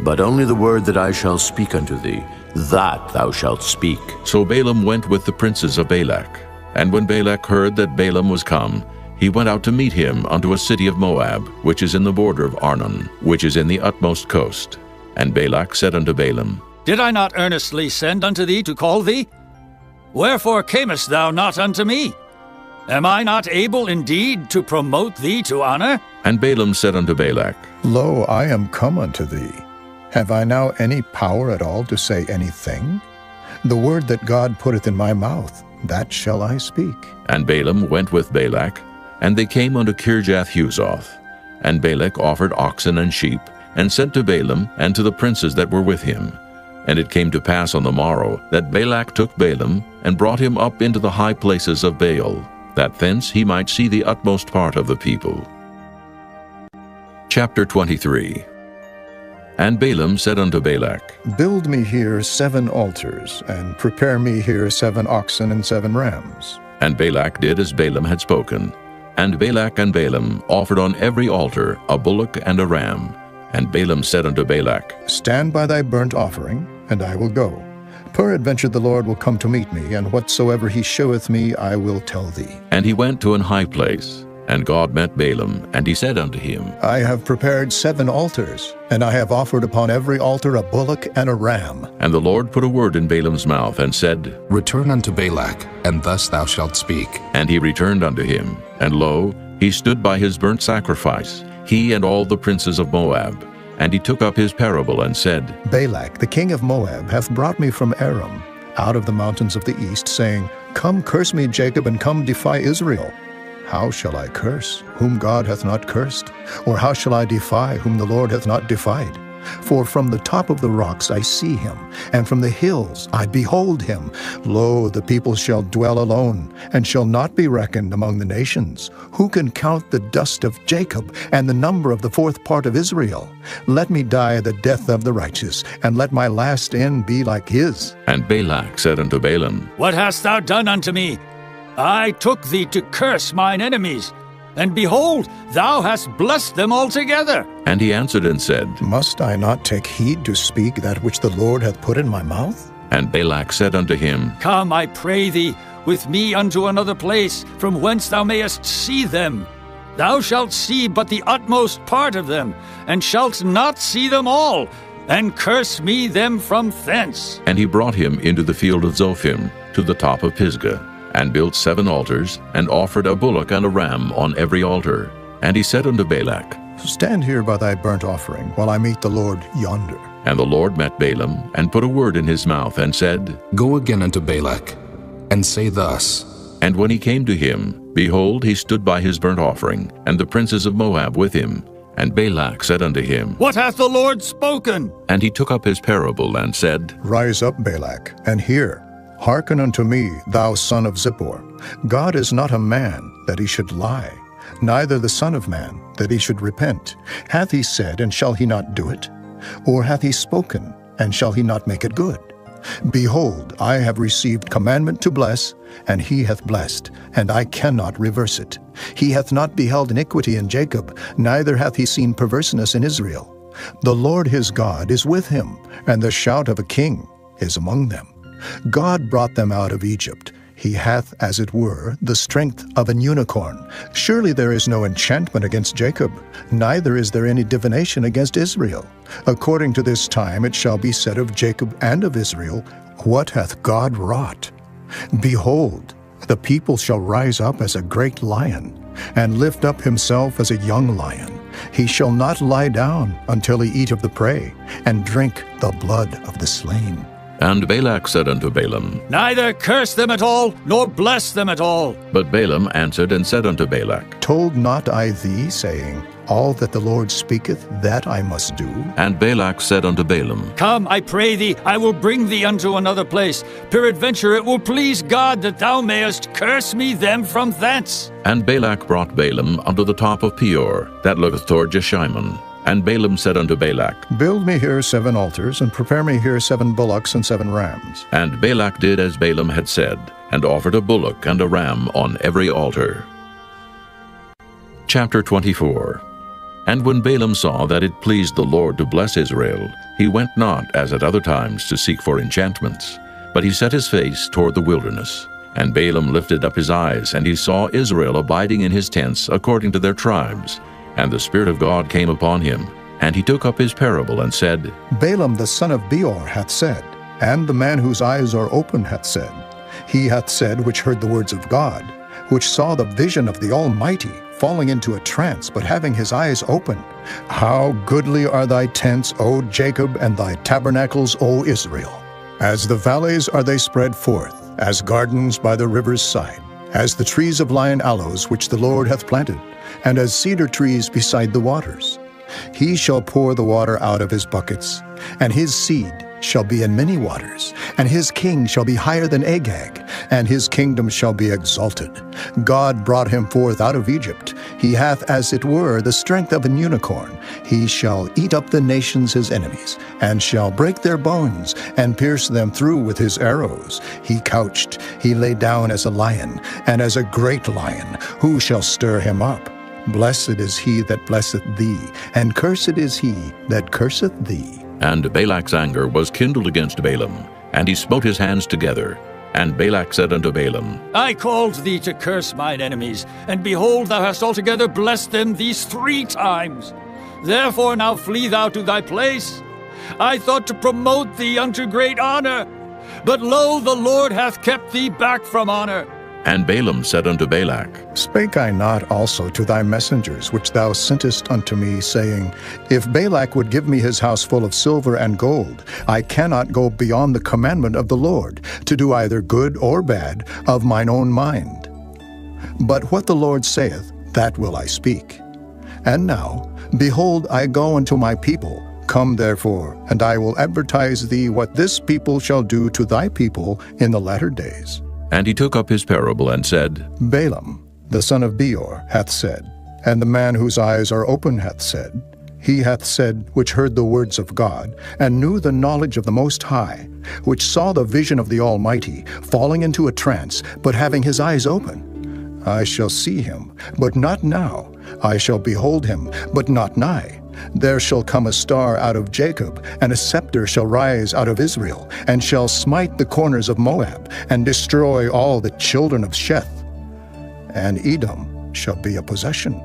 but only the word that I shall speak unto thee, that thou shalt speak. So Balaam went with the princes of Balak. And when Balak heard that Balaam was come, he went out to meet him unto a city of Moab, which is in the border of Arnon, which is in the utmost coast. And Balak said unto Balaam, Did I not earnestly send unto thee to call thee? Wherefore camest thou not unto me? Am I not able indeed to promote thee to honor? And Balaam said unto Balak, Lo, I am come unto thee. Have I now any power at all to say anything? The word that God putteth in my mouth, that shall I speak. And Balaam went with Balak, and they came unto Kirjath-Huzoth. And Balak offered oxen and sheep, and sent to Balaam and to the princes that were with him. And it came to pass on the morrow that Balak took Balaam, and brought him up into the high places of Baal, that thence he might see the utmost part of the people. Chapter 23. And Balaam said unto Balak, Build me here 7 altars, and prepare me here 7 oxen and 7 rams. And Balak did as Balaam had spoken. And Balak and Balaam offered on every altar a bullock and a ram. And Balaam said unto Balak, Stand by thy burnt offering, and I will go. Peradventure the Lord will come to meet me, and whatsoever he sheweth me I will tell thee. And he went to an high place. And God met Balaam, and he said unto him, I have prepared 7 altars, and I have offered upon every altar a bullock and a ram. And the Lord put a word in Balaam's mouth, and said, Return unto Balak, and thus thou shalt speak. And he returned unto him, and lo, he stood by his burnt sacrifice, he and all the princes of Moab. And he took up his parable, and said, Balak, the king of Moab, hath brought me from Aram, out of the mountains of the east, saying, Come curse me, Jacob, and come defy Israel. How shall I curse, whom God hath not cursed? Or how shall I defy, whom the Lord hath not defied? For from the top of the rocks I see him, and from the hills I behold him. Lo, the people shall dwell alone, and shall not be reckoned among the nations. Who can count the dust of Jacob, and the number of the 4th part of Israel? Let me die the death of the righteous, and let my last end be like his. And Balak said unto Balaam, What hast thou done unto me? I took thee to curse mine enemies, and behold, thou hast blessed them altogether. And he answered and said, Must I not take heed to speak that which the Lord hath put in my mouth? And Balak said unto him, Come, I pray thee, with me unto another place, from whence thou mayest see them. Thou shalt see but the utmost part of them, and shalt not see them all, and curse me them from thence. And he brought him into the field of Zophim, to the top of Pisgah, and built 7 altars, and offered a bullock and a ram on every altar. And he said unto Balak, Stand here by thy burnt offering, while I meet the Lord yonder. And the Lord met Balaam, and put a word in his mouth, and said, Go again unto Balak, and say thus. And when he came to him, behold, he stood by his burnt offering, and the princes of Moab with him. And Balak said unto him, What hath the Lord spoken? And he took up his parable, and said, Rise up, Balak, and hear. Hearken unto me, thou son of Zippor. God is not a man, that he should lie, neither the Son of Man, that he should repent. Hath he said, and shall he not do it? Or hath he spoken, and shall he not make it good? Behold, I have received commandment to bless, and he hath blessed, and I cannot reverse it. He hath not beheld iniquity in Jacob, neither hath he seen perverseness in Israel. The Lord his God is with him, and the shout of a king is among them. God brought them out of Egypt. He hath, as it were, the strength of an unicorn. Surely there is no enchantment against Jacob, neither is there any divination against Israel. According to this time it shall be said of Jacob and of Israel, What hath God wrought? Behold, the people shall rise up as a great lion, and lift up himself as a young lion. He shall not lie down until he eat of the prey, and drink the blood of the slain. And Balak said unto Balaam, Neither curse them at all, nor bless them at all. But Balaam answered and said unto Balak, Told not I thee, saying, All that the Lord speaketh, that I must do? And Balak said unto Balaam, Come, I pray thee, I will bring thee unto another place. Peradventure it will please God that thou mayest curse me them from thence. And Balak brought Balaam unto the top of Peor, that looketh toward Jeshimon. And Balaam said unto Balak, Build me here 7 altars, and prepare me here 7 bullocks and 7 rams. And Balak did as Balaam had said, and offered a bullock and a ram on every altar. Chapter 24. And when Balaam saw that it pleased the Lord to bless Israel, he went not, as at other times, to seek for enchantments, but he set his face toward the wilderness. And Balaam lifted up his eyes, and he saw Israel abiding in his tents according to their tribes. And the Spirit of God came upon him, and he took up his parable and said, Balaam the son of Beor hath said, and the man whose eyes are open hath said, He hath said which heard the words of God, which saw the vision of the Almighty, falling into a trance, but having his eyes open. How goodly are thy tents, O Jacob, and thy tabernacles, O Israel! As the valleys are they spread forth, as gardens by the river's side, as the trees of lion aloes which the Lord hath planted, and as cedar trees beside the waters. He shall pour the water out of his buckets, and his seed shall be in many waters, and his king shall be higher than Agag, and his kingdom shall be exalted. God brought him forth out of Egypt. He hath as it were the strength of an unicorn. He shall eat up the nations his enemies, and shall break their bones, and pierce them through with his arrows. He couched, he lay down as a lion, and as a great lion. Who shall stir him up? Blessed is he that blesseth thee, and cursed is he that curseth thee. And Balak's anger was kindled against Balaam, and he smote his hands together. And Balak said unto Balaam, I called thee to curse mine enemies, and behold, thou hast altogether blessed them these 3 times. Therefore now flee thou to thy place. I thought to promote thee unto great honor, but lo, the Lord hath kept thee back from honor. And Balaam said unto Balak, Spake I not also to thy messengers, which thou sentest unto me, saying, If Balak would give me his house full of silver and gold, I cannot go beyond the commandment of the Lord, to do either good or bad of mine own mind. But what the Lord saith, that will I speak. And now, behold, I go unto my people. Come therefore, and I will advertise thee what this people shall do to thy people in the latter days. And he took up his parable and said, Balaam, the son of Beor, hath said, and the man whose eyes are open hath said, He hath said, which heard the words of God, and knew the knowledge of the Most High, which saw the vision of the Almighty, falling into a trance, but having his eyes open. I shall see him, but not now. I shall behold him, but not nigh. There shall come a star out of Jacob, and a scepter shall rise out of Israel, and shall smite the corners of Moab, and destroy all the children of Sheth. And Edom shall be a possession.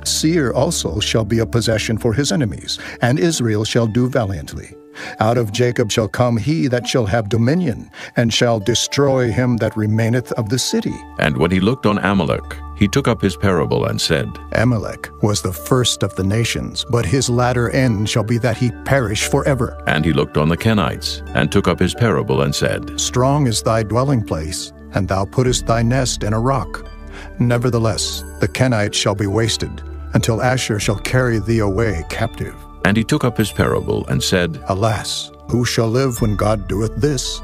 Seir also shall be a possession for his enemies, and Israel shall do valiantly. Out of Jacob shall come he that shall have dominion, and shall destroy him that remaineth of the city. And when he looked on Amalek, he took up his parable and said, Amalek was the first of the nations, but his latter end shall be that he perish forever. And he looked on the Kenites, and took up his parable and said, Strong is thy dwelling place, and thou puttest thy nest in a rock. Nevertheless, the Kenites shall be wasted, until Asher shall carry thee away captive. And he took up his parable and said, Alas, who shall live when God doeth this?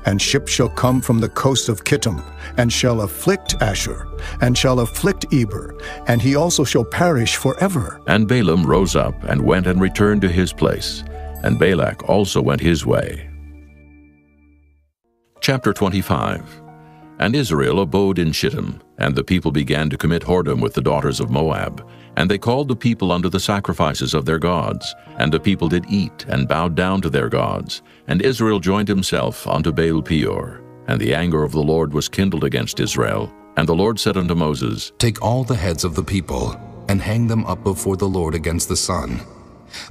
And ships shall come from the coast of Kittim, and shall afflict Asher, and shall afflict Eber, and he also shall perish forever. And Balaam rose up, and went and returned to his place, and Balak also went his way. Chapter 25. And Israel abode in Shittim, and the people began to commit whoredom with the daughters of Moab. And they called the people unto the sacrifices of their gods. And the people did eat, and bowed down to their gods. And Israel joined himself unto Baal Peor. And the anger of the Lord was kindled against Israel. And the Lord said unto Moses, Take all the heads of the people, and hang them up before the Lord against the sun,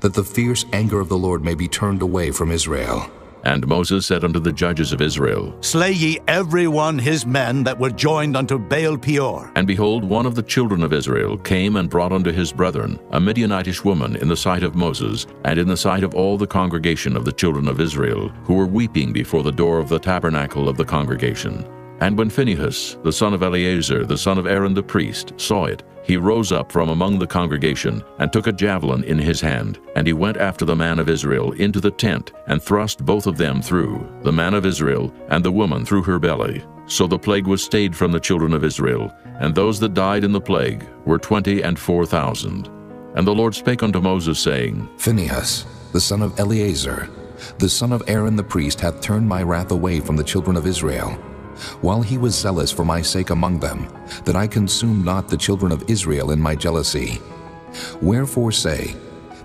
that the fierce anger of the Lord may be turned away from Israel. And Moses said unto the judges of Israel, Slay ye every one his men that were joined unto Baal Peor. And behold, one of the children of Israel came and brought unto his brethren a Midianitish woman in the sight of Moses, and in the sight of all the congregation of the children of Israel, who were weeping before the door of the tabernacle of the congregation. And when Phinehas, the son of Eleazar, the son of Aaron the priest, saw it, he rose up from among the congregation, and took a javelin in his hand, and he went after the man of Israel into the tent, and thrust both of them through, the man of Israel and the woman through her belly. So the plague was stayed from the children of Israel, and those that died in the plague were 24,000. And the Lord spake unto Moses, saying, Phinehas, the son of Eleazar, the son of Aaron the priest, hath turned my wrath away from the children of Israel, while he was zealous for my sake among them, that I consumed not the children of Israel in my jealousy. Wherefore say,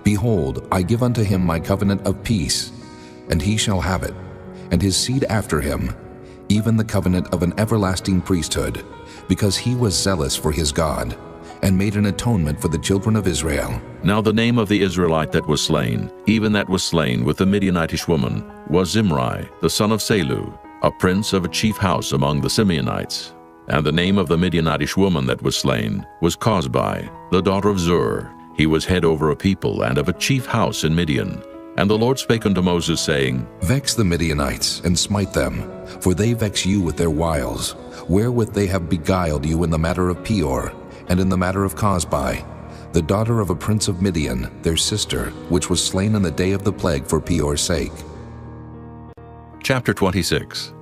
Behold, I give unto him my covenant of peace, and he shall have it, and his seed after him, even the covenant of an everlasting priesthood, because he was zealous for his God, and made an atonement for the children of Israel. Now the name of the Israelite that was slain, even that was slain with the Midianitish woman, was Zimri, the son of Salu, a prince of a chief house among the Simeonites. And the name of the Midianitish woman that was slain was Cosbi, the daughter of Zur. He was head over a people and of a chief house in Midian. And the Lord spake unto Moses, saying, Vex the Midianites, and smite them, for they vex you with their wiles, wherewith they have beguiled you in the matter of Peor, and in the matter of Cosbi, the daughter of a prince of Midian, their sister, which was slain in the day of the plague for Peor's sake. Chapter 26.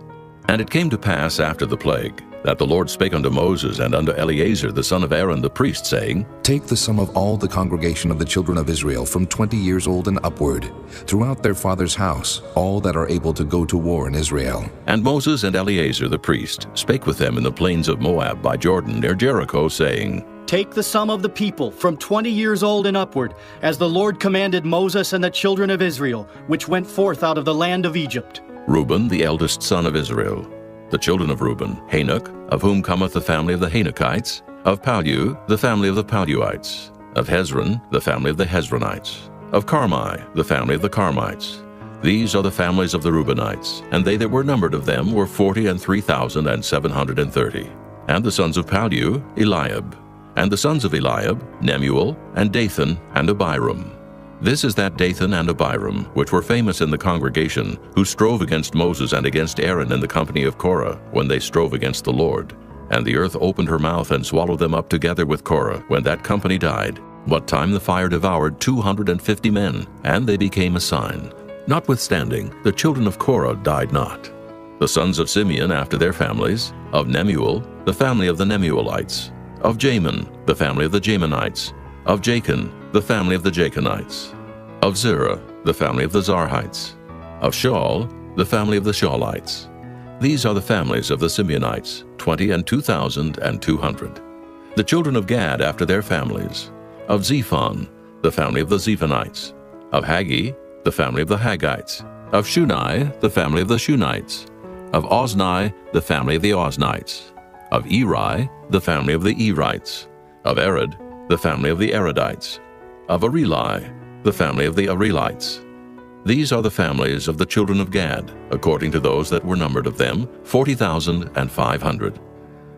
And it came to pass after the plague, that the Lord spake unto Moses and unto Eleazar the son of Aaron the priest, saying, Take the sum of all the congregation of the children of Israel from 20 years old and upward, throughout their father's house, all that are able to go to war in Israel. And Moses and Eleazar the priest spake with them in the plains of Moab by Jordan near Jericho, saying, Take the sum of the people from 20 years old and upward, as the Lord commanded Moses and the children of Israel, which went forth out of the land of Egypt. Reuben, the eldest son of Israel. The children of Reuben, Hanok, of whom cometh the family of the Hanokites. Of Pallu, the family of the Palluites. Of Hezron, the family of the Hezronites. Of Carmi, the family of the Carmites. These are the families of the Reubenites, and they that were numbered of them were 43,730. And the sons of Pallu, Eliab. And the sons of Eliab, Nemuel, and Dathan, and Abiram. This is that Dathan and Abiram, which were famous in the congregation, who strove against Moses and against Aaron in the company of Korah, when they strove against the Lord. And the earth opened her mouth and swallowed them up together with Korah, when that company died. What time the fire devoured 250 men, and they became a sign. Notwithstanding, the children of Korah died not. The sons of Simeon after their families, of Nemuel, the family of the Nemuelites. Of Jamin, the family of the Jaminites. Of Jachin, the family of the Jachinites. Of Zerah, the family of the Zarhites. Of Shaul, the family of the Shaulites. These are the families of the Simeonites, 22,200. The children of Gad after their families. Of Zephon, the family of the Zephonites. Of Haggi, the family of the Haggites. Of Shunai, the family of the Shunites. Of Ozni, the family of the Oznites. Of Eri, the family of the Erites. Of Arad, the family of the Aradites. Of Areli, the family of the Arelites. These are the families of the children of Gad, according to those that were numbered of them, 40,500.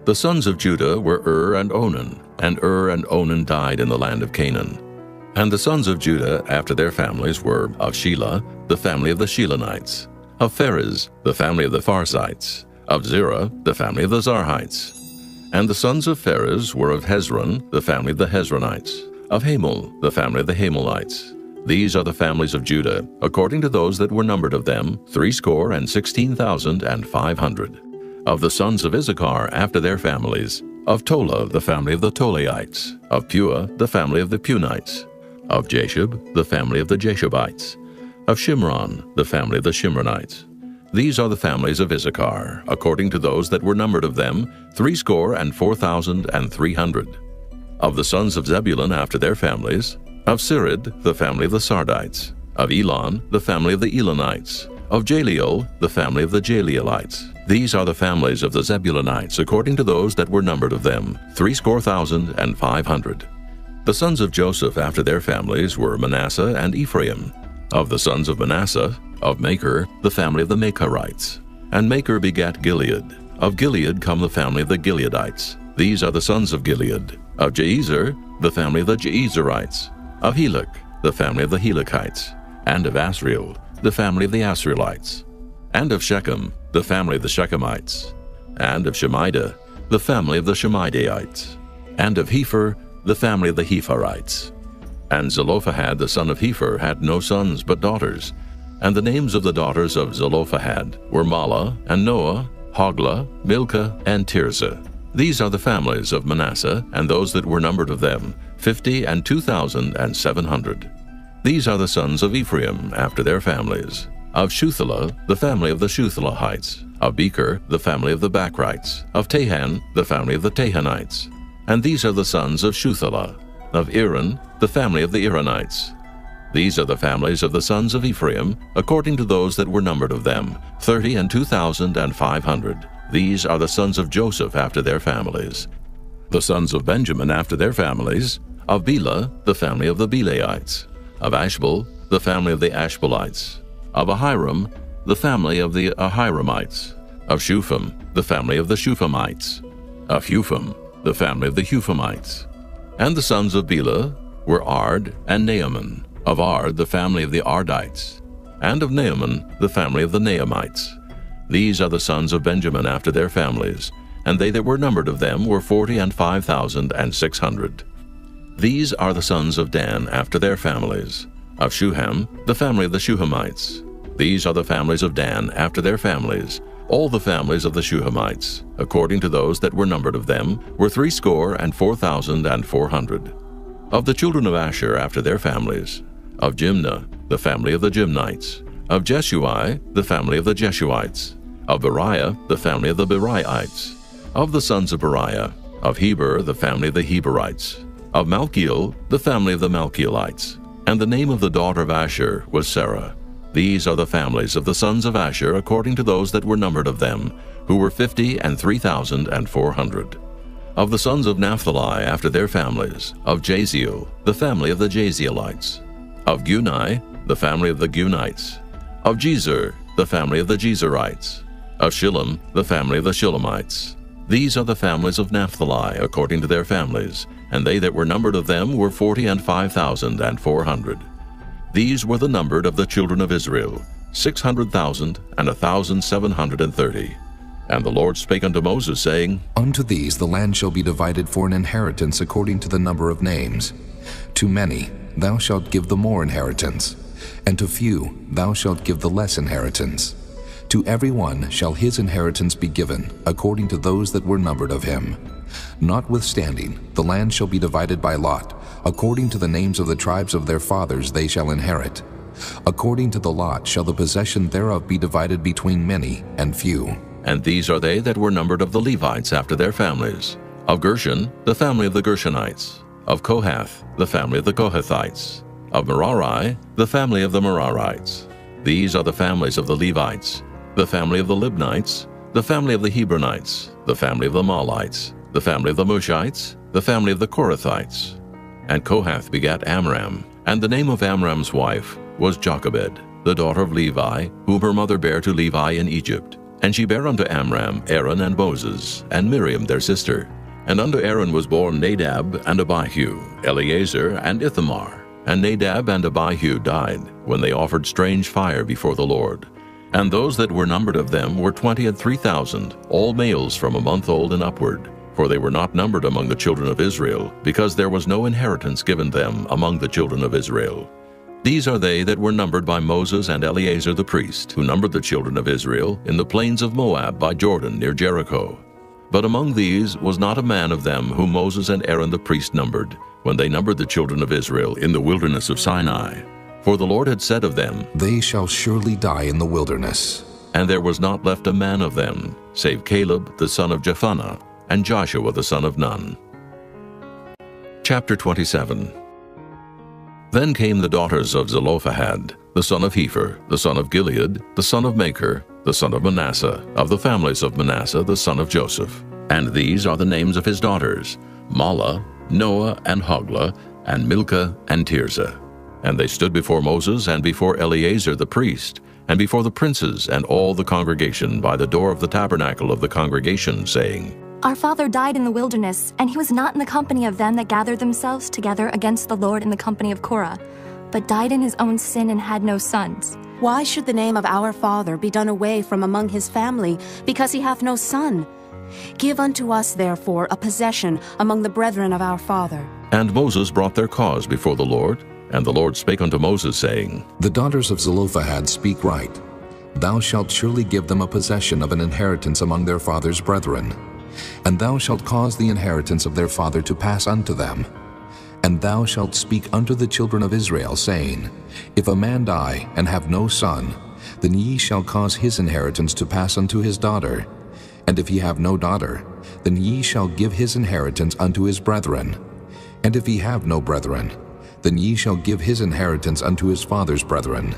The sons of Judah were and Onan died in the land of Canaan. And the sons of Judah after their families were of Shelah, the family of the Shelonites. Of Pharez, the family of the Pharzites. Of Zerah, the family of the Zarhites. And the sons of Pharez were of Hezron, the family of the Hezronites. Of Hamul, the family of the Hamelites. These are the families of Judah, according to those that were numbered of them, 16,500. Of the sons of Issachar after their families, of Tola, the family of the Tolaites. Of Pua, the family of the Punites. Of Jashub, the family of the Jashubites. Of Shimron, the family of the Shimronites. These are the families of Issachar, according to those that were numbered of them, 64,300. Of the sons of Zebulun after their families, of Sirid, the family of the Sardites. Of Elon, the family of the Elonites. Of Jaleel, the family of the Jaleelites. These are the families of the Zebulunites, according to those that were numbered of them, 64,500. The sons of Joseph after their families were Manasseh and Ephraim. Of the sons of Manasseh, of Machir, the family of the Machirites. And Machir begat Gilead. Of Gilead come the family of the Gileadites. These are the sons of Gilead. Of Jeezer, the family of the Jeezerites. Of Helek, the family of the Helekites. And of Asriel, the family of the Asrielites. And of Shechem, the family of the Shechemites. And of Shemida, the family of the Shemidaites. And of Hepher, the family of the Hepherites. And Zelophehad the son of Hepher had no sons but daughters. And the names of the daughters of Zelophehad were Mahlah, and Noah, Hoglah, Milcah, and Tirzah. These are the families of Manasseh, and those that were numbered of them, 50 and 2,700. These are the sons of Ephraim after their families. Of Shuthelah, the family of the Shuthelahites. Of Becher, the family of the Bachrites. Of Tahan, the family of the Tahanites. And these are the sons of Shuthelah. Of Iran, the family of the Iranites. These are the families of the sons of Ephraim, according to those that were numbered of them, 30 and 2,500. These are the sons of Joseph after their families. The sons of Benjamin after their families, of Bela, the family of the Belaites. Of Ashbel, the family of the Ashbelites. Of Ahiram, the family of the Ahiramites. Of Shupham, the family of the Shuphamites. Of Hupham, the family of the Huphamites. And the sons of Bela were Ard and Naaman. Of Ard, the family of the Ardites. And of Naaman, the family of the Naamites. These are the sons of Benjamin after their families, and they that were numbered of them were 40 and 5,600. These are the sons of Dan after their families. Of Shuham, the family of the Shuhamites. These are the families of Dan after their families. All the families of the Shuhamites, according to those that were numbered of them, were 64,400. Of the children of Asher after their families, of Jimnah, the family of the Jimnites. Of Jeshui, the family of the Jeshuites. Of Beriah, the family of the Beriaites. Of the sons of Beriah, of Heber, the family of the Heberites. Of Malchiel, the family of the Malchielites. And the name of the daughter of Asher was Sarah. These are the families of the sons of Asher according to those that were numbered of them, who were 50 and 3,400. Of the sons of Naphtali after their families, of Jaziel, the family of the Jazielites. Of Gunai, the family of the Gunites. Of Jezer, the family of the Jezerites. Of Shillem, the family of the Shillemites. These are the families of Naphtali according to their families, and they that were numbered of them were 40 and 5,400. These were the numbered of the children of Israel, 600,000 and 1,730. And the Lord spake unto Moses, saying, Unto these the land shall be divided for an inheritance according to the number of names. To many thou shalt give the more inheritance, and to few thou shalt give the less inheritance. To every one shall his inheritance be given, according to those that were numbered of him. Notwithstanding, the land shall be divided by lot, according to the names of the tribes of their fathers they shall inherit. According to the lot shall the possession thereof be divided between many and few. And these are they that were numbered of the Levites after their families. Of Gershon, the family of the Gershonites. Of Kohath, the family of the Kohathites. Of Merari, the family of the Merarites. These are the families of the Levites. The family of the Libnites, the family of the Hebronites, the family of the Mahlites, the family of the Mushites, the family of the Korathites. And Kohath begat Amram, and the name of Amram's wife was Jochebed, the daughter of Levi, whom her mother bare to Levi in Egypt. And she bare unto Amram Aaron and Moses, and Miriam their sister. And unto Aaron was born Nadab and Abihu, Eleazar and Ithamar. And Nadab and Abihu died, when they offered strange fire before the Lord. And those that were numbered of them were 23,000, all males from a month old and upward. For they were not numbered among the children of Israel, because there was no inheritance given them among the children of Israel. These are they that were numbered by Moses and Eleazar the priest, who numbered the children of Israel in the plains of Moab by Jordan near Jericho. But among these was not a man of them whom Moses and Aaron the priest numbered, when they numbered the children of Israel in the wilderness of Sinai. For the Lord had said of them, They shall surely die in the wilderness. And there was not left a man of them, save Caleb the son of Jephunneh, and Joshua the son of Nun. Chapter 27. Then came the daughters of Zelophehad, the son of Hepher, the son of Gilead, the son of Machir, the son of Manasseh, of the families of Manasseh, the son of Joseph. And these are the names of his daughters, Mahlah, Noah, and Hoglah, and Milcah, and Tirzah. And they stood before Moses and before Eleazar the priest, and before the princes and all the congregation by the door of the tabernacle of the congregation, saying, Our father died in the wilderness, and he was not in the company of them that gathered themselves together against the Lord in the company of Korah, but died in his own sin and had no sons. Why should the name of our father be done away from among his family, because he hath no son? Give unto us, therefore, a possession among the brethren of our father. And Moses brought their cause before the Lord, and the Lord spake unto Moses, saying, The daughters of Zelophehad speak right. Thou shalt surely give them a possession of an inheritance among their father's brethren. And thou shalt cause the inheritance of their father to pass unto them. And thou shalt speak unto the children of Israel, saying, If a man die and have no son, then ye shall cause his inheritance to pass unto his daughter. And if he have no daughter, then ye shall give his inheritance unto his brethren. And if he have no brethren, then ye shall give his inheritance unto his father's brethren.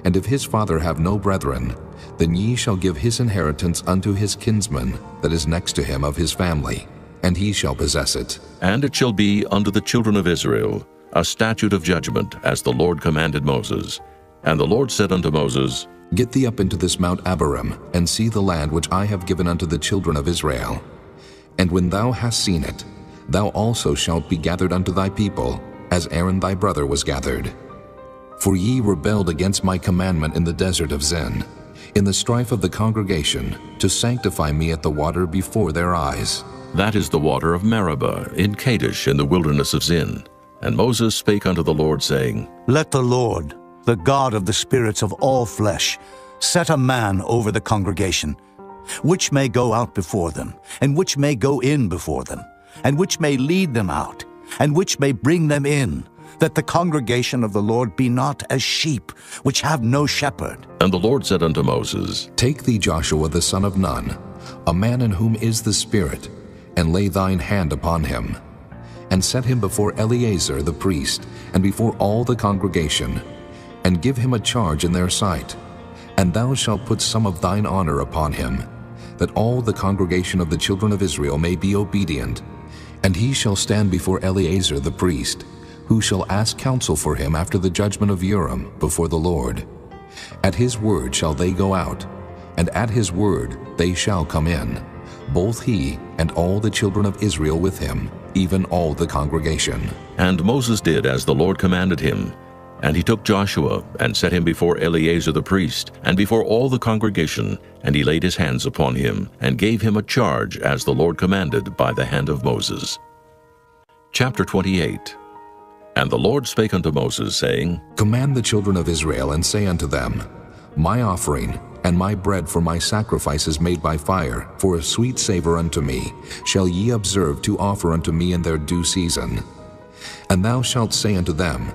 And if his father have no brethren, then ye shall give his inheritance unto his kinsman that is next to him of his family, and he shall possess it. And it shall be unto the children of Israel a statute of judgment, as the Lord commanded Moses. And the Lord said unto Moses, Get thee up into this Mount Abarim, and see the land which I have given unto the children of Israel. And when thou hast seen it, thou also shalt be gathered unto thy people, as Aaron thy brother was gathered. For ye rebelled against my commandment in the desert of Zin, in the strife of the congregation, to sanctify me at the water before their eyes. That is the water of Meribah, in Kadesh, in the wilderness of Zin. And Moses spake unto the Lord, saying, Let the Lord, the God of the spirits of all flesh, set a man over the congregation, which may go out before them, and which may go in before them, and which may lead them out, and which may bring them in, that the congregation of the Lord be not as sheep, which have no shepherd. And the Lord said unto Moses, Take thee Joshua the son of Nun, a man in whom is the Spirit, and lay thine hand upon him, and set him before Eleazar the priest, and before all the congregation, and give him a charge in their sight. And thou shalt put some of thine honor upon him, that all the congregation of the children of Israel may be obedient. And he shall stand before Eleazar the priest, who shall ask counsel for him after the judgment of Urim before the Lord. At his word shall they go out, and at his word they shall come in, both he and all the children of Israel with him, even all the congregation. And Moses did as the Lord commanded him. And he took Joshua, and set him before Eleazar the priest, and before all the congregation, and he laid his hands upon him, and gave him a charge as the Lord commanded by the hand of Moses. Chapter 28. And the Lord spake unto Moses, saying, Command the children of Israel, and say unto them, My offering and my bread for my sacrifices made by fire, for a sweet savor unto me, shall ye observe to offer unto me in their due season. And thou shalt say unto them,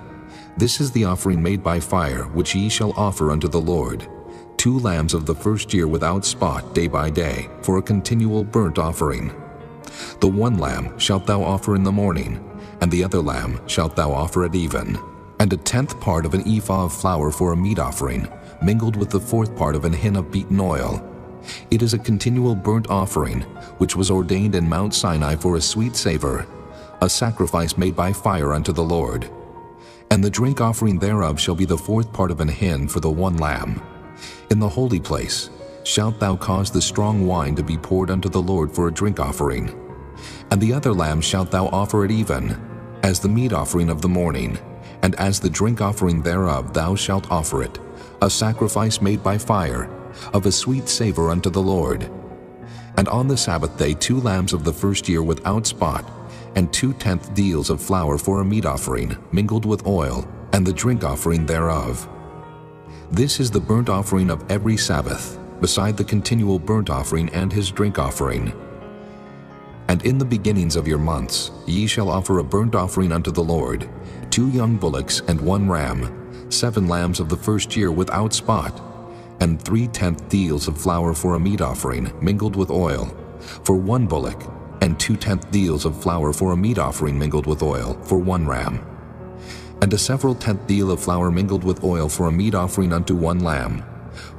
This is the offering made by fire, which ye shall offer unto the Lord, 2 lambs of the first year without spot day by day, for a continual burnt offering. The one lamb shalt thou offer in the morning, and the other lamb shalt thou offer at even, and 1/10 part of an ephah of flour for a meat offering, mingled with the 4th part of an hin of beaten oil. It is a continual burnt offering, which was ordained in Mount Sinai for a sweet savor, a sacrifice made by fire unto the Lord. And the drink offering thereof shall be the 4th part of an hin for the one lamb. In the holy place shalt thou cause the strong wine to be poured unto the Lord for a drink offering. And the other lamb shalt thou offer at even, as the meat offering of the morning, and as the drink offering thereof thou shalt offer it, a sacrifice made by fire, of a sweet savor unto the Lord. And on the Sabbath day 2 lambs of the first year without spot, and 2/10 deals of flour for a meat offering, mingled with oil, and the drink offering thereof. This is the burnt offering of every Sabbath, beside the continual burnt offering and his drink offering. And in the beginnings of your months ye shall offer a burnt offering unto the Lord, 2 young bullocks and 1 ram, 7 lambs of the first year without spot, and 3/10 deals of flour for a meat offering, mingled with oil, for 1 bullock, and 2/10 deals of flour for a meat offering mingled with oil, for 1 ram, and a several 10th deal of flour mingled with oil for a meat offering unto 1 lamb,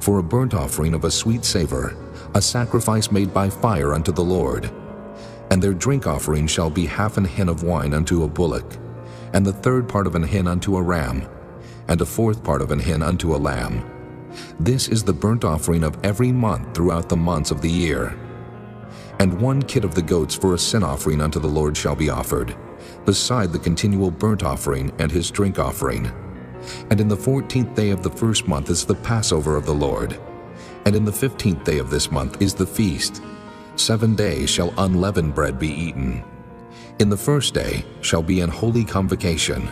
for a burnt offering of a sweet savor, a sacrifice made by fire unto the Lord. And their drink offering shall be 1/2 hin of wine unto a bullock, and the 3rd part of an hin unto a ram, and a fourth part of an hin unto a lamb. This is the burnt offering of every month throughout the months of the year. And 1 kid of the goats for a sin offering unto the Lord shall be offered, beside the continual burnt offering and his drink offering. And in the 14th day of the first month is the Passover of the Lord. And in the 15th day of this month is the feast. 7 days shall unleavened bread be eaten. In the first day shall be an holy convocation.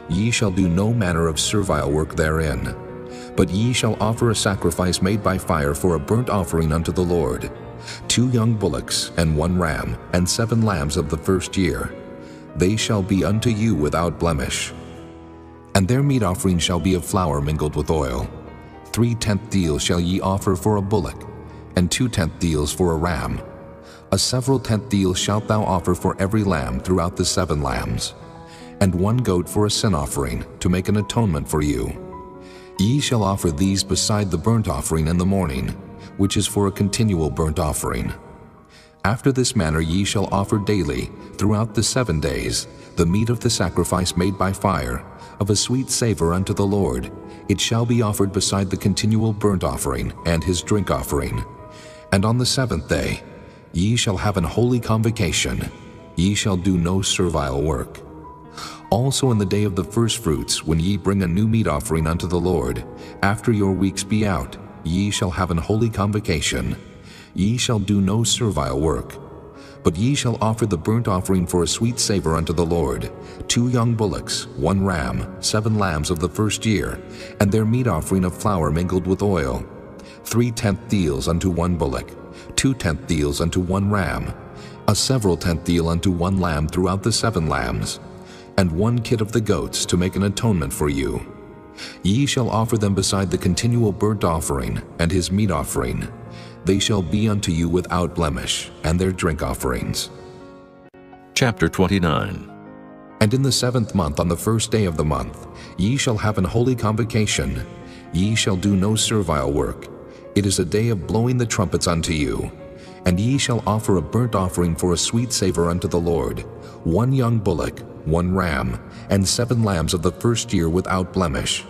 Ye shall do no manner of servile work therein, but ye shall offer a sacrifice made by fire for a burnt offering unto the Lord, 2 young bullocks and 1 ram, and 7 lambs of the first year. They shall be unto you without blemish. And their meat offering shall be of flour mingled with oil. 3/10 deals shall ye offer for a bullock, and 2/10 deals for a ram. A several 10th deal shalt thou offer for every lamb throughout the 7 lambs, and 1 goat for a sin offering, to make an atonement for you. Ye shall offer these beside the burnt offering in the morning, which is for a continual burnt offering. After this manner ye shall offer daily, throughout the 7 days, the meat of the sacrifice made by fire, of a sweet savor unto the Lord. It shall be offered beside the continual burnt offering and his drink offering. And on the 7th day ye shall have an holy convocation. Ye shall do no servile work. Also in the day of the firstfruits, when ye bring a new meat offering unto the Lord, after your weeks be out, ye shall have an holy convocation. Ye shall do no servile work. But ye shall offer the burnt offering for a sweet savor unto the Lord, 2 young bullocks, 1 ram, 7 lambs of the first year, and their meat offering of flour mingled with oil, 3/10 deals unto 1 bullock, 2/10 deals unto 1 ram, a several 10th deal unto 1 lamb throughout the 7 lambs, and 1 kid of the goats to make an atonement for you. Ye shall offer them beside the continual burnt offering and his meat offering. They shall be unto you without blemish, and their drink offerings. Chapter 29. And in the 7th month, on the first day of the month, ye shall have an holy convocation. Ye shall do no servile work. It is a day of blowing the trumpets unto you. And ye shall offer a burnt offering for a sweet savor unto the Lord, 1 young bullock, 1 ram, and 7 lambs of the first year without blemish.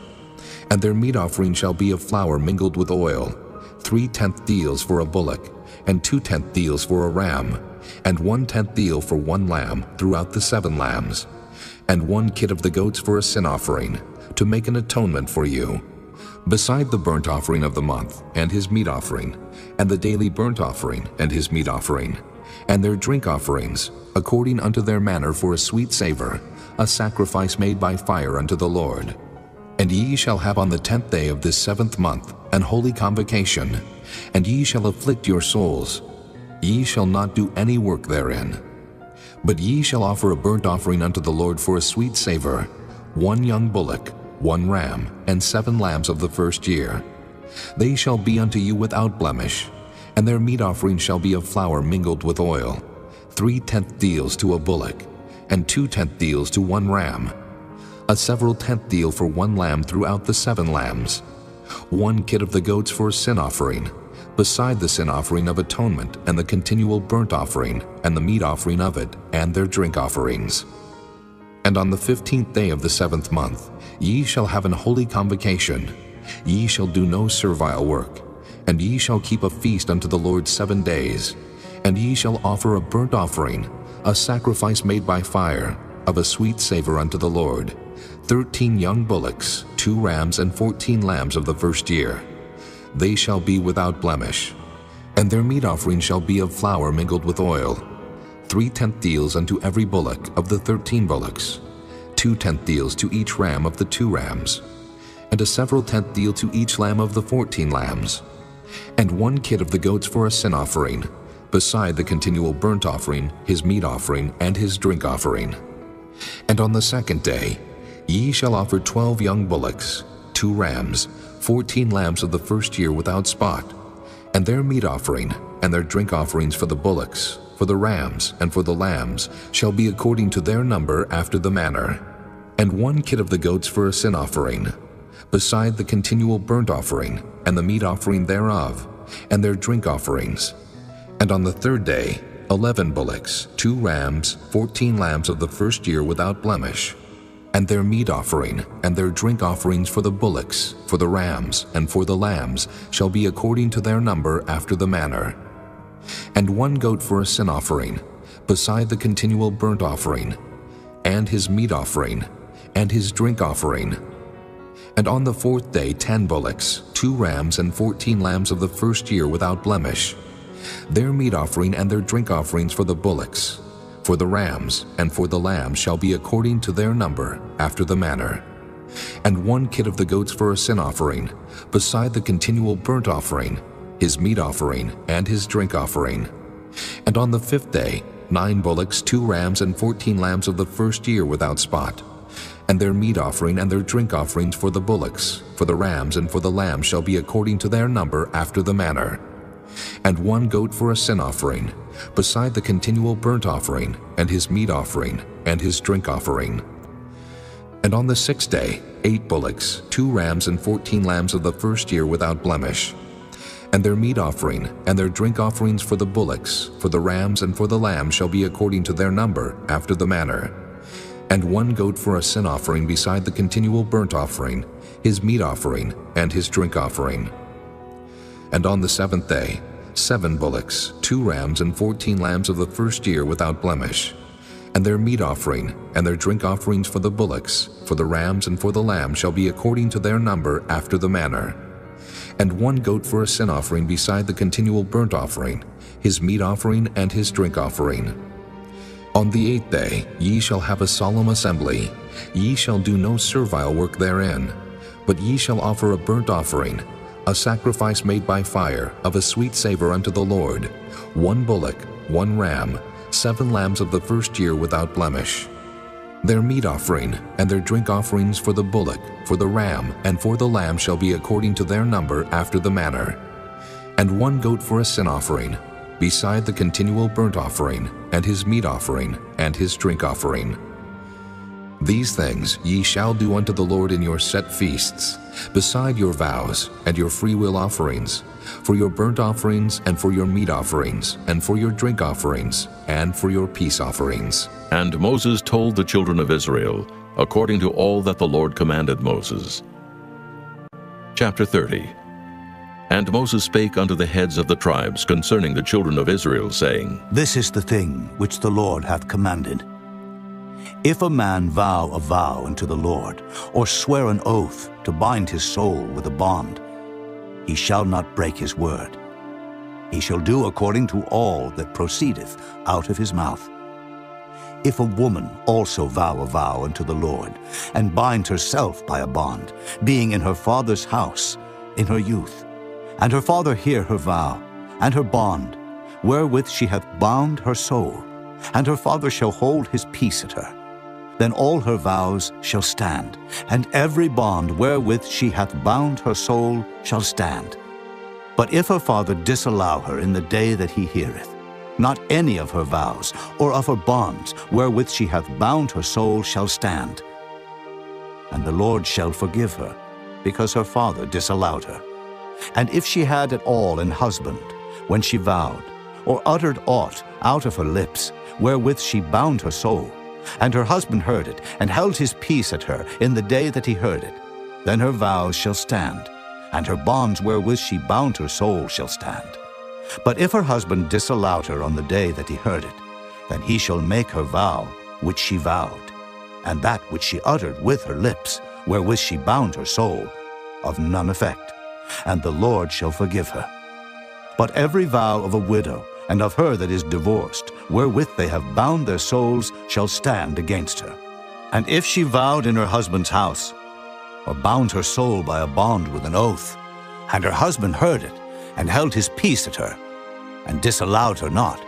And their meat offering shall be of flour mingled with oil, 3/10 deals for a bullock, and 2/10 deals for a ram, and 1/10 deal for 1 lamb throughout the 7 lambs, and 1 kid of the goats for a sin offering, to make an atonement for you. Beside the burnt offering of the month, and his meat offering, and the daily burnt offering, and his meat offering, and their drink offerings, according unto their manner for a sweet savor, a sacrifice made by fire unto the Lord. And ye shall have on the 10th day of this 7th month an holy convocation, and ye shall afflict your souls. Ye shall not do any work therein. But ye shall offer a burnt offering unto the Lord for a sweet savor, 1 young bullock, 1 ram, and 7 lambs of the first year. They shall be unto you without blemish, and their meat offering shall be of flour mingled with oil, 3/10 deals to a bullock, and 2/10 deals to 1 ram, a several 10th deal for 1 lamb throughout the 7 lambs, 1 kid of the goats for a sin offering, beside the sin offering of atonement and the continual burnt offering and the meat offering of it and their drink offerings. And on the 15th day of the 7th month ye shall have an holy convocation. Ye shall do no servile work, and ye shall keep a feast unto the Lord 7 days, and ye shall offer a burnt offering, a sacrifice made by fire, of a sweet savor unto the Lord, 13 young bullocks, 2 rams, and 14 lambs of the first year. They shall be without blemish. And their meat offering shall be of flour mingled with oil, 3/10 deals unto every bullock of the 13 bullocks, 2/10 deals to each ram of the 2 rams, and a several 10th deal to each lamb of the 14 lambs, and 1 kid of the goats for a sin offering, beside the continual burnt offering, his meat offering, and his drink offering. And on the 2nd day ye shall offer 12 young bullocks, 2 rams, 14 lambs of the first year without spot, and their meat offering and their drink offerings for the bullocks, for the rams, and for the lambs shall be according to their number after the manner, and 1 kid of the goats for a sin offering, beside the continual burnt offering and the meat offering thereof, and their drink offerings. And on the 3rd day 11 bullocks, 2 rams, 14 lambs of the first year without blemish, And their meat offering and their drink offerings for the bullocks, for the rams, and for the lambs shall be according to their number after the manner. And 1 goat for a sin offering, beside the continual burnt offering, and his meat offering, and his drink offering. And on the 4th day 10 bullocks, 2 rams, and 14 lambs of the first year without blemish. Their meat offering and their drink offerings for the bullocks, for the rams, and for the lambs shall be according to their number, after the manner. And 1 kid of the goats for a sin offering, beside the continual burnt offering, his meat offering, and his drink offering. And on the 5th day 9 bullocks, 2 rams, and 14 lambs of the first year without spot. And their meat offering and their drink offerings for the bullocks, for the rams, and for the lambs shall be according to their number, after the manner. And 1 goat for a sin offering, beside the continual burnt offering, and his meat offering, and his drink offering. And on the 6th day 8 bullocks, 2 rams, and 14 lambs of the first year without blemish. And their meat offering and their drink offerings for the bullocks, for the rams, and for the lambs shall be according to their number, after the manner. And 1 goat for a sin offering beside the continual burnt offering, his meat offering, and his drink offering. And on the 7th day 7 bullocks, 2 rams, and 14 lambs of the first year without blemish. And their meat offering and their drink offerings for the bullocks, for the rams, and for the lambs shall be according to their number, after the manner. And 1 goat for a sin offering beside the continual burnt offering, his meat offering, and his drink offering. On the 8th day ye shall have a solemn assembly. Ye shall do no servile work therein, but ye shall offer a burnt offering, a sacrifice made by fire, of a sweet savor unto the Lord, 1 bullock, 1 ram, 7 lambs of the first year without blemish. Their meat offering and their drink offerings for the bullock, for the ram, and for the lamb shall be according to their number, after the manner. And 1 goat for a sin offering, beside the continual burnt offering, and his meat offering, and his drink offering. These things ye shall do unto the Lord in your set feasts, beside your vows and your freewill offerings, for your burnt offerings, and for your meat offerings, and for your drink offerings, and for your peace offerings. And Moses told the children of Israel, according to all that the Lord commanded Moses. Chapter 30. And Moses spake unto the heads of the tribes concerning the children of Israel, saying, This is the thing which the Lord hath commanded. If a man vow a vow unto the Lord, or swear an oath to bind his soul with a bond, he shall not break his word. He shall do according to all that proceedeth out of his mouth. If a woman also vow a vow unto the Lord, and bind herself by a bond, being in her father's house in her youth, and her father hear her vow, and her bond, wherewith she hath bound her soul, and her father shall hold his peace at her, then all her vows shall stand, and every bond wherewith she hath bound her soul shall stand. But if her father disallow her in the day that he heareth, not any of her vows or of her bonds wherewith she hath bound her soul shall stand. And the Lord shall forgive her, because her father disallowed her. And if she had at all an husband, when she vowed, or uttered aught out of her lips, wherewith she bound her soul, and her husband heard it, and held his peace at her in the day that he heard it, then her vows shall stand, and her bonds wherewith she bound her soul shall stand. But if her husband disallowed her on the day that he heard it, then he shall make her vow which she vowed, and that which she uttered with her lips, wherewith she bound her soul, of none effect, and the Lord shall forgive her. But every vow of a widow, and of her that is divorced, wherewith they have bound their souls, shall stand against her. And if she vowed in her husband's house, or bound her soul by a bond with an oath, and her husband heard it, and held his peace at her, and disallowed her not,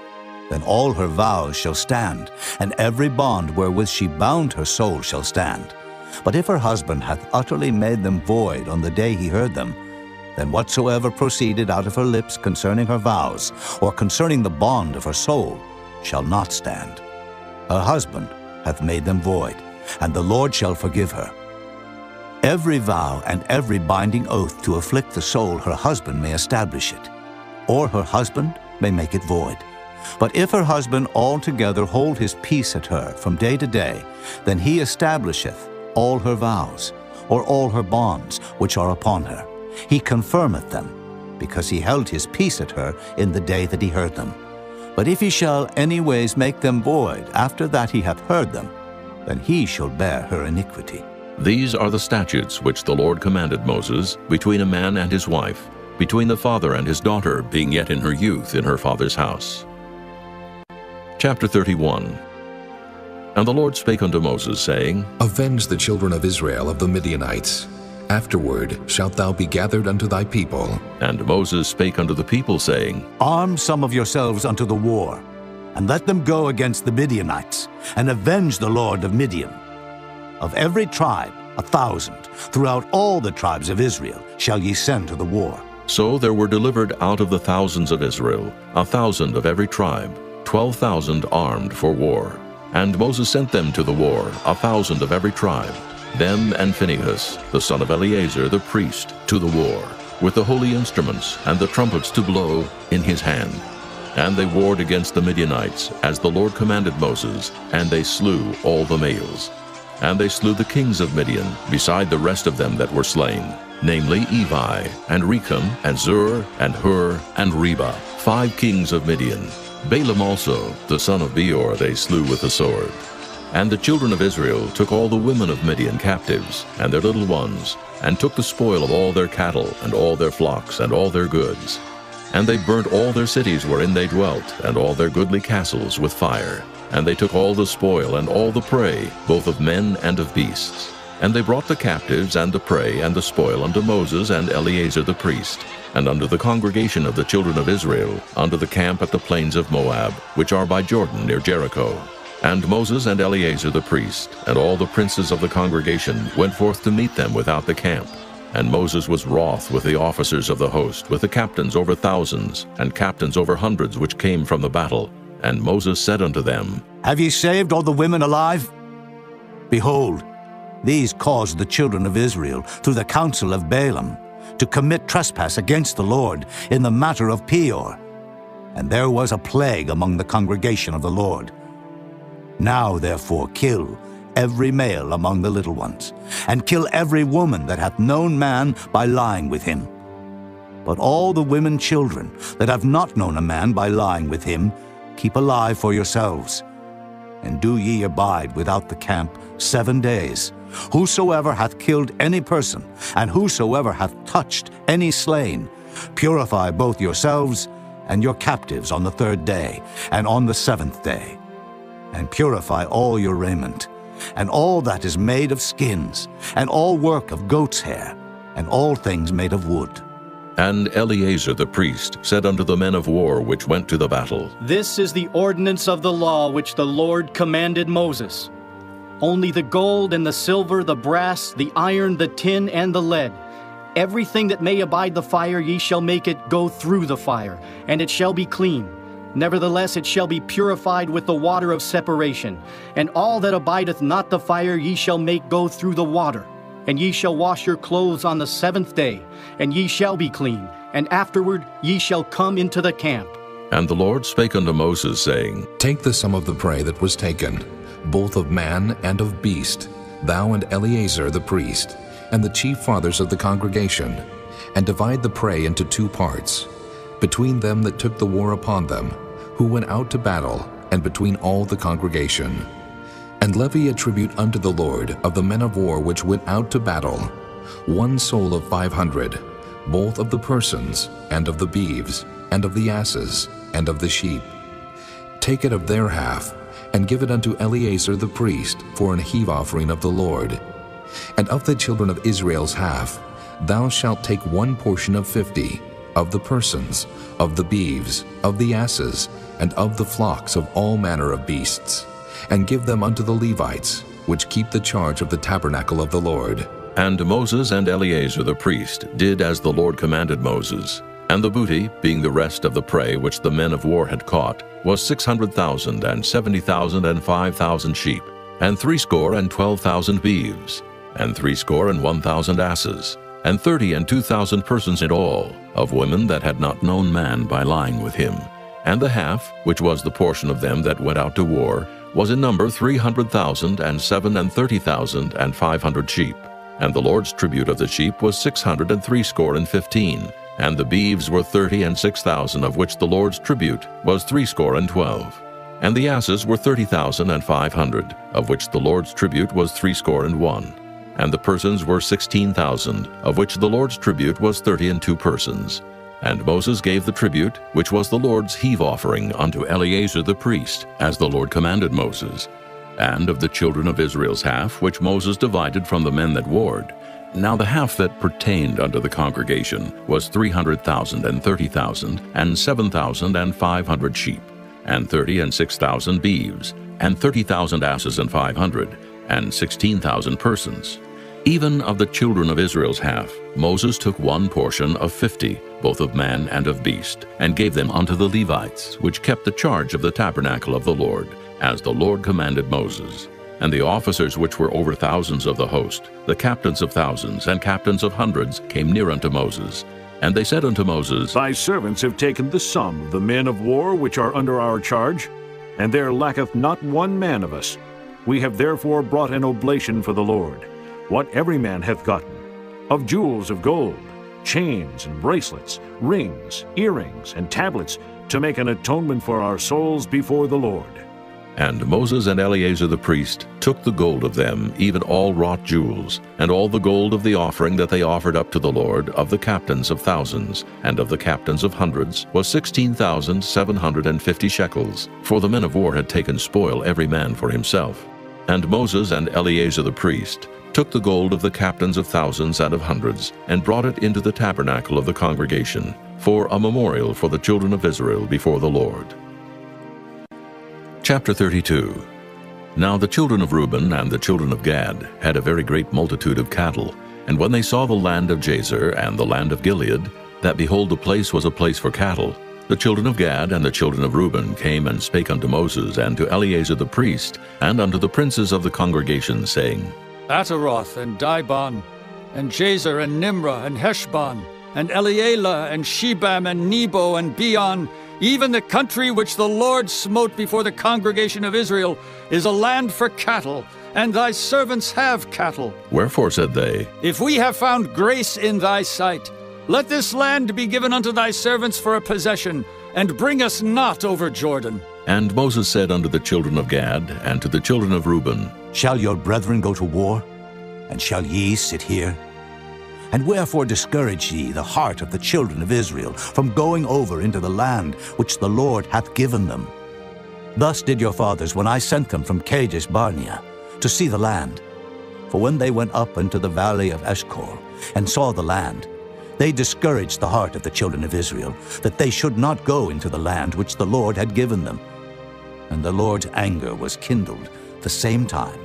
then all her vows shall stand, and every bond wherewith she bound her soul shall stand. But if her husband hath utterly made them void on the day he heard them, then whatsoever proceeded out of her lips concerning her vows, or concerning the bond of her soul, shall not stand. Her husband hath made them void, and the Lord shall forgive her. Every vow and every binding oath to afflict the soul her husband may establish it, or her husband may make it void. But if her husband altogether hold his peace at her from day to day, then he establisheth all her vows, or all her bonds which are upon her. He confirmeth them, because he held his peace at her in the day that he heard them. But if he shall any ways make them void after that he hath heard them, then he shall bear her iniquity. These are the statutes which the Lord commanded Moses between a man and his wife, between the father and his daughter, being yet in her youth in her father's house. Chapter 31. And the Lord spake unto Moses, saying, Avenge the children of Israel of the Midianites. Afterward shalt thou be gathered unto thy people. And Moses spake unto the people, saying, Arm some of yourselves unto the war, and let them go against the Midianites, and avenge the Lord of Midian. Of every tribe 1,000, throughout all the tribes of Israel, shall ye send to the war. So there were delivered out of the thousands of Israel 1,000 of every tribe, 12,000 armed for war. And Moses sent them to the war, 1,000 of every tribe, them and Phinehas, the son of Eleazar the priest, to the war, with the holy instruments and the trumpets to blow in his hand. And they warred against the Midianites, as the Lord commanded Moses, and they slew all the males. And they slew the kings of Midian, beside the rest of them that were slain, namely Evi, and Rechem, and Zur, and Hur, and Reba, 5 kings of Midian. Balaam also, the son of Beor, they slew with the sword. And the children of Israel took all the women of Midian captives, and their little ones, and took the spoil of all their cattle, and all their flocks, and all their goods. And they burnt all their cities wherein they dwelt, and all their goodly castles with fire. And they took all the spoil and all the prey, both of men and of beasts. And they brought the captives and the prey and the spoil unto Moses and Eleazar the priest, and unto the congregation of the children of Israel, unto the camp at the plains of Moab, which are by Jordan near Jericho. And Moses and Eleazar the priest, and all the princes of the congregation, went forth to meet them without the camp. And Moses was wroth with the officers of the host, with the captains over thousands, and captains over hundreds which came from the battle. And Moses said unto them, Have ye saved all the women alive? Behold, these caused the children of Israel, through the counsel of Balaam, to commit trespass against the Lord in the matter of Peor. And there was a plague among the congregation of the Lord. Now therefore kill every male among the little ones, and kill every woman that hath known man by lying with him. But all the women children that have not known a man by lying with him, keep alive for yourselves. And do ye abide without the camp 7 days. Whosoever hath killed any person, and whosoever hath touched any slain, purify both yourselves and your captives on the 3rd day, and on the 7th day. And purify all your raiment, and all that is made of skins, and all work of goat's hair, and all things made of wood. And Eleazar the priest said unto the men of war which went to the battle, This is the ordinance of the law which the Lord commanded Moses. Only the gold and the silver, the brass, the iron, the tin, and the lead, everything that may abide the fire, ye shall make it go through the fire, and it shall be clean. Nevertheless it shall be purified with the water of separation. And all that abideth not the fire ye shall make go through the water. And ye shall wash your clothes on the 7th day, and ye shall be clean, and afterward ye shall come into the camp. And the Lord spake unto Moses, saying, Take the sum of the prey that was taken, both of man and of beast, thou and Eleazar the priest, and the chief fathers of the congregation, and divide the prey into 2 parts, between them that took the war upon them, who went out to battle, and between all the congregation. And levy a tribute unto the Lord of the men of war which went out to battle, 1 soul of 500, both of the persons, and of the beeves, and of the asses, and of the sheep. Take it of their half, and give it unto Eleazar the priest for an heave offering of the Lord. And of the children of Israel's half, thou shalt take 1 portion of 50, of the persons, of the beeves, of the asses, and of the flocks of all manner of beasts, and give them unto the Levites, which keep the charge of the tabernacle of the Lord. And Moses and Eleazar the priest did as the Lord commanded Moses. And the booty, being the rest of the prey which the men of war had caught, was 600,000, and 70,000, and 5,000 sheep, and 62,000 beeves, and 61,000 asses, and 32,000 persons in all, of women that had not known man by lying with him. And the half, which was the portion of them that went out to war, was in number 300,000, and 37,500 sheep. And the Lord's tribute of the sheep was 615, and the beeves were 30 and 6,000, of which the Lord's tribute was 12. And the asses were 30,500, of which the Lord's tribute was 61. And the persons were 16,000, of which the Lord's tribute was 32 persons. And Moses gave the tribute, which was the Lord's heave offering, unto Eleazar the priest, as the Lord commanded Moses. And of the children of Israel's half, which Moses divided from the men that warred, now the half that pertained unto the congregation was 300,000 and 30,000, and 7,500 sheep, and 30 and 6,000 beeves, and 30,000 asses and 500, and 16,000 persons. Even of the children of Israel's half, Moses took one portion of 50, both of man and of beast, and gave them unto the Levites, which kept the charge of the tabernacle of the Lord, as the Lord commanded Moses. And the officers which were over thousands of the host, the captains of thousands and captains of hundreds, came near unto Moses. And they said unto Moses, Thy servants have taken the sum of the men of war which are under our charge, and there lacketh not one man of us. We have therefore brought an oblation for the Lord, what every man hath gotten, of jewels of gold, chains and bracelets, rings, earrings, and tablets, to make an atonement for our souls before the Lord. And Moses and Eleazar the priest took the gold of them, even all wrought jewels, and all the gold of the offering that they offered up to the Lord, of the captains of thousands, and of the captains of hundreds, was 16,750 shekels, for the men of war had taken spoil every man for himself. And Moses and Eleazar the priest took the gold of the captains of thousands and of hundreds, and brought it into the tabernacle of the congregation, for a memorial for the children of Israel before the Lord. Chapter 32. Now the children of Reuben and the children of Gad had a very great multitude of cattle, and when they saw the land of Jazer and the land of Gilead, that behold the place was a place for cattle, the children of Gad and the children of Reuben came and spake unto Moses and to Eleazar the priest, and unto the princes of the congregation, saying, Ataroth and Dibon, and Jazer and Nimrah and Heshbon, and Elealeh and Shebam and Nebo and Beon, even the country which the Lord smote before the congregation of Israel, is a land for cattle, and thy servants have cattle. Wherefore said they, If we have found grace in thy sight, let this land be given unto thy servants for a possession, and bring us not over Jordan. And Moses said unto the children of Gad and to the children of Reuben, Shall your brethren go to war? And shall ye sit here? And wherefore discourage ye the heart of the children of Israel from going over into the land which the Lord hath given them? Thus did your fathers when I sent them from Kadesh Barnea to see the land. For when they went up into the valley of Eshcol and saw the land, they discouraged the heart of the children of Israel, that they should not go into the land which the Lord had given them. And the Lord's anger was kindled the same time,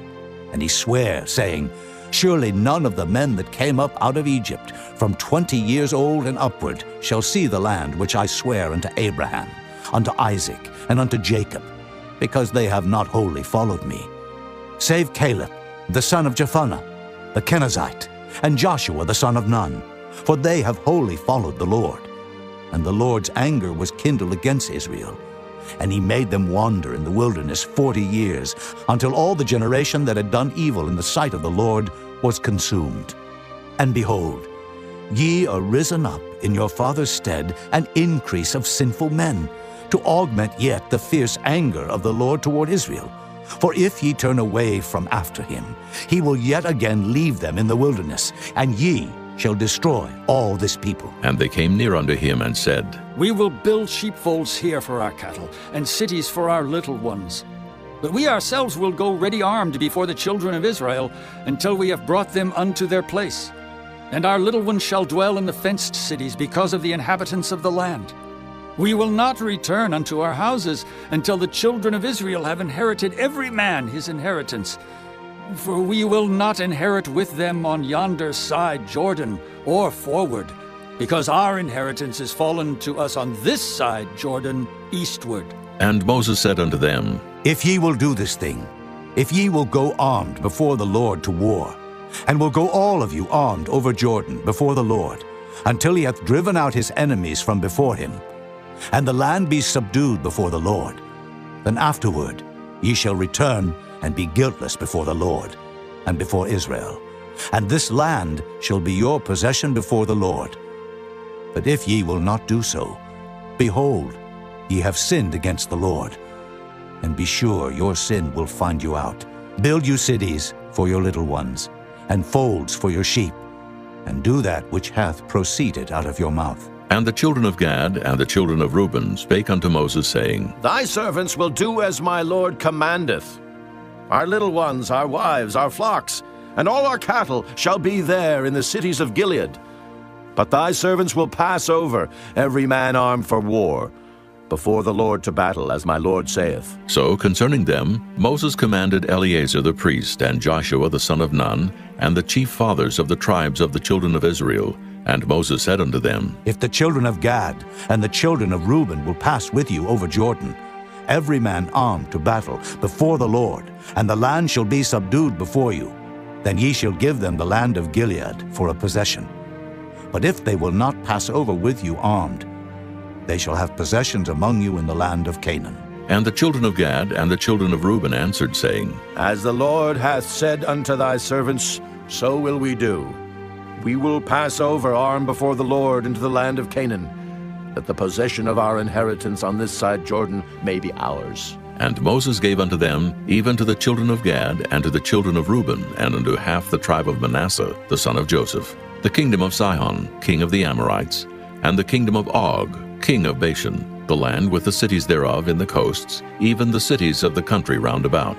and he sware, saying, Surely none of the men that came up out of Egypt from 20 years old and upward shall see the land which I swear unto Abraham, unto Isaac, and unto Jacob, because they have not wholly followed me, save Caleb, the son of Jephunneh, the Kenizzite, and Joshua the son of Nun, for they have wholly followed the Lord. And the Lord's anger was kindled against Israel, and he made them wander in the wilderness 40 years, until all the generation that had done evil in the sight of the Lord was consumed. And behold, ye are risen up in your father's stead an increase of sinful men, to augment yet the fierce anger of the Lord toward Israel. For if ye turn away from after him, he will yet again leave them in the wilderness, and ye shall destroy all this people. And they came near unto him and said, We will build sheepfolds here for our cattle, and cities for our little ones. But we ourselves will go ready armed before the children of Israel, until we have brought them unto their place. And our little ones shall dwell in the fenced cities because of the inhabitants of the land. We will not return unto our houses until the children of Israel have inherited every man his inheritance. For we will not inherit with them on yonder side Jordan, or forward, because our inheritance is fallen to us on this side Jordan, eastward. And Moses said unto them, If ye will do this thing, if ye will go armed before the Lord to war, and will go all of you armed over Jordan before the Lord, until he hath driven out his enemies from before him, and the land be subdued before the Lord, then afterward ye shall return and be guiltless before the Lord, and before Israel. And this land shall be your possession before the Lord. But if ye will not do so, behold, ye have sinned against the Lord. And be sure your sin will find you out. Build you cities for your little ones, and folds for your sheep, and do that which hath proceeded out of your mouth. And the children of Gad and the children of Reuben spake unto Moses, saying, Thy servants will do as my Lord commandeth. Our little ones, our wives, our flocks, and all our cattle shall be there in the cities of Gilead. But thy servants will pass over, every man armed for war, before the Lord to battle, as my Lord saith. So concerning them Moses commanded Eleazar the priest, and Joshua the son of Nun, and the chief fathers of the tribes of the children of Israel. And Moses said unto them, If the children of Gad and the children of Reuben will pass with you over Jordan, every man armed to battle before the Lord, and the land shall be subdued before you, then ye shall give them the land of Gilead for a possession. But if they will not pass over with you armed, they shall have possessions among you in the land of Canaan. And the children of Gad and the children of Reuben answered, saying, As the Lord hath said unto thy servants, so will we do. We will pass over armed before the Lord into the land of Canaan, that the possession of our inheritance on this side Jordan may be ours. And Moses gave unto them, even to the children of Gad, and to the children of Reuben, and unto half the tribe of Manasseh, the son of Joseph, the kingdom of Sihon, king of the Amorites, and the kingdom of Og, king of Bashan, the land with the cities thereof in the coasts, even the cities of the country round about.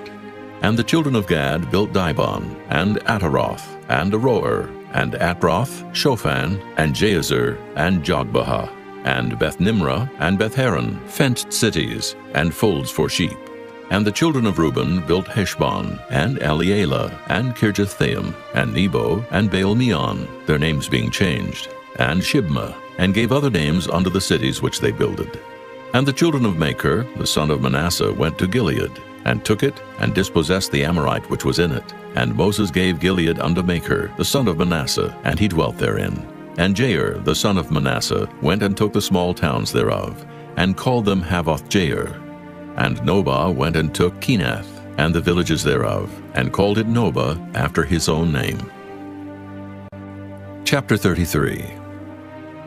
And the children of Gad built Dibon, and Ataroth, and Aroer, and Atroth, Shophan, and Jazer, and Jogbehah, and Beth-Nimrah, and Beth-Haran, fenced cities, and folds for sheep. And the children of Reuben built Heshbon, and Elealeh, and Kirjathim, and Nebo, and Baal-meon, their names being changed, and Shibmah, and gave other names unto the cities which they builded. And the children of Machir, the son of Manasseh, went to Gilead, and took it, and dispossessed the Amorite which was in it. And Moses gave Gilead unto Machir, the son of Manasseh, and he dwelt therein. And Jair, the son of Manasseh, went and took the small towns thereof, and called them Havoth-Jair. And Nobah went and took Kenath, and the villages thereof, and called it Nobah after his own name. Chapter 33.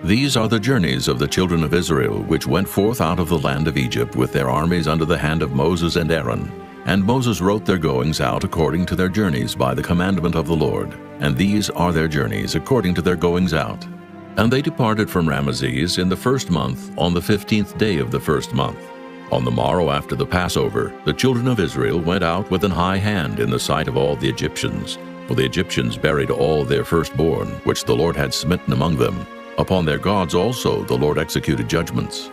These are the journeys of the children of Israel, which went forth out of the land of Egypt with their armies under the hand of Moses and Aaron. And Moses wrote their goings out according to their journeys by the commandment of the Lord. And these are their journeys according to their goings out. And they departed from Ramesses in the first month, on the 15th day of the first month. On the morrow after the Passover, the children of Israel went out with an high hand in the sight of all the Egyptians. For the Egyptians buried all their firstborn, which the Lord had smitten among them. Upon their gods also the Lord executed judgments.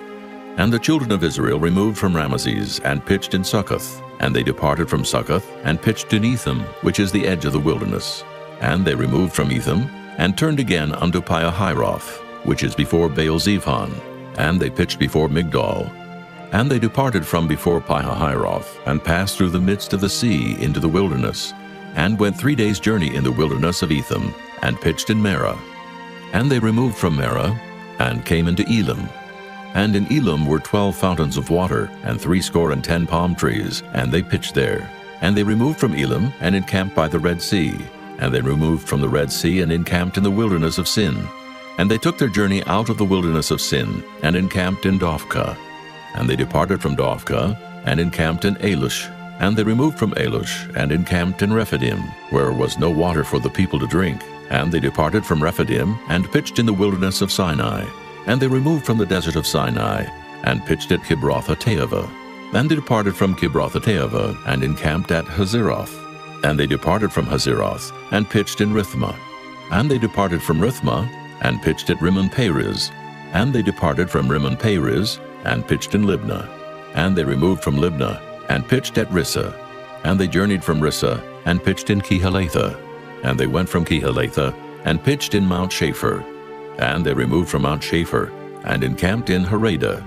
And the children of Israel removed from Ramesses, and pitched in Succoth. And they departed from Succoth, and pitched in Etham, which is the edge of the wilderness. And they removed from Etham, and turned again unto Piahiroth, which is before Baal-zephon. And they pitched before Migdol. And they departed from before Piahiroth, and passed through the midst of the sea into the wilderness, and went 3 days' journey in the wilderness of Etham, and pitched in Marah. And they removed from Marah, and came into Elim. And in Elim were 12 fountains of water, and 70 palm trees, and they pitched there. And they removed from Elim, and encamped by the Red Sea. And they removed from the Red Sea, and encamped in the wilderness of Sin. And they took their journey out of the wilderness of Sin, and encamped in Dophkah. And they departed from Dophkah, and encamped in Alush. And they removed from Alush, and encamped in Rephidim, where was no water for the people to drink. And they departed from Rephidim, and pitched in the wilderness of Sinai. And they removed from the desert of Sinai, and pitched at Kibroth-hattaavah. And they departed from Kibroth-hattaavah, and encamped at Hazeroth. And they departed from Hazeroth, and pitched in Rithmah. And they departed from Rithmah, and pitched at Rimmon-Perez. And they departed from Rimmon-Perez, and pitched in Libnah. And they removed from Libnah, and pitched at Rissah. And they journeyed from Rissah, and pitched in Kehelatha. And they went from Kehelatha, and pitched in Mount Shapher. And they removed from Mount Shapher, and encamped in Haradah.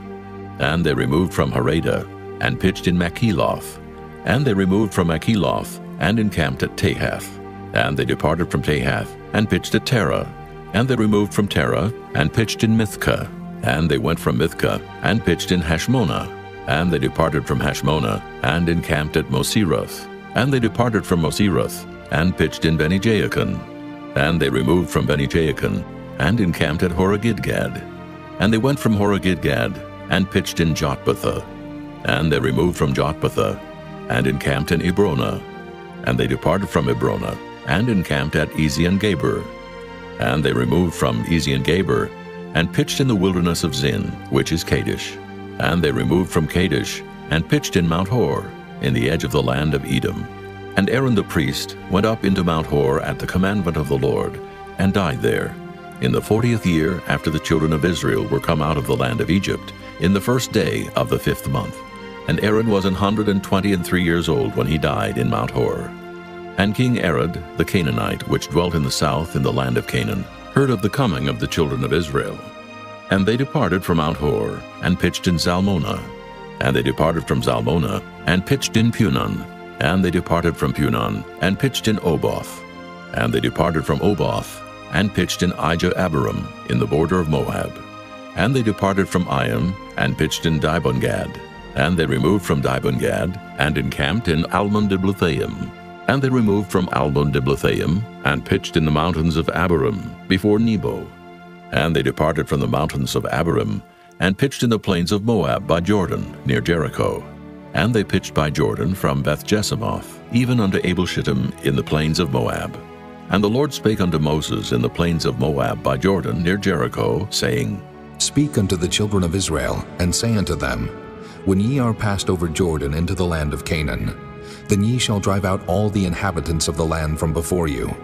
And they removed from Haradah, and pitched in Makheloth. And they removed from Makheloth, and encamped at Tahath. And they departed from Tahath, and pitched at Terah. And they removed from Terah, and pitched in Mithkah. And they went from Mithkah, and pitched in Hashmonah. And they departed from Hashmonah, and encamped at Moseroth. And they departed from Moseroth, and pitched in Beni-Jaakan. And they removed from Beni-Jaakan, and encamped at Horah-Gidgad. And they went from Horah-Gidgad, and pitched in Jotbathah. And they removed from Jotbathah, and encamped in Ebrona. And they departed from Ebrona, and encamped at Ezion-Geber. And they removed from Ezion-Geber, and pitched in the wilderness of Zin, which is Kadesh. And they removed from Kadesh, and pitched in Mount Hor, in the edge of the land of Edom. And Aaron the priest went up into Mount Hor at the commandment of the Lord, and died there, in the 40th year after the children of Israel were come out of the land of Egypt, in the first day of the 5th month. And Aaron was 123 years old when he died in Mount Hor. And King Arad, the Canaanite, which dwelt in the south in the land of Canaan, heard of the coming of the children of Israel. And they departed from Mount Hor, and pitched in Zalmonah. And they departed from Zalmonah, and pitched in Punon. And they departed from Punon, and pitched in Oboth. And they departed from Oboth, and pitched in Ijah-Abarim, in the border of Moab. And they departed from Iam, and pitched in Dibon-Gad. And they removed from Dibon-Gad, and encamped in Almon-Diblathaim. And they removed from Almon-Diblathaim, and pitched in the mountains of Abarim, before Nebo. And they departed from the mountains of Abarim, and pitched in the plains of Moab by Jordan, near Jericho. And they pitched by Jordan from Beth-Jesimoth, even unto Abel-Shittim in the plains of Moab. And the Lord spake unto Moses in the plains of Moab by Jordan, near Jericho, saying, Speak unto the children of Israel, and say unto them, When ye are passed over Jordan into the land of Canaan, then ye shall drive out all the inhabitants of the land from before you,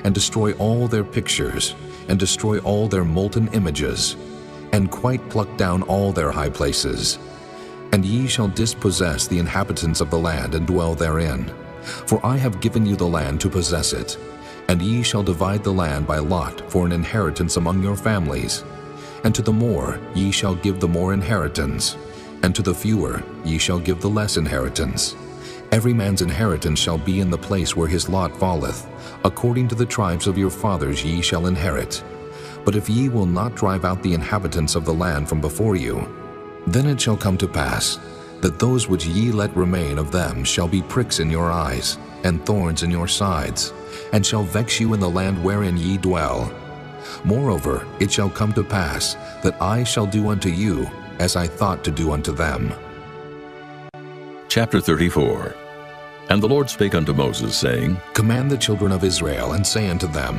and destroy all their pictures, and destroy all their molten images, and quite pluck down all their high places. And ye shall dispossess the inhabitants of the land, and dwell therein. For I have given you the land to possess it, and ye shall divide the land by lot for an inheritance among your families. And to the more ye shall give the more inheritance, and to the fewer ye shall give the less inheritance. Every man's inheritance shall be in the place where his lot falleth. According to the tribes of your fathers ye shall inherit. But if ye will not drive out the inhabitants of the land from before you, then it shall come to pass that those which ye let remain of them shall be pricks in your eyes, and thorns in your sides, and shall vex you in the land wherein ye dwell. Moreover, it shall come to pass that I shall do unto you as I thought to do unto them. Chapter 34. And the Lord spake unto Moses, saying, Command the children of Israel, and say unto them,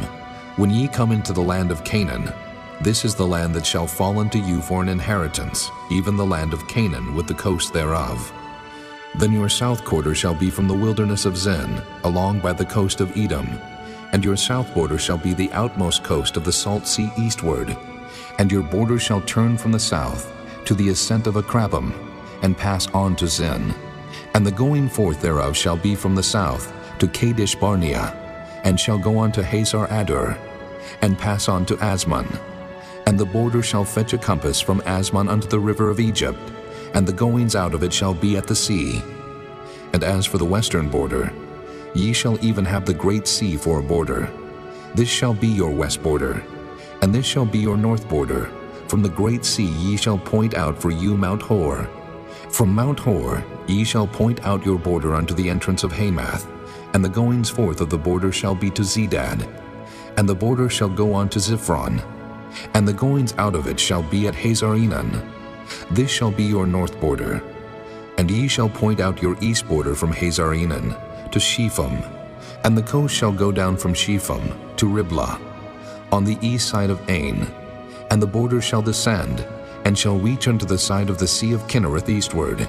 When ye come into the land of Canaan, this is the land that shall fall unto you for an inheritance, even the land of Canaan with the coast thereof. Then your south quarter shall be from the wilderness of Zin, along by the coast of Edom, and your south border shall be the outmost coast of the salt sea eastward, and your border shall turn from the south to the ascent of Akrabim, and pass on to Zin. And the going forth thereof shall be from the south to Kadesh Barnea, and shall go on to Hazar Adur, and pass on to Asmon. And the border shall fetch a compass from Asmon unto the river of Egypt, and the goings out of it shall be at the sea. And as for the western border, ye shall even have the great sea for a border. This shall be your west border, and this shall be your north border. From the great sea ye shall point out for you Mount Hor. From Mount Hor ye shall point out your border unto the entrance of Hamath, and the goings forth of the border shall be to Zedad, and the border shall go on to Ziphron, and the goings out of it shall be at Hazar-Enan. This shall be your north border. And ye shall point out your east border from Hazar-Enan to Shepham, and the coast shall go down from Shepham to Riblah, on the east side of Ain, and the border shall descend, and shall reach unto the side of the sea of Kinnereth eastward.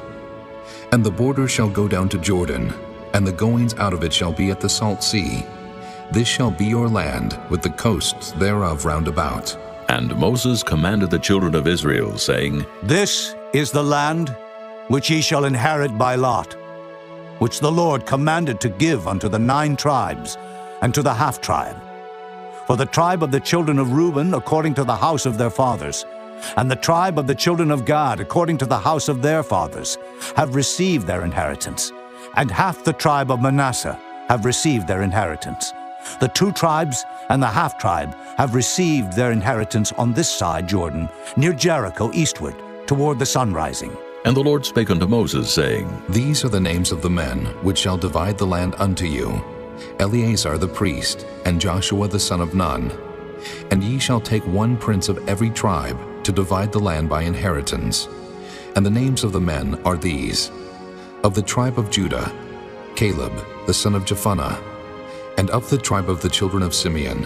And the border shall go down to Jordan, and the goings out of it shall be at the salt sea. This shall be your land, with the coasts thereof round about. And Moses commanded the children of Israel, saying, This is the land which ye shall inherit by lot, which the Lord commanded to give unto the 9 tribes, and to the half-tribe. For the tribe of the children of Reuben according to the house of their fathers, and the tribe of the children of Gad according to the house of their fathers, have received their inheritance, and half the tribe of Manasseh have received their inheritance. The 2 tribes and the half-tribe have received their inheritance on this side Jordan, near Jericho eastward, toward the sun rising. And the Lord spake unto Moses, saying, These are the names of the men which shall divide the land unto you, Eleazar the priest, and Joshua the son of Nun. And ye shall take one prince of every tribe to divide the land by inheritance. And the names of the men are these: of the tribe of Judah, Caleb the son of Jephunneh; and of the tribe of the children of Simeon,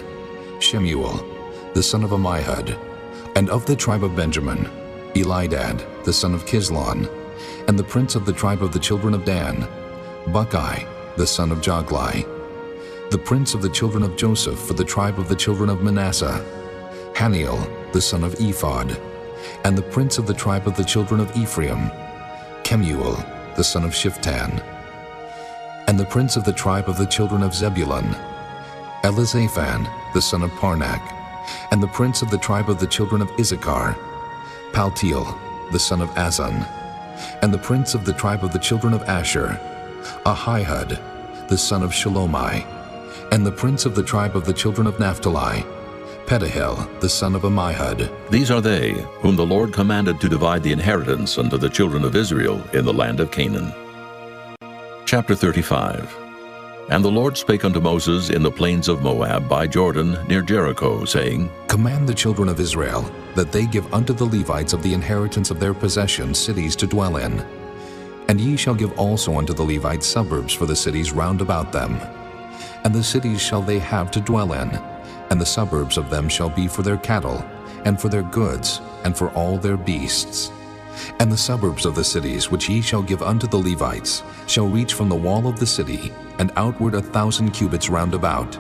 Shemuel the son of Ammihud; and of the tribe of Benjamin, Elidad the son of Kislon; and the prince of the tribe of the children of Dan, Buckai the son of Joglai; the prince of the children of Joseph for the tribe of the children of Manasseh, Haniel the son of Ephod; and the prince of the tribe of the children of Ephraim, Kemuel the son of Shiftan; and the prince of the tribe of the children of Zebulun, Elizaphan the son of Parnak; and the prince of the tribe of the children of Issachar, Paltiel the son of Azan; and the prince of the tribe of the children of Asher, Ahihud the son of Shalomai; and the prince of the tribe of the children of Naphtali, Pedahel the son of Ammihud. These are they whom the Lord commanded to divide the inheritance unto the children of Israel in the land of Canaan. Chapter 35. And the Lord spake unto Moses in the plains of Moab by Jordan near Jericho, saying, Command the children of Israel that they give unto the Levites of the inheritance of their possession cities to dwell in. And ye shall give also unto the Levites suburbs for the cities round about them. And the cities shall they have to dwell in, and the suburbs of them shall be for their cattle, and for their goods, and for all their beasts. And the suburbs of the cities which ye shall give unto the Levites shall reach from the wall of the city, and outward 1,000 cubits round about.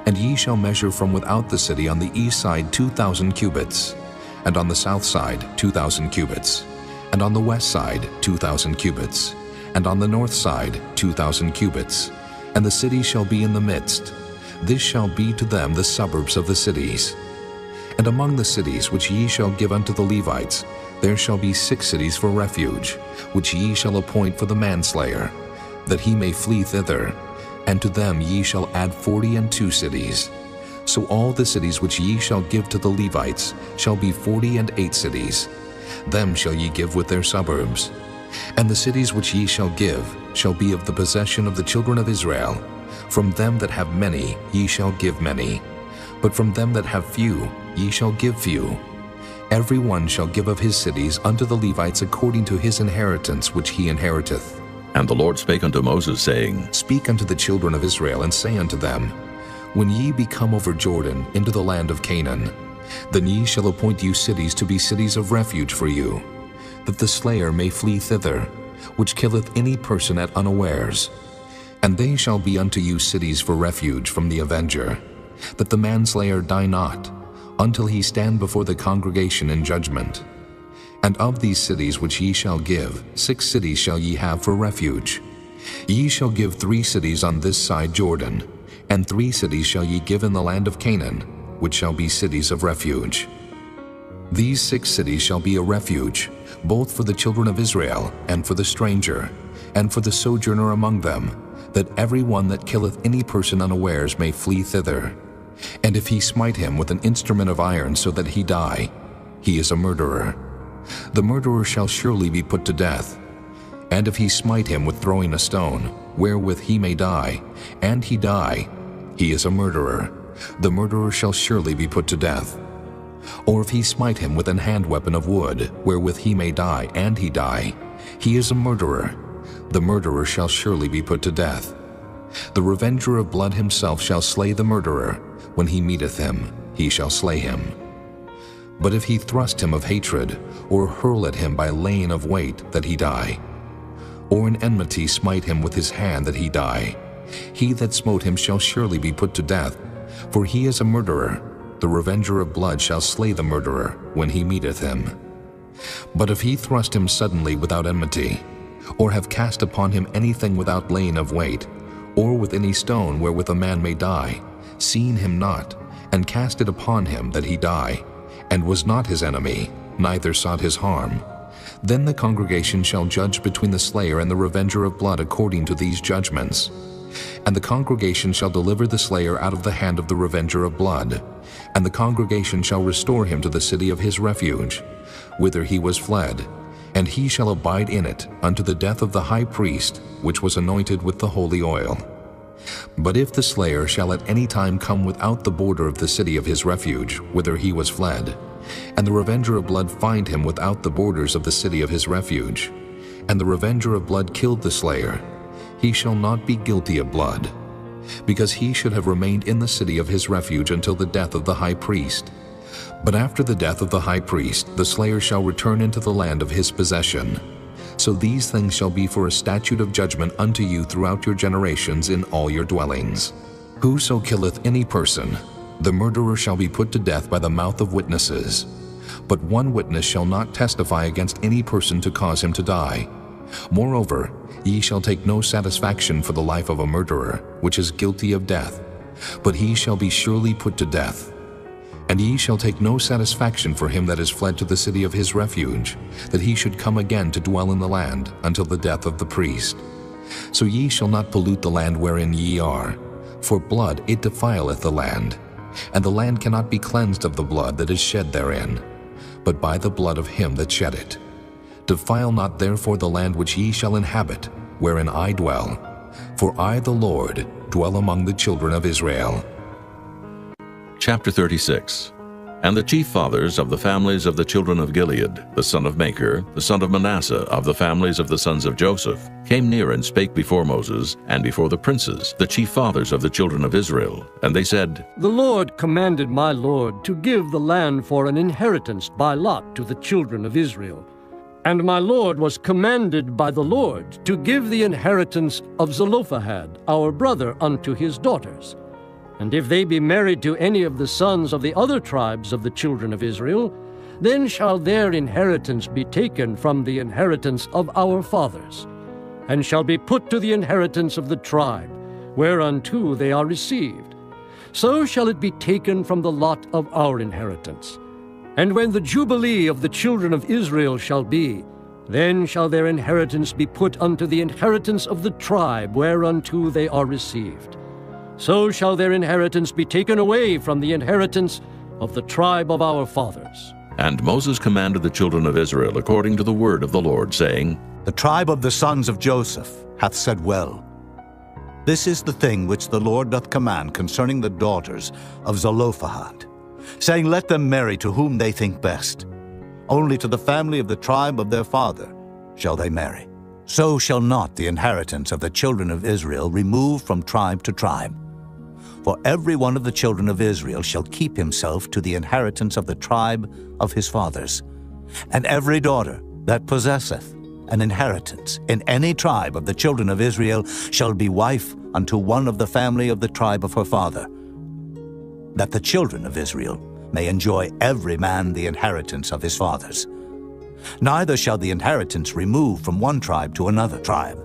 And ye shall measure from without the city on the east side 2,000 cubits, and on the south side 2,000 cubits, and on the west side 2,000 cubits, and on the north side 2,000 cubits. And the city shall be in the midst. This shall be to them the suburbs of the cities. And among the cities which ye shall give unto the Levites, there shall be 6 cities for refuge, which ye shall appoint for the manslayer, that he may flee thither. And to them ye shall add 42 cities. So all the cities which ye shall give to the Levites shall be 48 cities. Them shall ye give with their suburbs. And the cities which ye shall give shall be of the possession of the children of Israel. From them that have many ye shall give many, but from them that have few ye shall give few. Every one shall give of his cities unto the Levites according to his inheritance which he inheriteth. And the Lord spake unto Moses, saying, Speak unto the children of Israel, and say unto them, When ye be come over Jordan into the land of Canaan, then ye shall appoint you cities to be cities of refuge for you, that the slayer may flee thither, which killeth any person at unawares. And they shall be unto you cities for refuge from the avenger, that the manslayer die not, until he stand before the congregation in judgment. And of these cities which ye shall give, 6 cities shall ye have for refuge. Ye shall give 3 cities on this side Jordan, and 3 cities shall ye give in the land of Canaan, which shall be cities of refuge. These 6 cities shall be a refuge, both for the children of Israel, and for the stranger, and for the sojourner among them, that every one that killeth any person unawares may flee thither. And if he smite him with an instrument of iron so that he die, he is a murderer. The murderer shall surely be put to death. And if he smite him with throwing a stone, wherewith he may die, and he die, he is a murderer. The murderer shall surely be put to death. Or if he smite him with an hand weapon of wood, wherewith he may die, and he die, he is a murderer. The murderer shall surely be put to death. The revenger of blood himself shall slay the murderer. When he meeteth him, he shall slay him. But if he thrust him of hatred, or hurl at him by laying of weight, that he die, or in enmity smite him with his hand, that he die, he that smote him shall surely be put to death, for he is a murderer. The revenger of blood shall slay the murderer when he meeteth him. But if he thrust him suddenly without enmity, or have cast upon him anything without laying of weight, or with any stone wherewith a man may die, seeing him not, and cast it upon him that he die, and was not his enemy, neither sought his harm, then the congregation shall judge between the slayer and the revenger of blood according to these judgments. And the congregation shall deliver the slayer out of the hand of the revenger of blood, and the congregation shall restore him to the city of his refuge, whither he was fled, and he shall abide in it unto the death of the high priest, which was anointed with the holy oil. But if the slayer shall at any time come without the border of the city of his refuge, whither he was fled, and the revenger of blood find him without the borders of the city of his refuge, and the revenger of blood killed the slayer, he shall not be guilty of blood, because he should have remained in the city of his refuge until the death of the high priest. But after the death of the high priest, the slayer shall return into the land of his possession. So these things shall be for a statute of judgment unto you throughout your generations in all your dwellings. Whoso killeth any person, the murderer shall be put to death by the mouth of witnesses. But one witness shall not testify against any person to cause him to die. Moreover, ye shall take no satisfaction for the life of a murderer, which is guilty of death, but he shall be surely put to death. And ye shall take no satisfaction for him that is fled to the city of his refuge, that he should come again to dwell in the land until the death of the priest. So ye shall not pollute the land wherein ye are, for blood it defileth the land, and the land cannot be cleansed of the blood that is shed therein, but by the blood of him that shed it. Defile not therefore the land which ye shall inhabit, wherein I dwell, for I the Lord dwell among the children of Israel. Chapter 36. And the chief fathers of the families of the children of Gilead, the son of Machir, the son of Manasseh, of the families of the sons of Joseph, came near and spake before Moses, and before the princes, the chief fathers of the children of Israel. And they said, The Lord commanded my Lord to give the land for an inheritance by lot to the children of Israel. And my Lord was commanded by the Lord to give the inheritance of Zelophehad, our brother, unto his daughters. And if they be married to any of the sons of the other tribes of the children of Israel, then shall their inheritance be taken from the inheritance of our fathers, and shall be put to the inheritance of the tribe, whereunto they are received. So shall it be taken from the lot of our inheritance. And when the jubilee of the children of Israel shall be, then shall their inheritance be put unto the inheritance of the tribe, whereunto they are received. So shall their inheritance be taken away from the inheritance of the tribe of our fathers. And Moses commanded the children of Israel according to the word of the Lord, saying, The tribe of the sons of Joseph hath said well. This is the thing which the Lord doth command concerning the daughters of Zelophehad, saying, Let them marry to whom they think best. Only to the family of the tribe of their father shall they marry. So shall not the inheritance of the children of Israel remove from tribe to tribe. For every one of the children of Israel shall keep himself to the inheritance of the tribe of his fathers. And every daughter that possesseth an inheritance in any tribe of the children of Israel shall be wife unto one of the family of the tribe of her father, that the children of Israel may enjoy every man the inheritance of his fathers. Neither shall the inheritance remove from one tribe to another tribe,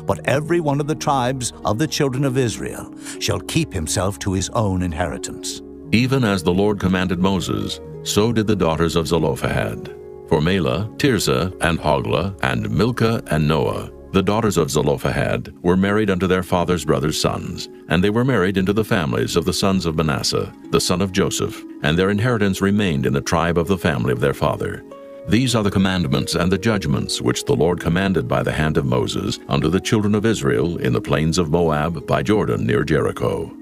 but every one of the tribes of the children of Israel shall keep himself to his own inheritance. Even as the Lord commanded Moses, so did the daughters of Zelophehad. For Mahlah, Tirzah, and Hoglah, and Milcah, and Noah, the daughters of Zelophehad, were married unto their father's brothers' sons, and they were married into the families of the sons of Manasseh, the son of Joseph, and their inheritance remained in the tribe of the family of their father. These are the commandments and the judgments which the Lord commanded by the hand of Moses unto the children of Israel in the plains of Moab by Jordan near Jericho.